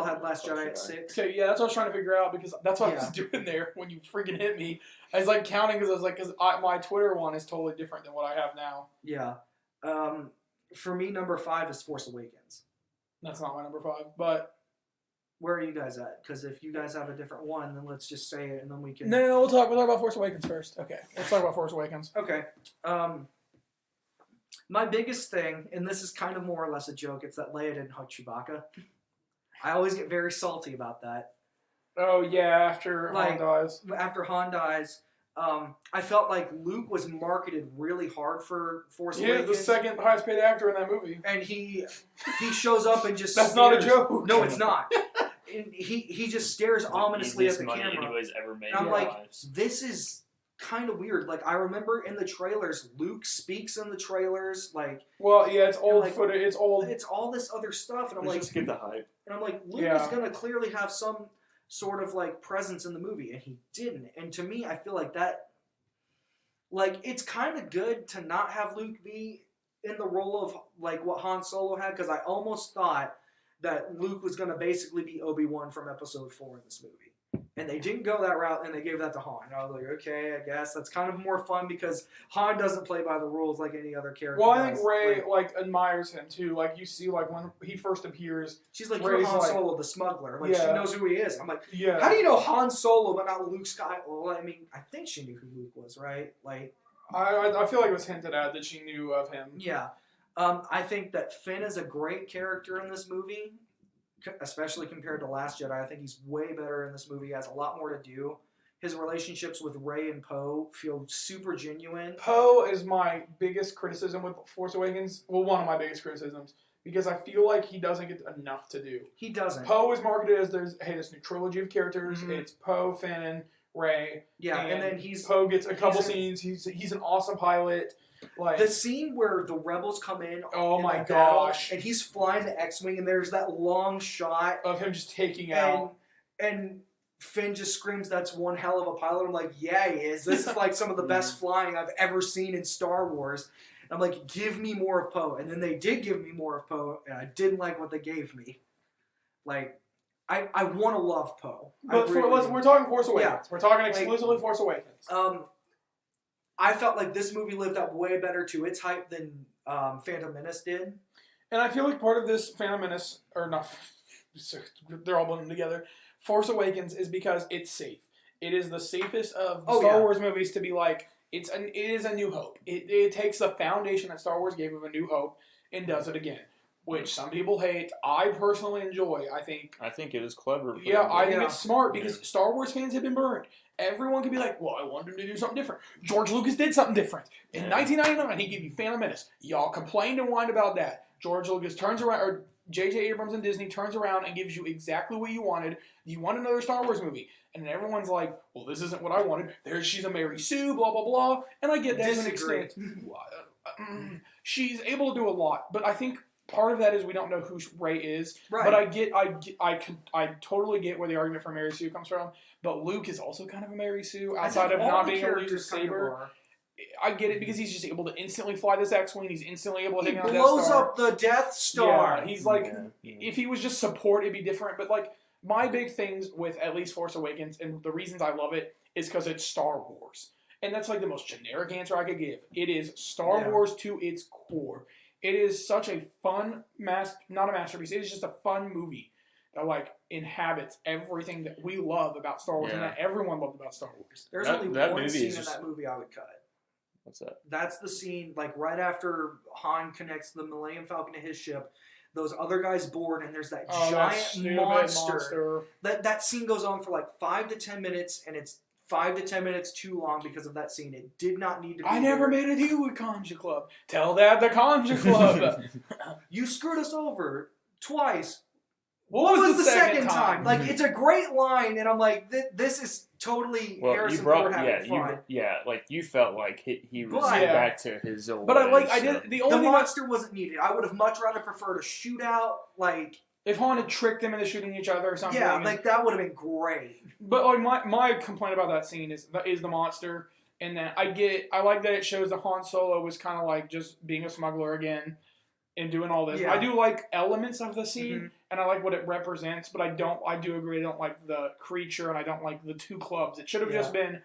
had Last Jedi at 6. So yeah, that's what I was trying to figure out because that's what I was Yeah. doing there when you freaking hit me. I was like counting because I was like, because my Twitter one is totally different than what I have now. Yeah. For me, number 5 is Force Awakens. That's not my number 5, but Where are you guys at? Because if you guys have a different one, then let's just say it, and then we can. no, we'll talk about Force Awakens first. Okay, let's talk about Force Awakens. Okay. My biggest thing, and this is kind of more or less a joke, it's that Leia didn't hug Chewbacca. I always get very salty about that. Oh yeah, after Han Like- dies. After Han dies, I felt like Luke was marketed really hard for Force Yeah, Awakens. the second highest paid actor in that movie. And he shows up and just That's not a stares. joke. No, it's not. And he just stares ominously at Easiest the money camera. anybody's ever made And I'm in like, their lives. this is kind of weird. Like, I remember in the trailers, Luke speaks in the trailers. Like, Well, yeah, it's old like- footage. It's old. it's all this other stuff. And I'm Let's like, just get the hype. Luke Yeah. is going to clearly have some sort of, like, presence in the movie. And he didn't. And to me, I feel like that, like, it's kind of good to not have Luke be in the role of like what Han Solo had, because I almost thought that Luke was going to basically be Obi-Wan from Episode 4 in this movie. And they didn't go that route, and they gave that to Han. And I was like, okay, I guess that's kind of more fun because Han doesn't play by the rules like any other character. Well, I think Rey admires him too. Like you see, like when he first appears, she's like, Rey's you're Han like, Solo, the smuggler. Like she knows who he is. I'm like, yeah. How do you know Han Solo but not Luke Skywalker? Well, I mean, I think she knew who Luke was, right? Like, I feel like it was hinted at that she knew of him. Yeah, I think that Finn is a great character in this movie. Especially compared to Last Jedi, I think he's way better in this movie. He has a lot more to do. His relationships with Rey and Poe feel super genuine. Poe is my biggest criticism with Force Awakens. Well, one of my biggest criticisms. Because I feel like he doesn't get enough to do. He doesn't. Poe is marketed as this new trilogy of characters. Mm-hmm. It's Poe, Finn, and Rey. Yeah, and then Poe gets a couple scenes. He's an awesome pilot. Like the scene where the rebels come in. Oh my gosh! And he's flying the X-wing, and there's that long shot of him just taking out. And Finn just screams, "That's one hell of a pilot!" I'm like, "Yeah, he is. This is like some of the best flying I've ever seen in Star Wars." And I'm like, "Give me more of Poe." And then they did give me more of Poe, and I didn't like what they gave me. Like, I want to love Poe. But we're talking Force Awakens. Yeah. We're talking exclusively Force Awakens. I felt like this movie lived up way better to its hype than Phantom Menace did. And I feel like part of this Phantom Menace, or not, they're all blended together, Force Awakens is because it's safe. It is the safest of Star Wars movies to be like, it is a New Hope. It takes the foundation that Star Wars gave of A New Hope and does it again. Which some people hate. I personally enjoy. I think it is clever. I think it's smart because Star Wars fans have been burned. Everyone can be like, well, I wanted him to do something different. George Lucas did something different. In 1999, he gave you Phantom Menace. Y'all complained and whined about that. George Lucas turns around, or J.J. Abrams and Disney turns around and gives you exactly what you wanted. You want another Star Wars movie. And then everyone's like, well, this isn't what I wanted. She's a Mary Sue, blah, blah, blah. And I get that to an extent. She's able to do a lot. But I think part of that is we don't know who Rey is. Right. But I totally get where the argument for Mary Sue comes from. But Luke is also kind of a Mary Sue outside of not being able to use a saber. I get it because he's just able to instantly fly this X-Wing. He's instantly able to hang out the Death Star. He blows up the Death Star. Yeah, he's like, if he was just support, it'd be different. But like, my big things with at least Force Awakens, and the reasons I love it, is because it's Star Wars. And that's like the most generic answer I could give. It is Star Wars to its core. It is such a fun, not a masterpiece, it is just a fun movie that like inhabits everything that we love about Star Wars and that everyone loved about Star Wars. There's only one scene in that movie I would cut. What's that? That's the scene, like right after Han connects the Millennium Falcon to his ship. Those other guys board, and there's that giant monster. That scene goes on for like 5 to 10 minutes, and it's 5 to 10 minutes too long because of that scene. It did not need to be. I never made a deal with Conja Club. Tell that the Conja Club. You screwed us over twice. What was the second time? Like, it's a great line, and I'm like, this is totally Harrison Ford having fun. Like, you felt like he was back to his old ways. The monster wasn't needed. I would have much rather preferred a shootout, like... If Han had tricked them into shooting each other or something. Yeah, like, that would have been great. But, like, my complaint about that scene is the monster, and that I get it. I like that it shows that Han Solo was kind of like just being a smuggler again and doing all this. Yeah. I do like elements of the scene, and I like what it represents, but I do agree I don't like the creature, and I don't like the two clubs. It should have just been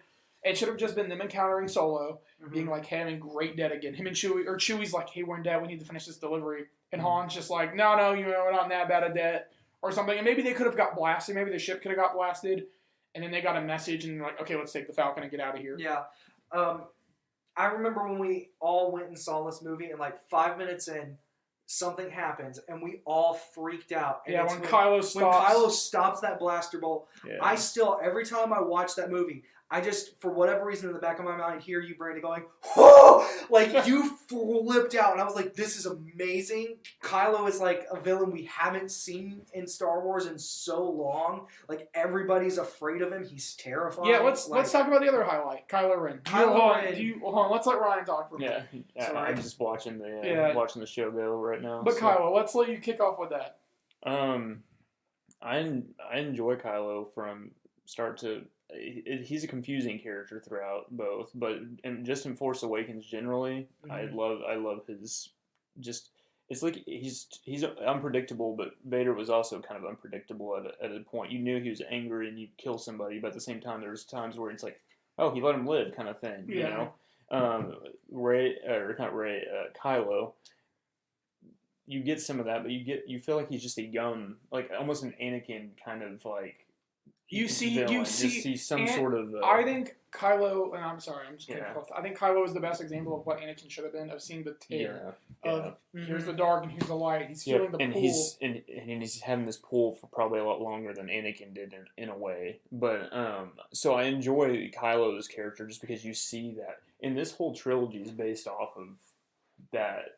them encountering Solo, being like having great debt again. Him and Chewie, or Chewie's like, hey, we're in debt, we need to finish this delivery. And Han's just like, no, we're not in that bad a debt, or something. And maybe they could have got blasted, maybe the ship could have got blasted, and then they got a message, and they're like, okay, let's take the Falcon and get out of here. Yeah. I remember when we all went and saw this movie, and like 5 minutes in, something happens, and we all freaked out. And when Kylo stops that blaster bolt, I still, every time I watch that movie, I just, for whatever reason in the back of my mind, hear you, Brandon, going, oh! Like, you flipped out, and I was like, this is amazing. Kylo is like a villain we haven't seen in Star Wars in so long. Like, everybody's afraid of him. He's terrifying. Yeah, let's talk about the other highlight, Kylo Ren. Hold on, let's let Ryan talk for a minute. Yeah, I'm just watching the show go right now. But Kylo, let's let you kick off with that. I enjoy Kylo from start to. He's a confusing character throughout both, but just in Force Awakens generally, I love his just it's like he's unpredictable, but Vader was also kind of unpredictable at a point. You knew he was angry and you'd kill somebody, but at the same time, there was times where it's like, oh, he let him live, kind of thing. You know, Kylo. You get some of that, but you feel like he's just a young, like almost an Anakin kind of like. You see some sort of. I think Kylo, and I'm sorry, I'm just kidding. I think Kylo is the best example of what Anakin should have been, of seeing the tear of here's the dark and here's the light. He's feeling the pull. And he's having this pull for probably a lot longer than Anakin did in a way. But so I enjoy Kylo's character just because you see that, and this whole trilogy is based off of that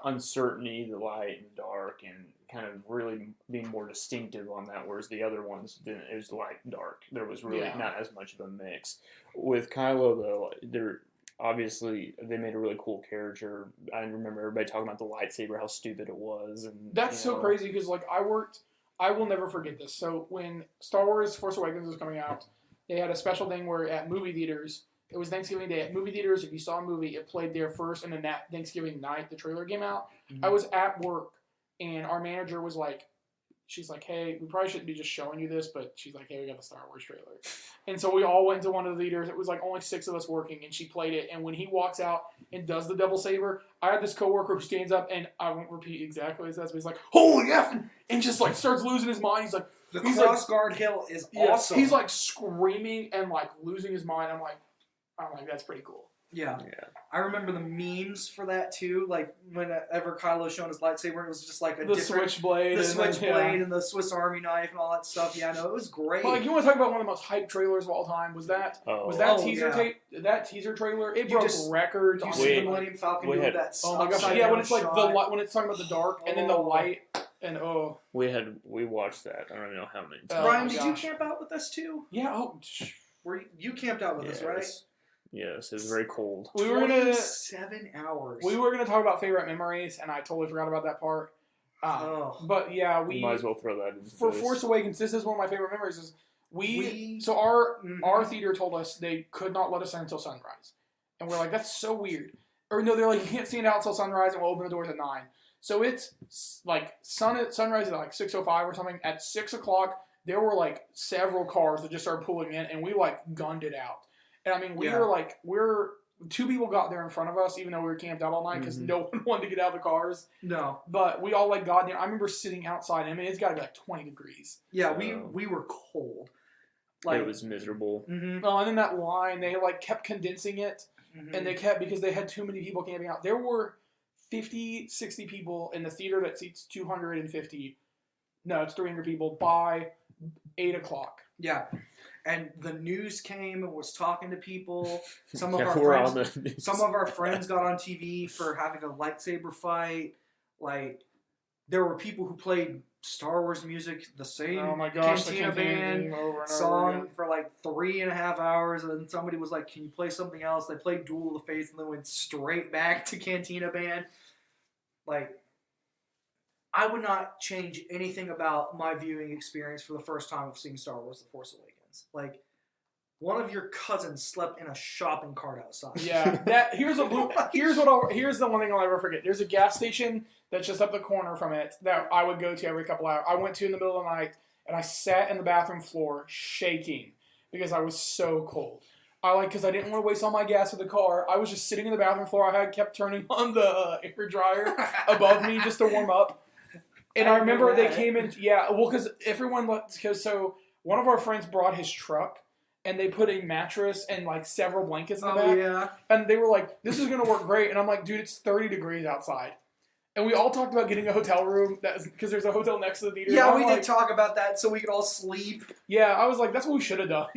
uncertainty, the light and dark, and kind of really being more distinctive on that, whereas the other ones didn't. It was light and dark. There was really not as much of a mix. With Kylo, though, they made a really cool character. I remember everybody talking about the lightsaber, how stupid it was. And that's so crazy because, like, I will never forget this. So when Star Wars Force Awakens was coming out, they had a special thing where at movie theaters, it was Thanksgiving Day. At movie theaters, if you saw a movie, it played there first, and then that Thanksgiving night, the trailer came out. Mm-hmm. I was at work, and our manager was like, she's like, hey, we probably shouldn't be just showing you this, but she's like, hey, we got the Star Wars trailer. And so we all went to one of the theaters. It was like only 6 of us working, and she played it. And when he walks out and does the double saber, I had this coworker who stands up, and I won't repeat exactly what he says, but he's like, holy F! And just like starts losing his mind. He's like, the cross-guard hill is awesome. He's like screaming and like losing his mind. I'm like, that's pretty cool. Yeah. I remember the memes for that too. Like whenever Kylo showed his lightsaber, it was just like the switchblade, and the Swiss Army knife and all that stuff. Yeah, no, it was great. Well, like, you want to talk about one of the most hyped trailers of all time? Was that teaser tape? That teaser trailer? It broke records. You see the Millennium Falcon doing that. Oh my gosh! Yeah, when it's like when it's talking about the dark and then the light and we watched that. I don't even know how many times. Ryan, did you camp out with us too? Yeah. You camped out with us, right? Yes, it was very cold. 7 hours. We were gonna talk about favorite memories, and I totally forgot about that part. But yeah, we might as well throw that in. For Force Awakens, this is one of my favorite memories. So our theater told us they could not let us in until sunrise, and we're like, that's so weird. Or no, they're like, you can't stand out until sunrise, and we'll open the doors at 9. So it's like sunrise at like 6:05 or something. At 6 o'clock, there were like several cars that just started pulling in, and we like gunned it out. And I mean, we're 2 people got there in front of us, even though we were camped out all night because no one wanted to get out of the cars. No. But we all like got there. I remember sitting outside. I mean, it's got to be like 20 degrees. Yeah, we were cold. Like, it was miserable. Mm-hmm. Oh, and then that line, they like kept condensing it, and they kept, because they had too many people camping out. There were 50, 60 people in the theater that seats 250. No, it's 300 people by 8 o'clock. Yeah. And the news came and was talking to people. Some of our friends got on TV for having a lightsaber fight. Like, there were people who played Star Wars music, the same Cantina Band song for like 3.5 hours, and then somebody was like, "Can you play something else?" They played Duel of the Fates, and then went straight back to Cantina Band. Like, I would not change anything about my viewing experience for the first time of seeing Star Wars: The Force Awakens. Like, one of your cousins slept in a shopping cart outside. Yeah, here's the one thing I'll never forget. There's a gas station that's just up the corner from it that I would go to every couple hours. I went to in the middle of the night, and I sat in the bathroom floor shaking because I was so cold. Because I didn't want to waste all my gas in the car. I was just sitting in the bathroom floor. I kept turning on the air dryer above me just to warm up. And I remember they came in, so one of our friends brought his truck, and they put a mattress and like several blankets in the back. Yeah. And they were like, this is going to work great. And I'm like, dude, it's 30 degrees outside. And we all talked about getting a hotel room because there's a hotel next to the theater. Yeah, we did talk about that so we could all sleep. Yeah, I was like, that's what we should have done.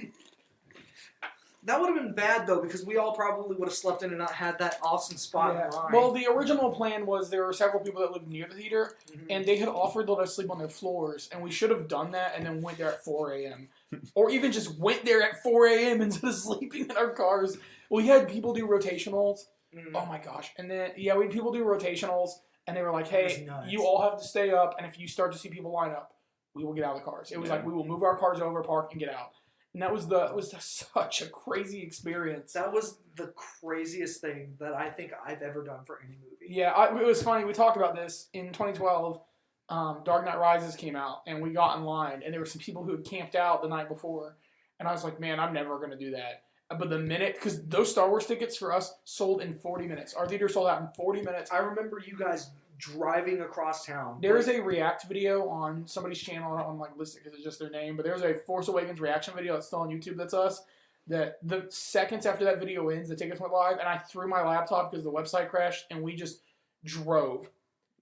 That would have been bad, though, because we all probably would have slept in and not had that awesome spot in line. Well, the original plan was there were several people that lived near the theater, and they had offered to let us sleep on their floors, and we should have done that and then went there at 4 a.m. Or even just went there at 4 a.m. instead of sleeping in our cars. We had people do rotationals. Oh, my gosh. And then, we had people do rotationals, and they were like, hey, you all have to stay up, and if you start to see people line up, we will get out of the cars. It was like, we will move our cars over, park, and get out. And it was such a crazy experience. That was the craziest thing that I think I've ever done for any movie. Yeah, it was funny. We talked about this in 2012. Dark Knight Rises came out, and we got in line, and there were some people who had camped out the night before, and I was like, man, I'm never going to do that. But the minute, because those Star Wars tickets for us sold in 40 minutes. Our theater sold out in 40 minutes. I remember you guys driving across town. There's a react video on somebody's channel. I don't want to list it because it's just their name, but there's a Force Awakens reaction video that's still on YouTube. That's us. That the seconds after that video ends, the tickets went live, and I threw my laptop because the website crashed, and we just drove.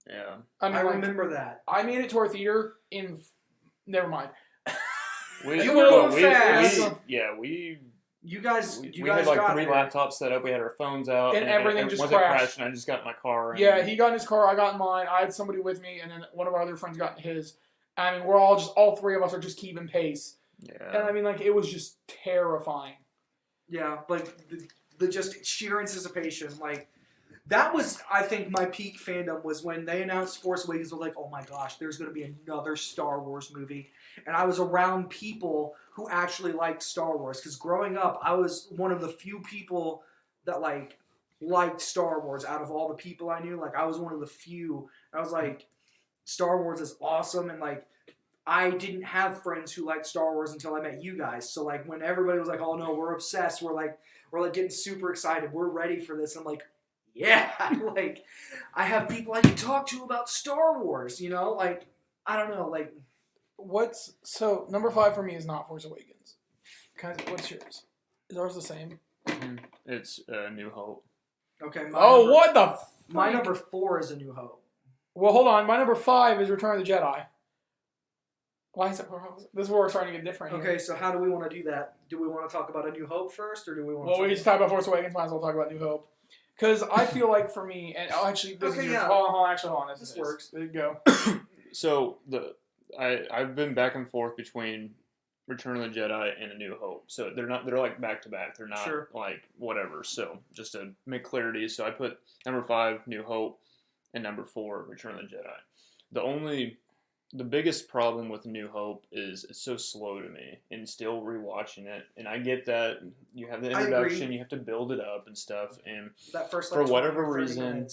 Yeah. I remember that. I made it to our theater in. Never mind. You were going fast. You guys had like got 3 there. laptops set up. We had our phones out, and everything just once crashed. It crashed, and I just got in my car. And Yeah, he got in his car. I got in mine. I had somebody with me, and then one of our other friends got in his. I mean, all 3 of us are just keeping pace. Yeah. And I mean, like, it was just terrifying. Yeah, like the just sheer anticipation, like. That was, I think, my peak fandom was when they announced Force Awakens. I was like, oh my gosh, there's going to be another Star Wars movie. And I was around people who actually liked Star Wars. Because growing up, I was one of the few people that, liked Star Wars out of all the people I knew. Like, I was one of the few. I was like, Star Wars is awesome. And, like, I didn't have friends who liked Star Wars until I met you guys. So, like, when everybody was like, oh no, we're obsessed. We're getting super excited. We're ready for this. I'm like, yeah, like, I have people I can talk to about Star Wars, you know? Like, I don't know, like... So, number 5 for me is not Force Awakens. What's yours? Is ours the same? It's New Hope. Okay, my number 4 is A New Hope. Well, hold on. My number 5 is Return of the Jedi. Why is it... This is where we're starting to get different here. Okay, so how do we want to do that? Do we want to talk about A New Hope first, or do we want to... Well, we need to talk about Force Awakens. Might as well talk about New Hope. Because I feel like for me, and actually, this is hold on. This works. There you go. So I've been back and forth between Return of the Jedi and A New Hope. So they're like back to back. They're not like whatever. So just to make clarity, so I put number 5 New Hope and number 4 Return of the Jedi. The biggest problem with New Hope is it's so slow to me, and still rewatching it. And I get that you have the introduction, you have to build it up and stuff. And that first, for whatever reason,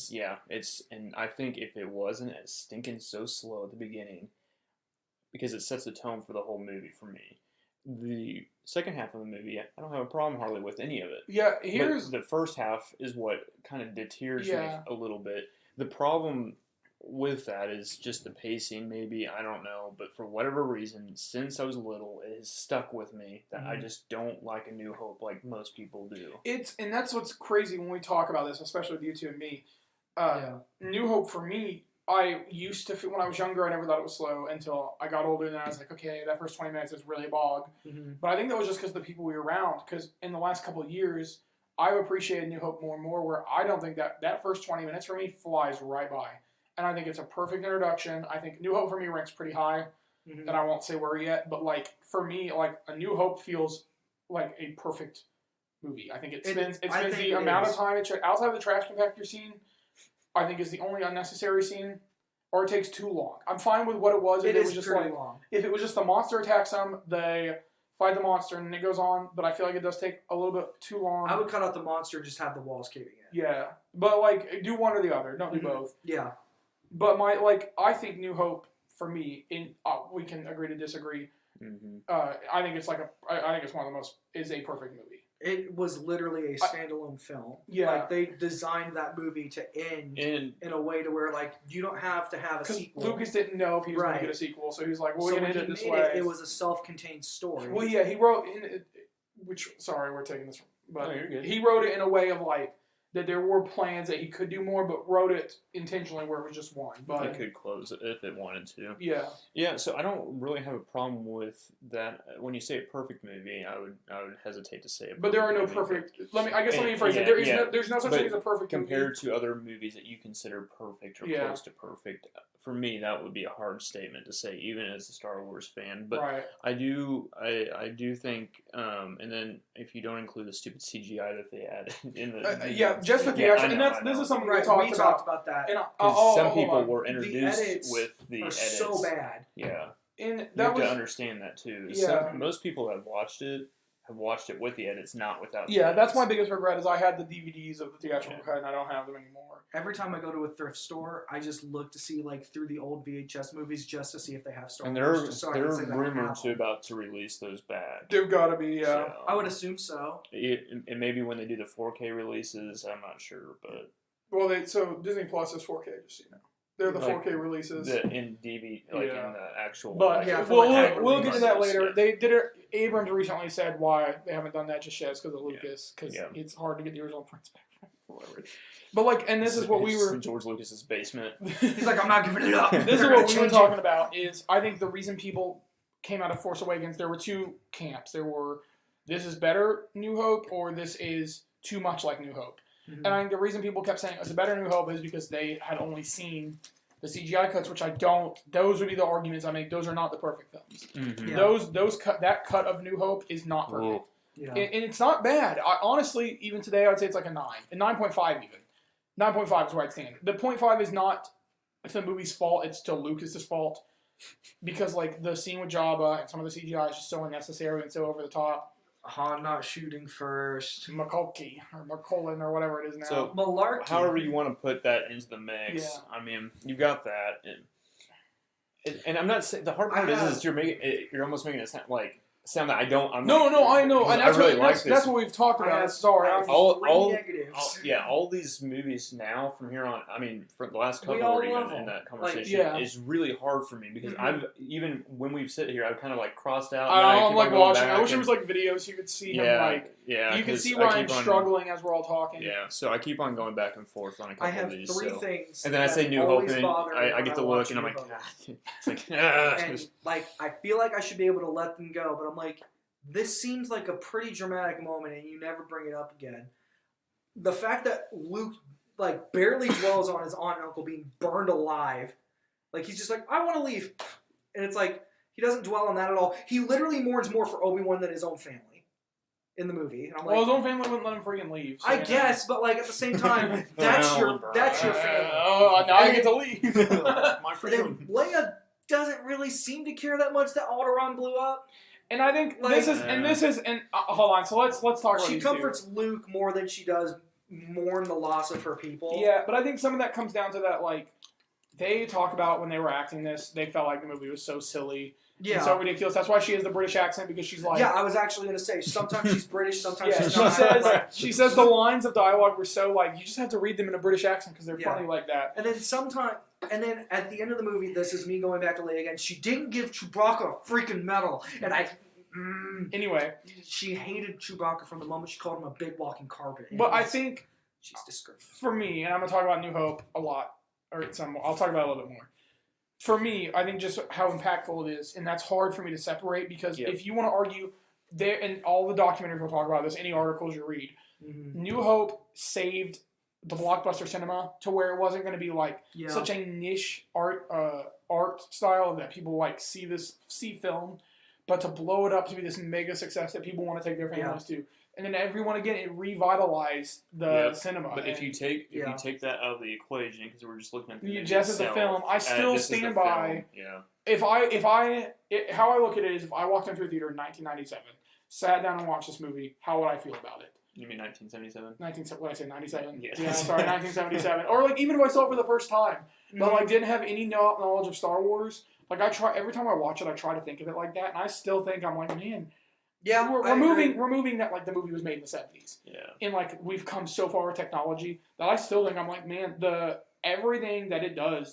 and I think if it wasn't as stinking so slow at the beginning, because it sets the tone for the whole movie for me. The second half of the movie, I don't have a problem hardly with any of it. Yeah, but the first half is what kind of deters me a little bit. The problem with that is just the pacing, maybe, I don't know, but for whatever reason, since I was little, it has stuck with me that I just don't like A New Hope like most people do. And that's what's crazy when we talk about this, especially with you two and me. New Hope for me, I used to, when I was younger, I never thought it was slow until I got older, and I was like, okay, that first 20 minutes is really a bog. Mm-hmm. But I think that was just because of the people we were around, because in the last couple of years, I've appreciated New Hope more and more, where I don't think that first 20 minutes for me flies right by. And I think it's a perfect introduction. I think New Hope for me ranks pretty high. Mm-hmm. And I won't say where yet, but like for me, like A New Hope feels like a perfect movie. I think it spends the amount of time outside of the trash compactor scene. I think is the only unnecessary scene, or it takes too long. I'm fine with what it was. If it was just like long. If it was just the monster attacks them, they fight the monster and it goes on. But I feel like it does take a little bit too long. I would cut out the monster and just have the walls caving in. Yeah, but like do one or the other. Don't do both. Yeah. But I think New Hope for me, we can agree to disagree. Mm-hmm. I think it's I think it's one of the most is a perfect movie. It was literally a standalone film. Yeah, like they designed that movie to end in a way to where like you don't have to have a sequel. Lucas didn't know if he was going to get a sequel, so he's like, "Well, we're going to end it this way." It was a self-contained story. Well, yeah, he wrote sorry, we're taking this, but he wrote it in a way of like. That there were plans that he could do more, but wrote it intentionally where it was just one. But he could close it if it wanted to. Yeah. Yeah, so I don't really have a problem with that. When you say a perfect movie, I would hesitate to say it. But there are no perfect... Let me phrase it. There's no such thing as a perfect compared movie. to other movies that you consider perfect or close to perfect, for me, that would be a hard statement to say, even as a Star Wars fan. But I do think, and then if you don't include the stupid CGI that they add in the... just with the action, and this is something we talked about that. And some people were introduced with the edits. So bad. Yeah, and You that have was to understand that too. Yeah. Most people have watched it with the edits, not without. The yeah. That's edits. my biggest regret is I had the DVDs of the theatrical cut and I don't have them anymore. Every time I go to a thrift store, I just look to see like through the old VHS movies just to see if they have Star And Wars. Just so I they're can say that I have rumored them. about to release those back. They've got to be. So, I would assume so. and maybe when they do the 4K releases, I'm not sure, but Well, so Disney Plus is 4K, just so you know. They're the Like, 4K releases. in DVD, like Yeah. in the actual. But Yeah, for we'll like we'll get to that releases, later. yeah. They did it. Abrams recently said why they haven't done that just yet is because of Lucas, because Yeah. it's hard to get the original prints back. Whatever. But like, and this is what we It's were. in George Lucas's basement. He's like, I'm not giving it up. This is They're what gonna we were change talking it. about. Is I think the reason people came out of Force Awakens, there were two camps. There were this is better New Hope, or this is too much like New Hope. Mhm. And I think the reason people kept saying it's a better New Hope is because they had only seen the CGI cuts, which I don't. Those would be the arguments I make. Those are not the perfect films. Mm-hmm. Yeah. That cut of New Hope is not perfect, Yeah. and it's not bad. Honestly, even today, I'd say it's like a 9, a 9.5 even. 9.5 is where I'd stand. The 0.5 is not the movie's fault. It's still Lucas's fault because like the scene with Jabba and some of the CGI is just so unnecessary and so over the top. Han not shooting first. McCulkey or McCullen or whatever it is now. So, Malarkey. however you want to put that into the mix, Yeah. I mean, you got that, and I'm not saying the hard part is you're almost making it sound that I don't. I'm no, not, I know, and I really like this. that's what we've talked I about. have Sorry, I I'm have all- three all- negatives. all these movies now from here on. I mean, for the last We couple all or even love in them. that Like, conversation yeah. is really hard for me because Mhm. I've even when we've sit here, I've kind of like crossed out. I and then don't keep like on going watching. I back wish there and- was like videos you could see him yeah, like. yeah. You can 'cause see I Ryan keep on- struggling as we're all talking. Yeah, so I keep on going back and forth on a couple I have of these. three so. things. And then I that say New Hope, always and bother me I when get the watch look, and I'm New like, Hope. it's like, ah. And like I feel like I should be able to let them go, but I'm like, this seems like a pretty dramatic moment, and you never bring it up again. The fact that Luke like barely dwells on his aunt and uncle being burned alive, like he's just like, I want to leave, and it's like he doesn't dwell on that at all. He literally mourns more for Obi-Wan than his own family in the movie, and I'm like, Well, his own family wouldn't let him freaking leave. So, I you know. guess, but like at the same time, that's your family. Oh, now I get to leave. My But then Leia doesn't really seem to care that much that Alderaan blew up. And I think Like- this is hold on. So let's talk about She these comforts Luke more than she does mourn the loss of her people. two. Yeah, but I think some of that comes down to that like they talk about when they were acting this, they felt like the movie was so silly Yeah. and so ridiculous. That's why she has the British accent because she's like Yeah, I was actually going to say, sometimes she's British, sometimes Yeah, she's she not. says Like, she says the lines of dialogue were so like you just have to read them in a British accent because they're Yeah. funny like that. and then at the end of the movie, this is me going back to Leia again, she didn't give Chewbacca a freaking medal. And Anyway, she hated Chewbacca from the moment she called him a big walking carpet. And but it I was- think she's disgraceful. for me, and I'm gonna talk about New Hope a lot, or some. I'll talk about it a little bit more. For me, I think just how impactful it is, and that's hard for me to separate because Yep. if you want to argue, there and all the documentaries will talk about this, any articles you read, Mhm. New Hope saved the blockbuster cinema to where it wasn't going to be like Yeah. such a niche art style that people like see film, but to blow it up to be this mega success that people want to take their families to. And then everyone again, it revitalized the Yep. cinema. But if And you take Yeah. that out of the equation, because we're just looking at the movie just as a itself, film, I still just as stand the by. film, yeah. How I look at it is if I walked into a theater in 1997, sat down and watched this movie, how would I feel about it? You mean 1977? 97? Yeah. Yeah, sorry, 1977. Or like even if I saw it for the first time, but like didn't have any knowledge of Star Wars. Like every time I watch it, I try to think of it like that, and I still think I'm like, man, Yeah, we're I agree. moving that like the movie was made in the 70s, Yeah. and like we've come so far with technology that I still think I'm like, man, everything that it does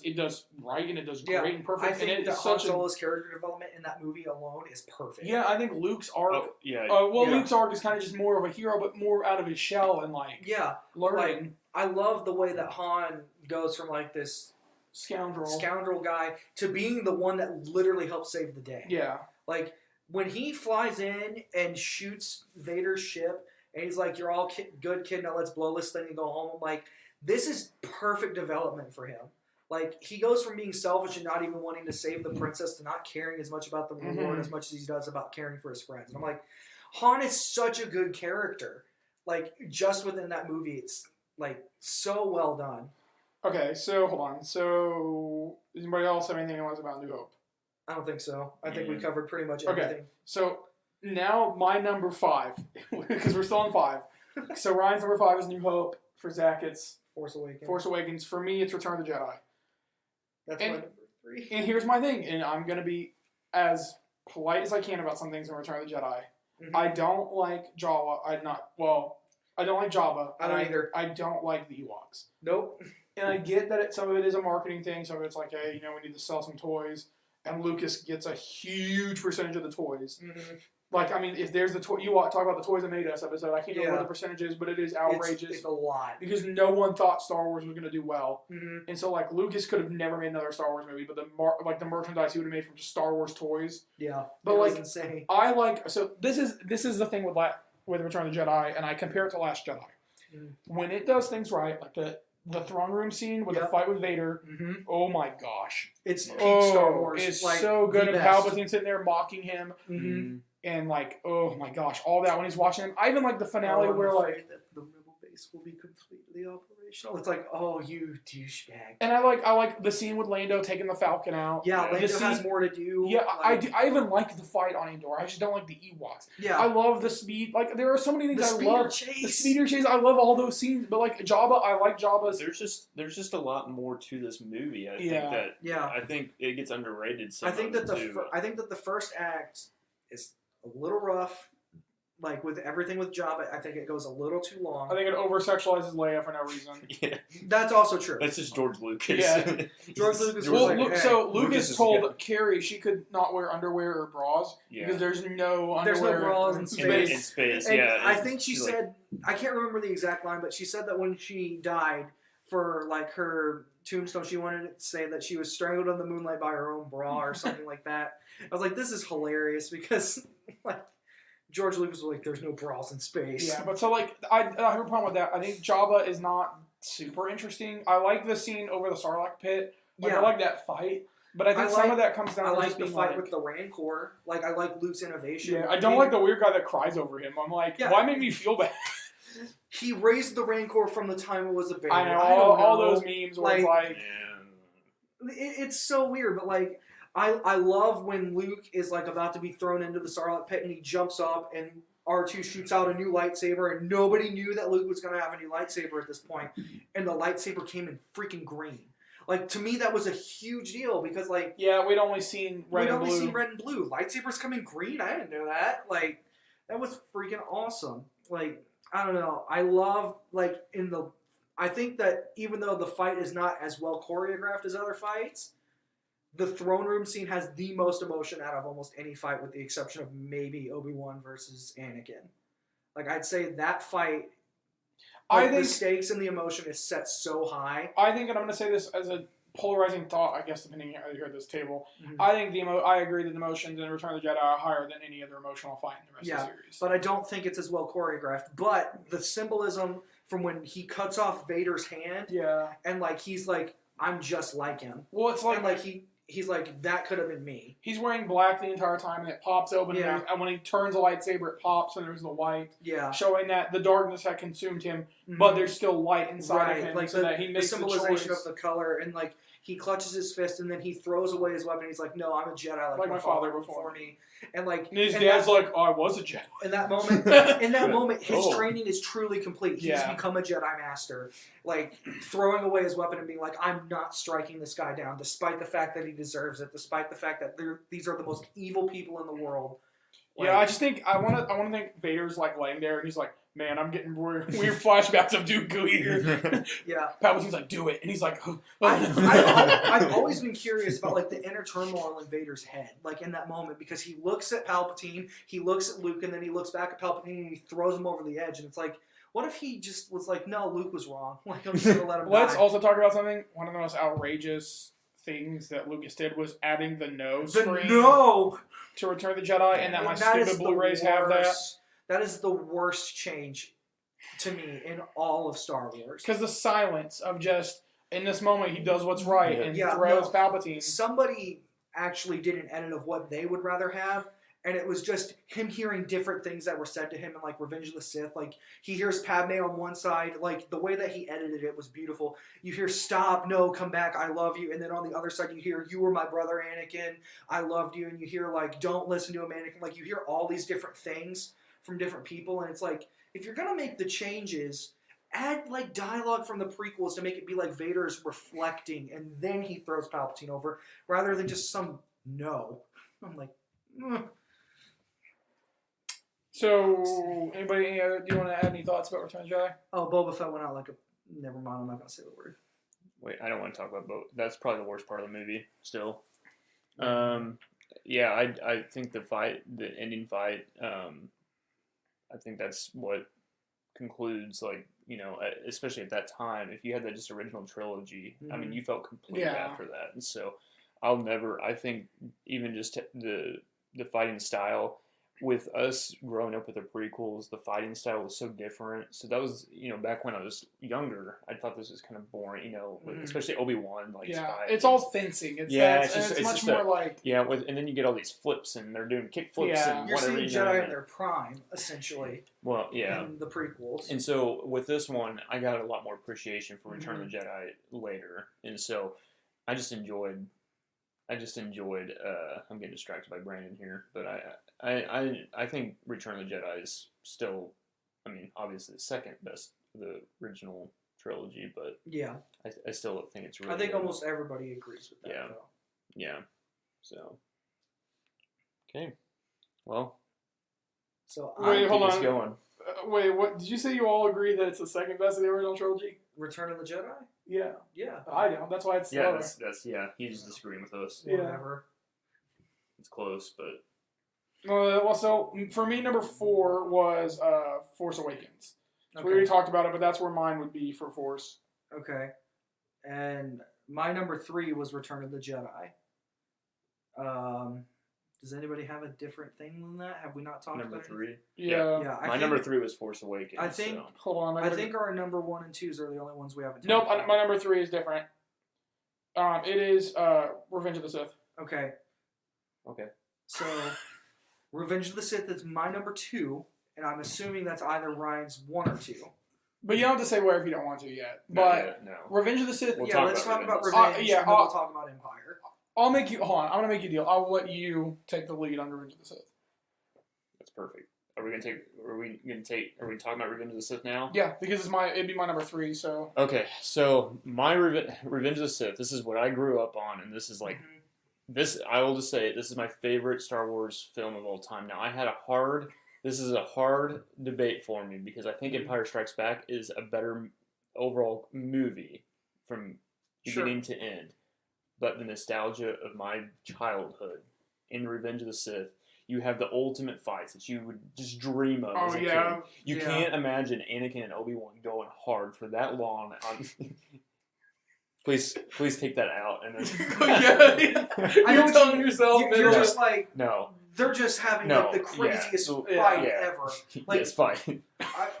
right and it does Yeah, great and perfect. I think and it that is Han such a Solo's character development in that movie alone is perfect. yeah. I think Luke's arc. Oh, yeah. Yeah. Luke's arc is kind of just more of a hero, but more out of his shell and like Yeah, learning I love the way that Han goes from like this scoundrel guy to being the one that literally helps save the day. Yeah. Like when he flies in and shoots Vader's ship, and he's like, "You're all good, kid. Now let's blow this thing and go home." I'm like, this is perfect development for him. Like he goes from being selfish and not even wanting to save the princess to not caring as much about the reward Mhm. as much as he does about caring for his friends. And I'm like, Han is such a good character. Like just within that movie, it's like so well done. Okay, so hold on. So does anybody else have anything else about New Hope? I don't think so. I think we Mm. covered pretty much Okay. everything. So now my number 5, because we're still on 5. So Ryan's number 5 is New Hope. For Zach, it's Force Awakens. Force Awakens. For me, it's Return of the Jedi. That's and- my number 3. And here's my thing, and I'm gonna be as polite as I can about some things in Return of the Jedi. Mhm. I don't like Jawa. I don't like Jabba. I don't either. I don't like the Ewoks. Nope. And I get that some of it is a marketing thing. Some of it's like, hey, we need to sell some toys. And Lucas gets a huge percentage of the toys. Mm-hmm. Like, I mean, if there's the toy, you talk about the Toys That Made Us episode. I can't remember Yeah. what the percentage is, but it is outrageous. It's a lot. Because no one thought Star Wars was going to do well. Mm-hmm. And so, like, Lucas could have never made another Star Wars movie, but the merchandise he would have made from just Star Wars toys. Yeah. But, it was like, insane. I like, so this is the thing with Return of the Jedi, and I compare it to Last Jedi. Mm. When it does things right, like the throne room scene with the Yep. fight with Vader, Mm-hmm. oh my gosh. It's peak Star Wars. It's like, so good. the And best. Palpatine sitting there mocking him, Mm-hmm. and like, oh my gosh, all that when he's watching him. I even like the finale I'm where afraid like, that the rebel base will be completely operational. It's like, oh, you douchebag. and I like the scene with Lando taking the Falcon out. Yeah, The Lando scene- has more to do. Yeah, like, I even like the fight on Endor. I just don't like the Ewoks. Yeah. I love the speed. Like, there are so many things the I speeder love. chase. The speeder chase, I love all those scenes. But like Jabba, I like Jabba's. There's just a lot more to this movie. Yeah. I think it gets underrated. I think that too. I think that the first act is a little rough. Like with everything with Jabba, I think it goes a little too long. I think it over sexualizes Leia for no reason. Yeah, That's also true. that's just George Lucas. Yeah. George Lucas was Well, like, look, hey, so Lucas Lucas is told good. Carrie she could not wear underwear or bras Yeah. because there's no underwear. There's no bras in in space. space. And Yeah, I it's- think she she's like- said, I can't remember the exact line, but she said that when she died for like her tombstone, she wanted to say that she was strangled in the moonlight by her own bra or something like that. I was like, this is hilarious because like George Lucas was like, there's no bras in space. Yeah, but so like I have a problem with that. I think Jabba is not super interesting. I like the scene over the Sarlacc pit. Like, Yeah. I like that fight, but I think I some like- of that comes down I to like just the being fight like, with the Rancor. Like, I like Luke's innovation. yeah, I don't like the weird guy that cries over him. I'm like, Yeah. why make me feel bad? He raised the Rancor from the time it was a baby. I know don't all know. those memes where it's like, Yeah. It's so weird, but like, I love when Luke is like about to be thrown into the Sarlacc pit and he jumps up and R2 shoots out a new lightsaber and nobody knew that Luke was going to have a new lightsaber at this point, and the lightsaber came in freaking green. Like, to me, that was a huge deal because, like, yeah, we'd only seen red we'd and only blue. seen red and blue. Lightsabers come in green? I didn't know that. Like, that was freaking awesome. Like, I don't know. I love, like, I think that even though the fight is not as well choreographed as other fights, the throne room scene has the most emotion out of almost any fight with the exception of maybe Obi-Wan versus Anakin. Like, I'd say that fight, I like, think the stakes and the emotion is set so high. I think, and I'm going to say this as a polarizing thought, I guess, depending on how you hear this table. Mhm. I think I agree that the emotions in Return of the Jedi are higher than any other emotional fight in the rest Yeah, of the series. But I don't think it's as well choreographed. But the symbolism from when he cuts off Vader's hand yeah. and, like, he's like, I'm just like him. Well, it's like, And, like, he's like, that could have been me. he's wearing black the entire time, and it pops open, Yeah. and when he turns a lightsaber, it pops, and there's the white, Yeah. showing that the darkness had consumed him, but there's still light inside of him, like so that he the makes the symbolization choice. of the color, and like he clutches his fist and then he throws away his weapon. He's like, "No, I'm a Jedi, like my father before me." And like, And his in dad's that, like, "Oh, I was a Jedi." in that moment, his Oh. training is truly complete. He's Yeah. become a Jedi master. Like throwing away his weapon and being like, "I'm not striking this guy down, despite the fact that he deserves it, despite the fact that these are the most evil people in the world." Yeah, I just think I want to think Vader's like laying there, and he's like, "Man, I'm getting weird flashbacks of Dooku here." Yeah. Palpatine's like, "Do it," and he's like, "Oh, I've always been curious about like the inner turmoil in Vader's head, like in that moment, because he looks at Palpatine, he looks at Luke, and then he looks back at Palpatine and he throws him over the edge, and it's like, what if he just was like, no, Luke was wrong, like I'm just gonna let him Let's die. also talk about something. One of the most outrageous things that Lucas did was adding the no screen to Return of the Jedi, and that my is stupid the Blu-rays have that. worst- That is the worst change to me in all of Star Wars. Because the silence of just, in this moment, he does what's right and Yeah, throws no. Palpatine. Somebody actually did an edit of what they would rather have, And it was just him hearing different things that were said to him in, like, Revenge of the Sith. Like, he hears Padme on one side. Like, the way that he edited it was beautiful. You hear, stop, no, come back, I love you. And then on the other side, you hear, you were my brother, Anakin. I loved you. And you hear, like, don't listen to him, Anakin. Like, you hear all these different things from different people. And it's like, if you're going to make the changes, add, like, dialogue from the prequels to make it be like Vader's reflecting. And then he throws Palpatine over. Rather than just some no. I'm like, So, anybody, do you want to add any thoughts about Return of the Jedi? oh, Boba Fett went out like a... Never mind, I'm not going to say the word. Wait, I don't want to talk about both. That's probably the worst part of the movie, still. Yeah, I think the ending fight, I think that's what concludes, like, you know, especially at that time, if you had that just original trilogy, I mean, you felt completely bad for that. And so, I think even just the fighting style, with us growing up with the prequels, the fighting style was so different. So that was, you know, back when I was younger, I thought this was kind of boring, you know, especially Obi-Wan. Like, it's all fencing. It's much more like... Yeah, and then you get all these flips, and they're doing kick flips and you're whatever. You're seeing Jedi in their prime, essentially. Well, yeah. In the prequels. And so with this one, I got a lot more appreciation for Return of the Jedi later. And so I just enjoyed... I'm getting distracted by Brandon here, but I think Return of the Jedi is still, I mean, obviously the second best of the original trilogy, but yeah, I still think it's really I think good. almost everybody agrees with that, though. Yeah. So, okay. Well, so wait, hold on. Going. Wait, what? Did you say you all agree that it's the second best of the original trilogy? Return of the Jedi? Yeah. Yeah. I don't. That's why it's yeah. lower. That's he's disagreeing with us. Yeah. Whatever. It's close, but. Well, so for me, number 4 was Force Awakens. So we already talked about it, but that's where mine would be for Force. Okay. And my number 3 was Return of the Jedi. Does anybody have a different thing than that? Have we not talked about number 3? Yeah. My number 3 was Force Awakens. I think. So. Hold on. I think our number 1 and 2s are the only ones we haven't. Nope. My number 3 is different. It is Revenge of the Sith. Okay. Okay. So, Revenge of the Sith is my number 2, and I'm assuming that's either Ryan's 1 or 2. But you don't have to say where if you don't want to yet. But no. Revenge of the Sith. Let's talk about Revenge. And then we'll talk about Empire. Hold on. I'm gonna make you a deal. I'll let you take the lead on Revenge of the Sith. That's perfect. Are we talking about Revenge of the Sith now? Yeah, because it'd be my number 3. So. Okay, so my Revenge of the Sith. This is what I grew up on, and this is like. This, I will just say, this is my favorite Star Wars film of all time. Now, this is a hard debate for me because I think Empire Strikes Back is a better overall movie from beginning to end. But the nostalgia of my childhood in Revenge of the Sith, you have the ultimate fights that you would just dream of as a kid. You can't imagine Anakin and Obi-Wan going hard for that long on... Please take that out. And then You're telling yourself you're just like no. They're just having like the craziest fight ever. Like it's fine.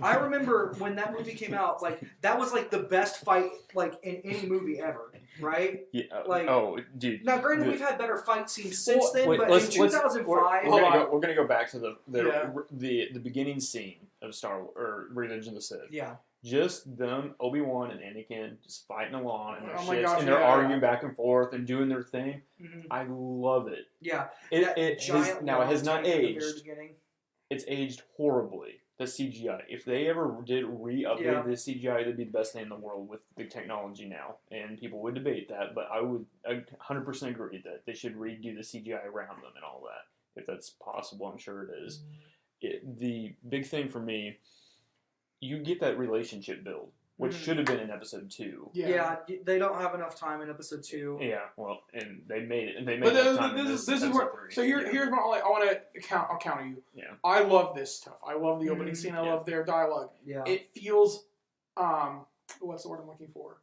I remember when that movie came out, like that was like the best fight like in any movie ever, right? Yeah. Like dude. Now, granted, we've had better fight scenes since then, but in 2005, we're gonna go back to the beginning scene of Star Wars or Revenge of the Sith. Yeah. Just them, Obi-Wan and Anakin, just fighting along and they're arguing back and forth and doing their thing. Mm-hmm. I love it. Yeah. It has not aged. It's aged horribly. The CGI. If they ever did re-upgrade the CGI, it'd be the best thing in the world with the technology now. And people would debate that, but I would 100% agree that they should redo the CGI around them and all that. If that's possible, I'm sure it is. The big thing for me, you get that relationship build, which should have been in episode 2. Yeah, they don't have enough time in episode 2. Yeah, well, and they made it. This is where. 3. So here's my. I want to I'll counter you. Yeah. I love this stuff. I love the opening scene. I love their dialogue. Yeah. It feels. What's the word I'm looking for?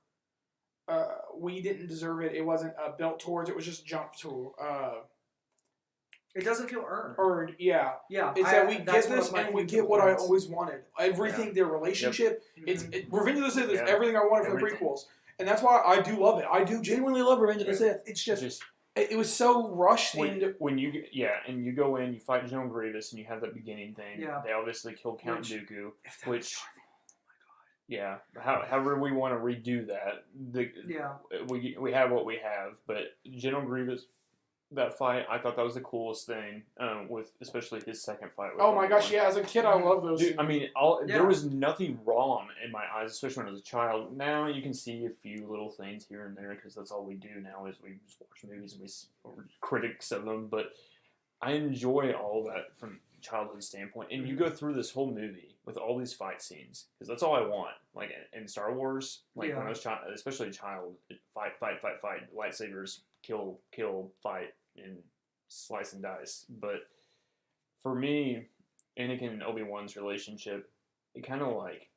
We didn't deserve it. It wasn't built towards. It was just jumped to. It doesn't feel earned. Earned, yeah. Yeah. It's that we get this and we get what I always wanted. Everything, their relationship. Yep. Revenge of the Sith is everything I wanted from the prequels. And that's why I do love it. I do genuinely love Revenge of the Sith. It's just it was so rushed when and you go in, you fight General Grievous, and you have that beginning thing. Yeah. They obviously kill Count Dooku, If that was which. Darth Vader, Yeah, however we want to redo that, we have what we have. But General Grievous, that fight, I thought that was the coolest thing. With especially his second fight. With oh my gosh, Obi-Wan. yeah! As a kid, I love those. Dude, I mean, there was nothing wrong in my eyes, especially when I was a child. Now you can see a few little things here and there because that's all we do now is we just watch movies and we're critics of them. But I enjoy all that from childhood standpoint, and you go through this whole movie with all these fight scenes because that's all I want. Like in Star Wars, like when I was especially a child, fight, lightsabers, kill, fight, and slice and dice. But for me, Anakin and Obi-Wan's relationship, it kind of like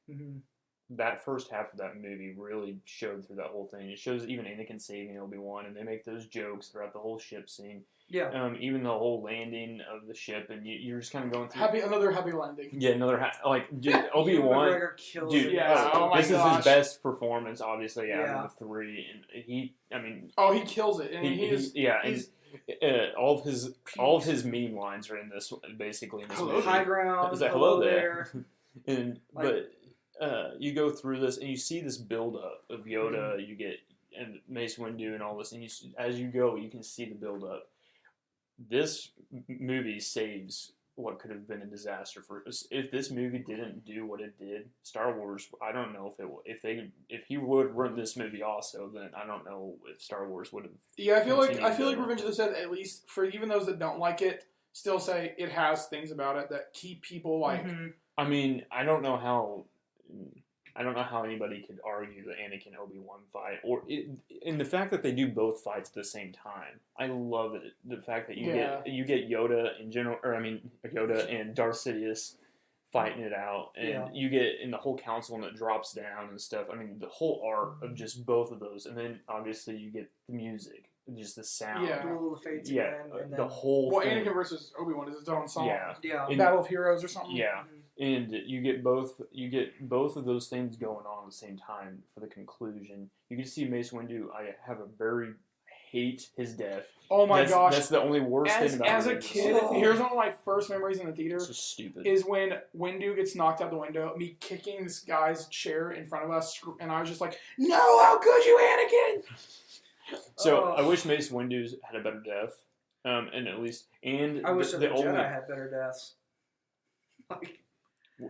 that first half of that movie really showed through that whole thing. It shows even Anakin saving Obi-Wan, and they make those jokes throughout the whole ship scene. Yeah. Even the whole landing of the ship, and you're just kind of going through. Another happy landing. Yeah, Obi-Wan. Dude, yeah. Oh my this gosh. is his best performance, obviously, out of the three, and he kills it, and all of his meme lines are in this basically in this movie. High ground. Is that hello there? And you go through this and you see this build up of Yoda. You get and Mace Windu and all this, and as you go, you can see the build up. This movie saves what could have been a disaster for us. If this movie didn't do what it did, Star Wars, I don't know if he would run this movie also, then I don't know if Star Wars would have. Yeah, I feel like Revenge of the Sith, at least for even those that don't like it, still say it has things about it that keep people like. I mean, I don't know how anybody could argue the Anakin Obi-Wan fight, and the fact that they do both fights at the same time. I love it. The fact that you get Yoda and Yoda and Darth Sidious fighting it out, and you get in the whole council and it drops down and stuff. I mean, the whole art of just both of those, and then obviously you get the music. Just the sound. Duel of Fates again, and the whole thing. Anakin versus Obi-Wan is its own song. Yeah. Battle of Heroes or something. Yeah. And you get both of those things going on at the same time for the conclusion. You can see Mace Windu. I hate his death. Oh my gosh. That's the only worst thing about it. As a kid, here's one of my first memories in the theater. It's so stupid. Is when Windu gets knocked out the window, me kicking this guy's chair in front of us, and I was just like, "No, how could you, Anakin?" So I wish Mace Windu had a better death, and at least I wish the Jedi had better deaths.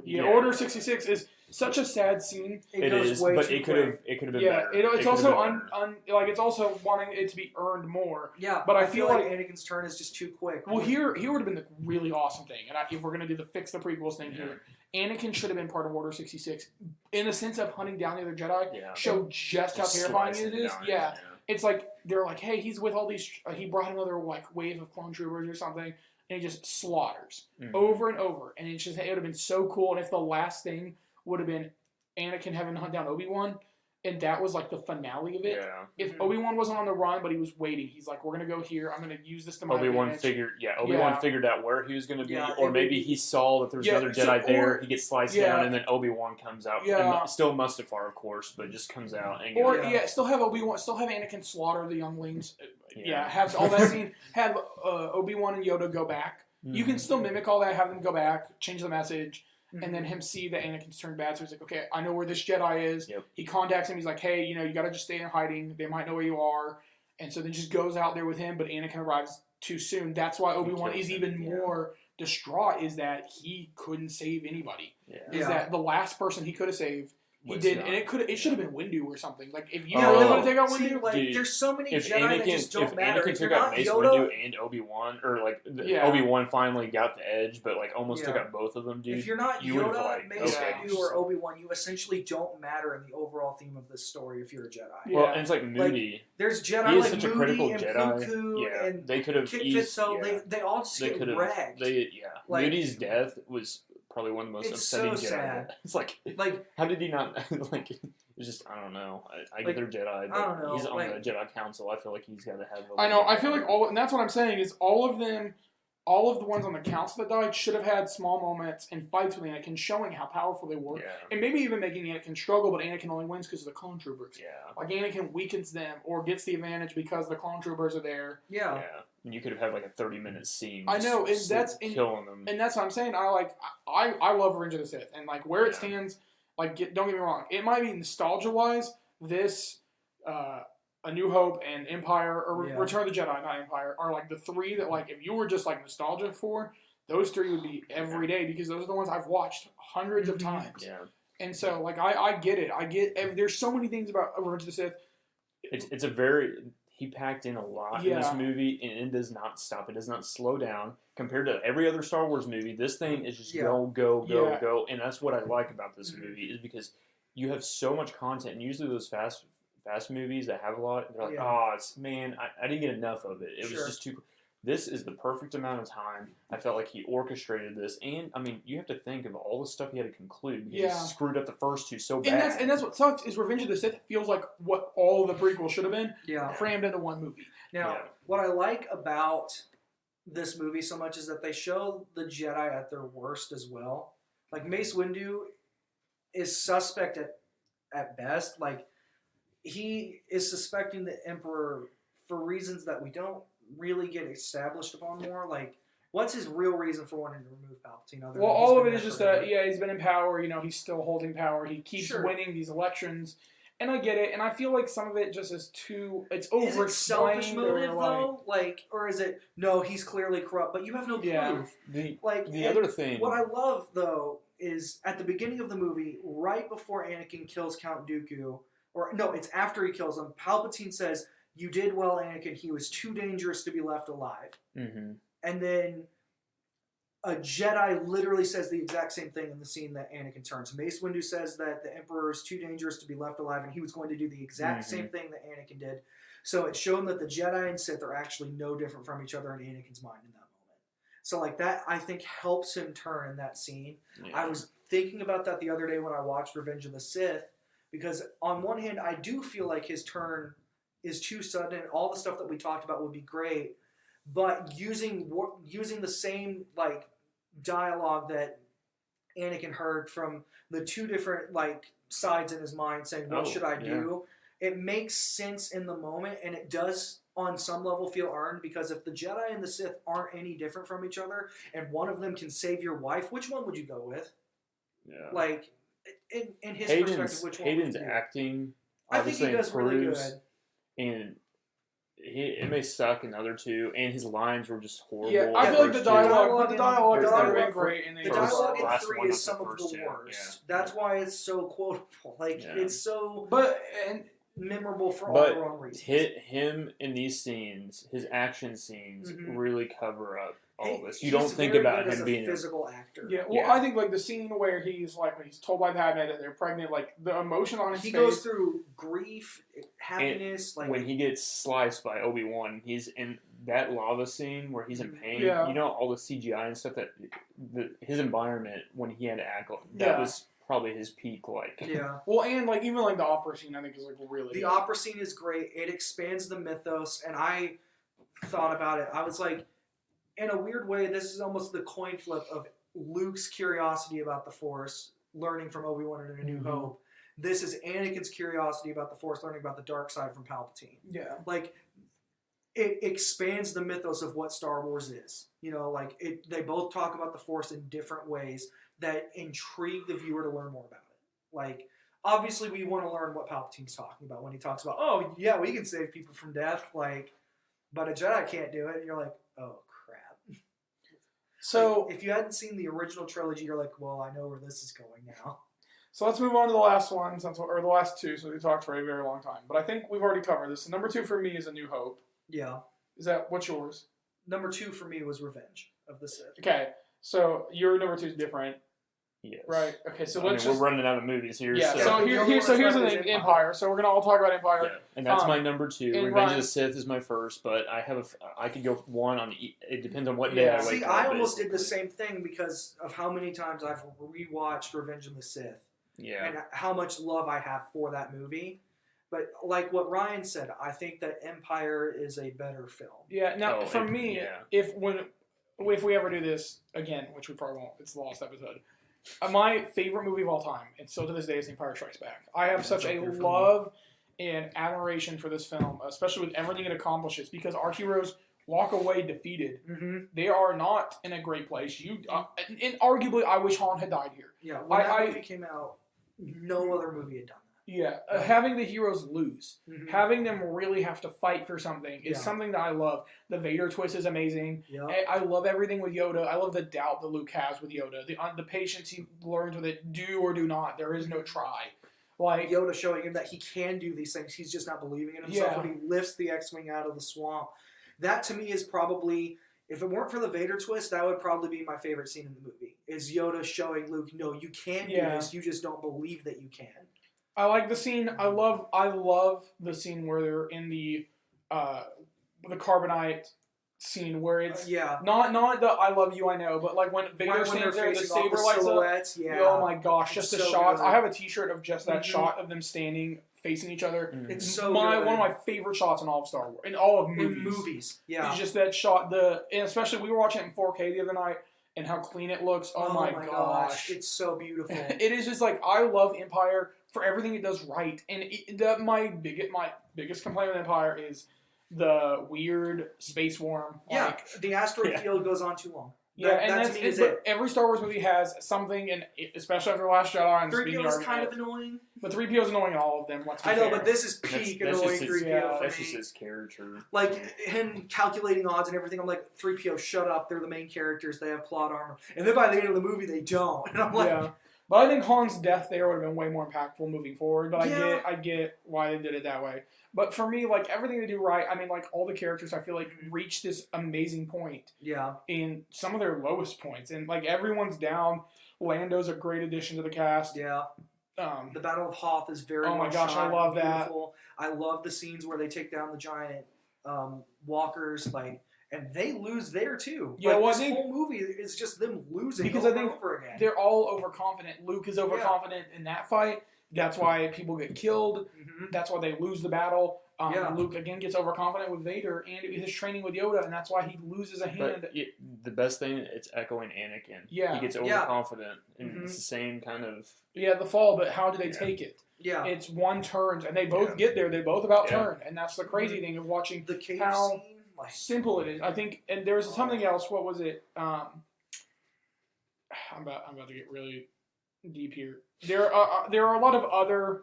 Order 66 is such a sad scene. It is, but it could have been better. It's also it's also wanting it to be earned more. Yeah, but I feel like Anakin's turn is just too quick. Well, here would have been the really awesome thing, and if we're gonna do the fix the prequels thing here, Anakin should have been part of Order 66 in the sense of hunting down the other Jedi. Yeah. Show just how terrifying it is. Yeah. It's like they're like, hey, he's with all these. He brought another wave of clone troopers or something, and he just slaughters over and over. And it would have been so cool. And if the last thing would have been Anakin having to hunt down Obi-Wan, and that was like the finale of it. Yeah. If Obi-Wan wasn't on the run, but he was waiting, he's like, we're gonna go here. I'm gonna use this to my Obi-Wan advantage. figured out where he was gonna be, or maybe he saw that there's another Jedi there. He gets sliced down, and then Obi-Wan comes out. And still Mustafar, of course, but just comes out. And still have Obi-Wan, still have Anakin slaughter the younglings. Have all that scene. Have Obi-Wan and Yoda go back. You can still mimic all that. Have them go back, change the message. And then him see that Anakin's turned bad, so he's like, okay, I know where this Jedi is. Yep. He contacts him. He's like, hey, you got to just stay in hiding. They might know where you are. And so then just goes out there with him, but Anakin arrives too soon. That's why Obi-Wan is even more distraught, is that he couldn't save anybody. Is that the last person he could have saved, he didn't. And it should have been Windu or something. Like, if you really want to take out Windu, there's so many Jedi that just don't matter. If Anakin took out Mace Windu and Obi-Wan, or Obi-Wan finally got the edge, but almost took out both of them, dude. If you're not Yoda, Mace Windu, or Obi-Wan, you essentially don't matter in the overall theme of this story if you're a Jedi. Well, and it's like Moody. There's Jedi like such a critical Moody and Jedi. Pooh and they could have Kit Fisto. They all just get ragged. Moody's death was probably one of the most upsetting so Jedi. Sad. It's like how did he not it's just I don't know. I get their Jedi, but I don't know. He's on the Jedi Council. I feel like he's got to have. I know. I feel like and that's what I'm saying is all of all of the ones on the council that died should have had small moments and fights with Anakin, showing how powerful they were, and maybe even making Anakin struggle, but Anakin only wins because of the clone troopers. Yeah. Like Anakin weakens them or gets the advantage because the clone troopers are there. Yeah. Yeah. And you could have had like a 30-minute scene. I know, and that's killing them. And that's what I'm saying. I love Revenge of the Sith, and like where it stands. Like, don't get me wrong. It might be nostalgia-wise, this, A New Hope, and Empire, or Return of the Jedi, not Empire, are like the three that, like, if you were just like nostalgia for, those three would be every day because those are the ones I've watched hundreds of times. Yeah. And so, like, I get it. There's so many things about Revenge of the Sith. It's a very. He packed in a lot in this movie, and it does not stop. It does not slow down. Compared to every other Star Wars movie, this thing is just go. And that's what I like about this movie, is because you have so much content. And usually those fast movies that have a lot, they're like, I didn't get enough of it. It was just too... This is the perfect amount of time. I felt like he orchestrated this. And, I mean, you have to think of all the stuff he had to conclude. Because he screwed up the first two so bad. And that's what sucks, is Revenge of the Sith feels like what all the prequels should have been, crammed into one movie. Now, what I like about this movie so much is that they show the Jedi at their worst as well. Like, Mace Windu is suspect at best. Like, he is suspecting the Emperor for reasons that we don't really get established upon more. Like, what's his real reason for wanting to remove Palpatine? Well, all of it is just that, he's been in power. You know, he's still holding power. He keeps winning these elections. And I get it. And I feel like some of it just is too... It's over-explained. Is it selfish motive, though? Like, or is it, no, he's clearly corrupt, but you have no proof. The other thing... What I love, though, is at the beginning of the movie, right before Anakin kills Count Dooku, or no, it's after he kills him, Palpatine says, "You did well, Anakin. He was too dangerous to be left alive." Mm-hmm. And then a Jedi literally says the exact same thing in the scene that Anakin turns. Mace Windu says that the Emperor is too dangerous to be left alive, and he was going to do the exact same thing that Anakin did. So it's shown that the Jedi and Sith are actually no different from each other in Anakin's mind in that moment. So like that, I think, helps him turn in that scene. Yeah. I was thinking about that the other day when I watched Revenge of the Sith, because on one hand, I do feel like his turn is too sudden. All the stuff that we talked about would be great, but using the same like dialogue that Anakin heard from the two different like sides in his mind, saying, "What should I do?" It makes sense in the moment, and it does on some level feel earned, because if the Jedi and the Sith aren't any different from each other, and one of them can save your wife, which one would you go with? Yeah, like in his perspective, which one? Hayden's acting, I think he does really good, and it may suck in the other two, and his lines were just horrible. Yeah, I feel like the dialogue has never been great. The dialogue in 3 is some of the worst. Yeah. That's why it's so quotable. Like, it's so memorable for all the wrong reasons. Him in these scenes, his action scenes, really cover up all this. You don't think about him being a physical actor. Yeah, well, I think like the scene where he's like, when he's told by Padme that they're pregnant, like the emotion on his face. He goes through grief, happiness. Like when he gets sliced by Obi-Wan, he's in that lava scene where he's in pain. Yeah. You know, all the CGI and stuff that his environment when he had to act, that was probably his peak. Like, well, and like even like the opera scene, I think is like really. The opera scene is great. It expands the mythos, and I thought about it. I was like, in a weird way, this is almost the coin flip of Luke's curiosity about the Force, learning from Obi-Wan in A New Hope. This is Anakin's curiosity about the Force, learning about the dark side from Palpatine. Yeah. Like, it expands the mythos of what Star Wars is. You know, like, they both talk about the Force in different ways that intrigue the viewer to learn more about it. Like, obviously, we want to learn what Palpatine's talking about when he talks about, oh, yeah, we can save people from death, like, but a Jedi can't do it. And you're like, oh, so if you hadn't seen the original trilogy, you're like, well, I know where this is going now. So let's move on to the last one, or the last two, so we talked for a very long time. But I think we've already covered this. So number 2 for me is A New Hope. Yeah. What's yours? Number 2 for me was Revenge of the Sith. Okay, so your number 2 is different. Yes. Right. Okay. So we're running out of movies here. Yeah. So here's the thing. Empire. So we're gonna all talk about Empire. Yeah. And that's my number 2. Revenge of the Sith is my first, but I could go one on. It depends on what day I wake up. See, I almost did the same thing because of how many times I've rewatched Revenge of the Sith. Yeah. And how much love I have for that movie. But like what Ryan said, I think that Empire is a better film. Yeah. Now, for me, if we ever do this again, which we probably won't, it's the last episode. My favorite movie of all time, and still to this day, is The Empire Strikes Back. I have such a love and admiration for this film, especially with everything it accomplishes, because our heroes walk away defeated. Mm-hmm. They are not in a great place. And arguably, I wish Han had died here. Yeah, when that movie came out, no other movie had done that. Yeah, having the heroes lose, mm-hmm. having them really have to fight for something is something that I love. The Vader twist is amazing. Yep. I love everything with Yoda. I love the doubt that Luke has with Yoda. The patience he learns with it, do or do not. There is no try. Like Yoda showing him that he can do these things. He's just not believing in himself when he lifts the X-Wing out of the swamp. That to me is probably, if it weren't for the Vader twist, that would probably be my favorite scene in the movie. Is Yoda showing Luke, no, you can do this. You just don't believe that you can. I like the scene. I love the scene where they're in the carbonite scene where it's not the I love you I know, but like when Vader stands there, the saber lights up. Yeah. Oh my gosh, just it's the so shots. Good. I have a T-shirt of just that shot of them standing facing each other. Mm-hmm. It's so one good. of my favorite shots in all of Star Wars, in all of movies. In movies, yeah. It's just that shot. And especially we were watching it in 4K the other night, and how clean it looks. Oh my gosh, it's so beautiful. It is just like I love Empire for everything it does right, and my biggest complaint with Empire is the weird space worm. Like, the asteroid field goes on too long. That's it. Every Star Wars movie has something, and especially after The Last Jedi. And 3PO is kind of annoying. But 3PO is annoying in all of them. I know, but this is peak annoying 3PO. That's just his character. Like, him calculating odds and everything, I'm like, 3PO, shut up. They're the main characters. They have plot armor. And then by the end of the movie, they don't. And I'm like... Yeah. But I think Han's death there would have been way more impactful moving forward. But I get why they did it that way. But for me, like, everything they do right, I mean, like, all the characters, I feel like, reach this amazing point. Yeah. In some of their lowest points. And, like, everyone's down. Lando's a great addition to the cast. Yeah. The Battle of Hoth is very oh my gosh, I love beautiful. That. I love the scenes where they take down the giant walkers, like... And they lose there too. Yeah, like, this whole movie is just them losing because over I think and over again. They're all overconfident. Luke is overconfident in that fight. That's why people get killed. Mm-hmm. That's why they lose the battle. Luke again gets overconfident with Vader and his training with Yoda, and that's why he loses a hand. But the best thing, it's echoing Anakin. Yeah, he gets overconfident, and it's the same kind of. Yeah, the fall. But how do they take it? Yeah, it's one turn, and they both get there. They both about turn, and that's the crazy thing of watching the cave how scene. Simple it is. I think, and there's something else. What was it? I'm about to get really deep here. There are a lot of other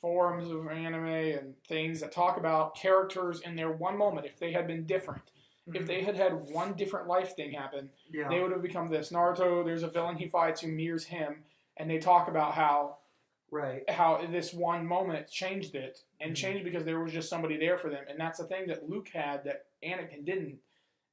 forums of anime and things that talk about characters in their one moment. If they had been different, if they had had one different life thing happen, they would have become this. Naruto, there's a villain he fights who mirrors him, and they talk about how this one moment changed it, and changed because there was just somebody there for them. And that's the thing that Luke had that Anakin didn't,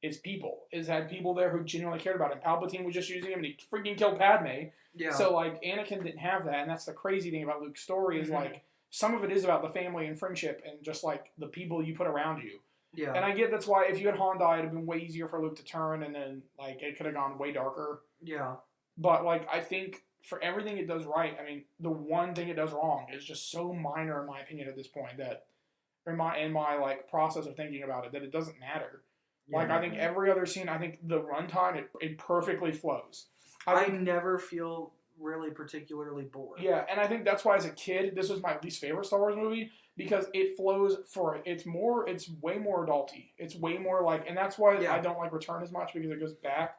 is people. Had people there who genuinely cared about him. Palpatine was just using him, and he freaking killed Padme. Yeah. So, like, Anakin didn't have that, and that's the crazy thing about Luke's story is, like, some of it is about the family and friendship and just, like, the people you put around you. Yeah. And I get that's why if you had Han die, it would have been way easier for Luke to turn, and then, like, it could have gone way darker. Yeah. But, like, I think... for everything it does right, I mean, the one thing it does wrong is just so minor, in my opinion, at this point, that in my like process of thinking about it, that it doesn't matter. Like, I think every other scene, I think the runtime, it perfectly flows. I never feel really particularly bored. Yeah, and I think that's why as a kid, this was my least favorite Star Wars movie, because it flows it's way more adulty. It's way more like, and that's why I don't like Return as much, because it goes back.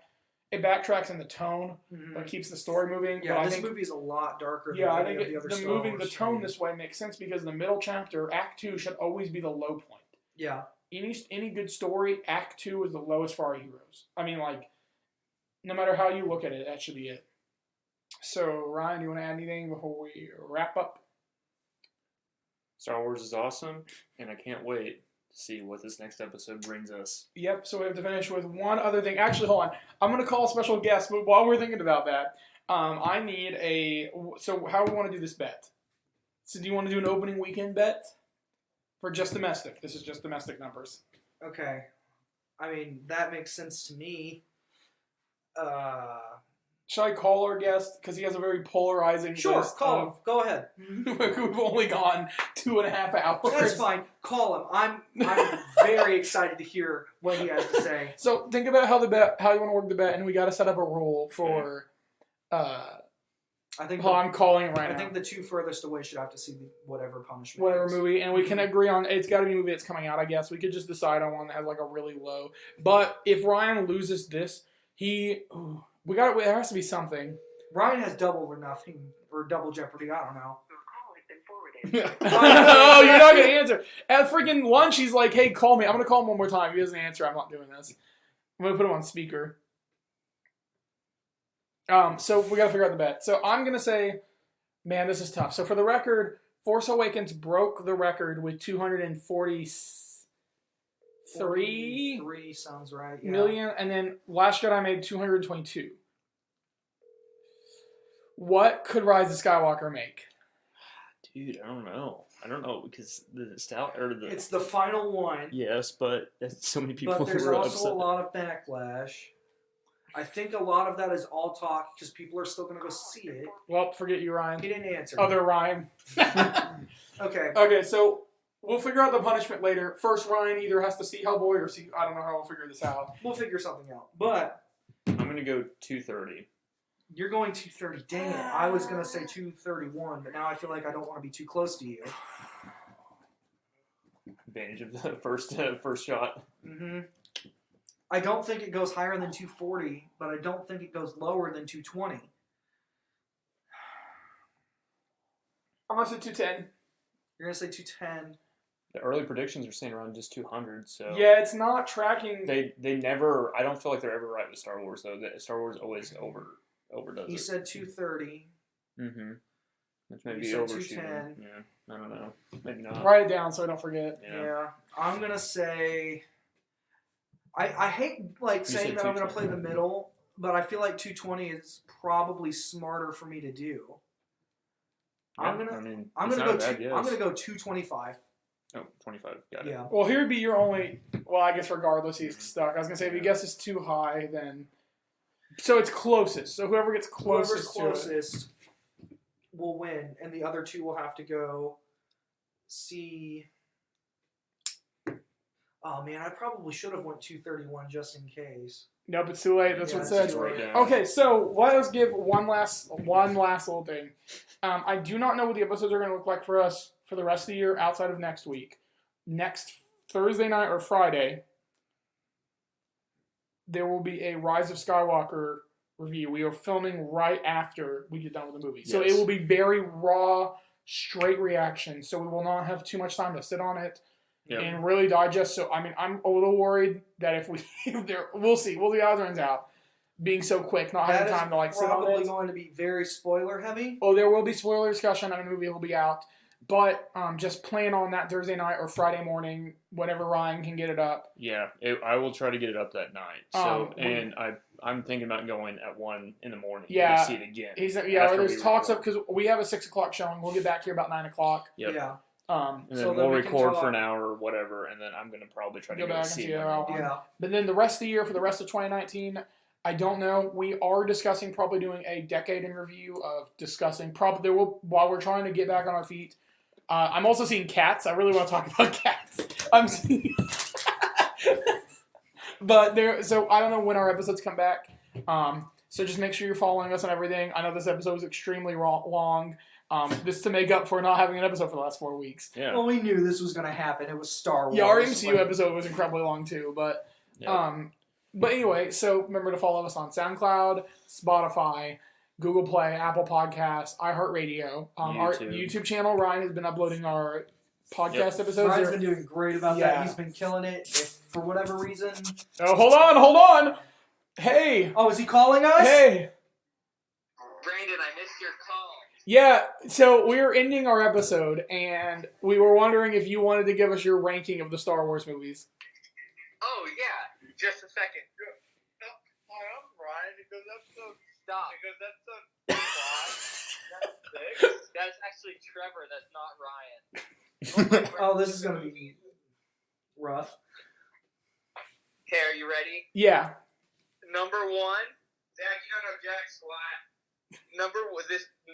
It backtracks in the tone, but keeps the story moving. Yeah, but this movie is a lot darker than I think the other Star Wars. The tone this way makes sense because the middle chapter, Act 2, should always be the low point. Yeah. Any good story, Act 2 is the lowest for our heroes. I mean, like, no matter how you look at it, that should be it. So, Ryan, do you want to add anything before we wrap up? Star Wars is awesome, and I can't wait to see what this next episode brings us. Yep, so we have to finish with one other thing. Actually, hold on. I'm going to call a special guest, but while we're thinking about that, I need so how do we want to do this bet? So do you want to do an opening weekend bet? For just domestic. This is just domestic numbers. Okay. I mean, that makes sense to me. Should I call our guest? Because he has a very polarizing Sure, list call him. of... Go ahead. We've only gone 2.5 hours. That's fine. Call him. I'm very excited to hear what he has to say. So think about how you want to work the bet, and we got to set up a rule for... I think I'm calling it right now. I think the two furthest away should have to see whatever punishment. Whatever movie, and we can agree on it's got to be a movie that's coming out. I guess we could just decide on one that has like a really low. But if Ryan loses this, there has to be something. Ryan has double or nothing or double jeopardy. I don't know. Oh, you're not gonna answer. At freaking lunch, he's like, "Hey, call me." I'm gonna call him one more time. If he doesn't answer, I'm not doing this. I'm gonna put him on speaker. So we gotta figure out the bet. So I'm gonna say, man, this is tough. So for the record, Force Awakens broke the record with 243 sounds right. Yeah. million, and then Last Jedi made 222. What could Rise of Skywalker make? Dude, I don't know. Because it's the final one. Yes, but so many people But there's were also upset. a lot of backlash. I think a lot of that is all talk because people are still going to go see it. Well, forget you, Ryan. He didn't answer. Other Ryan. Okay. Okay, so we'll figure out the punishment later. First, Ryan either has to see Hellboy or see... I don't know how we'll figure this out. We'll figure something out. But I'm going to go 230. you're going 230. Dang it. I was going to say 231, but now I feel like I don't want to be too close to you. Advantage of the first shot. Mm-hmm. I don't think it goes higher than 240, but I don't think it goes lower than 220. I'm going to say 210. You're going to say 210. The early predictions are saying around just 200. So Yeah, it's not tracking... They never... I don't feel like they're ever right with Star Wars, though. Star Wars always overdoes it. He said 230. Mm-hmm. Which may You be said overshooting. 210. Yeah, I don't know. Maybe not. Write it down so I don't forget. Yeah. I'm going to say... I hate saying that I'm going to play the middle, but I feel like 220 is probably smarter for me to do. Yeah, I'm gonna go 225. Oh, 25. Got it. Yeah. Well, here would be your only... Well, I guess regardless, he's stuck. I was going to say, if he guesses too high, then... So it's closest. So whoever gets closest will win, and the other two will have to go see... Oh, man, I probably should have went 231 just in case. Nope, it's too late. That's what it says. Right. Okay, so let us give one last little thing. I do not know what the episodes are going to look like for us for the rest of the year outside of next week. Next Thursday night or Friday, there will be a Rise of Skywalker review. We are filming right after we get done with the movie. So it will be very raw, straight reaction. So we will not have too much time to sit on it. Yep. And really digest. So, I mean, I'm a little worried that we'll see. We'll see how it turns out. Being so quick, not having time to sit on it. Probably going to be very spoiler heavy. Oh, there will be spoiler discussion. I mean, the movie will be out. But just plan on that Thursday night or Friday morning, whenever Ryan can get it up. Yeah, I will try to get it up that night. So, I'm thinking about going at 1 in the morning to see it again. Or there's talks of, because we have a 6 o'clock showing. We'll get back here about 9 o'clock. Yep. Yeah. And then we'll record for an hour or whatever, and then I'm going to probably try to go see it. Yeah. But then the rest of the year, for the rest of 2019, I don't know. We are discussing probably doing a decade in review of discussing. Probably while we're trying to get back on our feet. I'm also seeing Cats. I really want to talk about Cats. I'm seeing... So I don't know when our episodes come back. So just make sure you're following us on everything. I know this episode was extremely long. This to make up for not having an episode for the last 4 weeks. Yeah. Well, we knew this was going to happen. It was Star Wars. Yeah, our MCU episode was incredibly long too, but anyway, so remember to follow us on SoundCloud, Spotify, Google Play, Apple Podcasts, iHeartRadio, our YouTube channel. Ryan has been uploading our podcast episodes. Ryan's been doing great about that. He's been killing it. If for whatever reason. Oh, hold on. Hey. Oh, is he calling us? Hey. Brandon, I missed your call. Yeah, so we were ending our episode, and we were wondering if you wanted to give us your ranking of the Star Wars movies. Oh, yeah. Just a second. Hi, I'm Ryan. Because Stop. Because that's 5. That's 6. That's actually Trevor. That's not Ryan. Oh, this is going to be rough. Okay, are you ready? Yeah. Number 1, Zach, you don't know jack squat.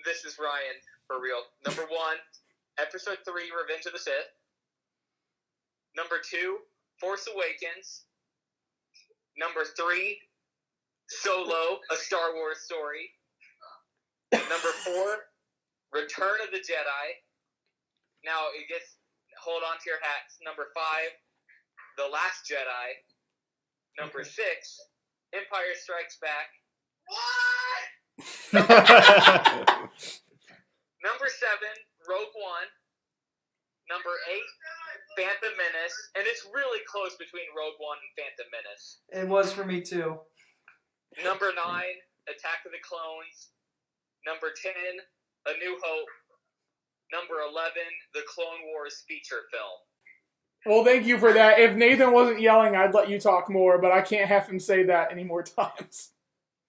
This is Ryan for real. Number 1, Episode 3, Revenge of the Sith. Number 2, Force Awakens. Number 3, Solo, A Star Wars Story. Number 4, Return of the Jedi. Now it gets, hold on to your hats. Number 5, The Last Jedi. Number 6, Empire Strikes Back. What? Number 7, Rogue One. Number 8, Phantom Menace. And it's really close between Rogue One and Phantom Menace. It was for me too. Number 9, Attack of the Clones. Number 10, A New Hope. Number 11, The Clone Wars feature film. Well, thank you for that. If Nathan wasn't yelling, I'd let you talk more, but I can't have him say that any more times.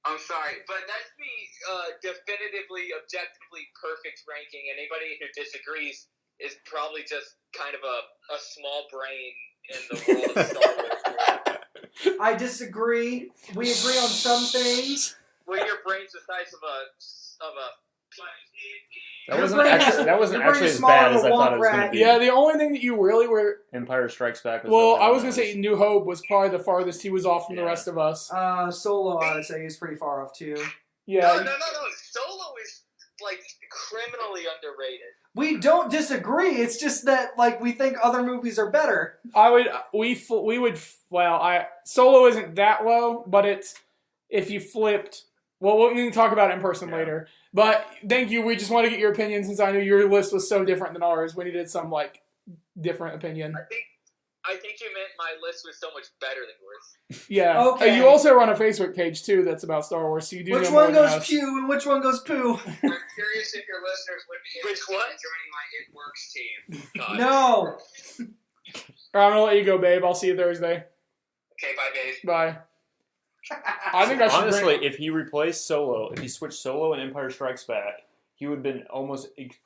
I'm sorry, but that's the definitively, objectively perfect ranking. Anybody who disagrees is probably just kind of a small brain in the world of Star Wars. I disagree. We agree on some things. Well, your brain's the size of a That wasn't actually as bad as I thought it was going to be. Yeah, the only thing that you really were... Empire Strikes Back was... Well, I was going to say New Hope was probably the farthest he was off from the rest of us. Solo, I would say, is pretty far off, too. Yeah. No. Solo is, like, criminally underrated. We don't disagree. It's just that, like, we think other movies are better. Solo isn't that low, but it's, if you flipped... Well, we can talk about it in person later. But thank you. We just want to get your opinion since I knew your list was so different than ours. We needed some, like, different opinion. I think you meant my list was so much better than yours. Yeah. Okay. You also run a Facebook page, too, that's about Star Wars. So you do Which know more one than goes us. pew and which one goes poo? I'm curious if your listeners would be interested in joining my It Works team. No. All right, I'm going to let you go, babe. I'll see you Thursday. Okay, bye, babe. Bye. I think I should Honestly, if he replaced Solo, if he switched Solo and Empire Strikes Back, he would have been almost like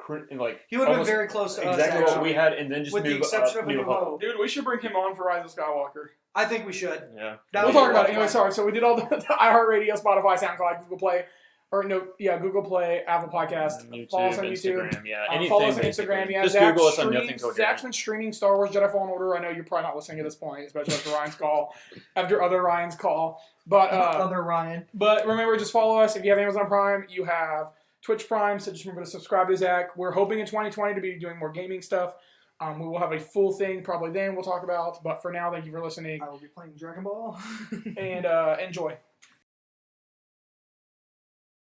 He would have been very close to us. exactly what actually. we had, and then just With the move exception up of A New Hope. Dude, we should bring him on for Rise of Skywalker. I think we should. Yeah, We'll talk about it. Anyway, sorry. So we did all the iHeartRadio, Spotify, SoundCloud, Google Play. Google Play, Apple Podcast. YouTube, Follow us on YouTube. Instagram, anything. Follow us on basically. Instagram. Yeah, Just Zach Google us on streams- Nothing Coherent. Zach's been streaming Star Wars Jedi Fallen Order. I know you're probably not listening at this point, especially after Ryan's call. After other Ryan's call. But Other Ryan. But remember, just follow us. If you have Amazon Prime, you have Twitch Prime, so just remember to subscribe to Zach. We're hoping in 2020 to be doing more gaming stuff. We will have a full thing probably then we'll talk about. But for now, thank you for listening. I will be playing Dragon Ball. And enjoy.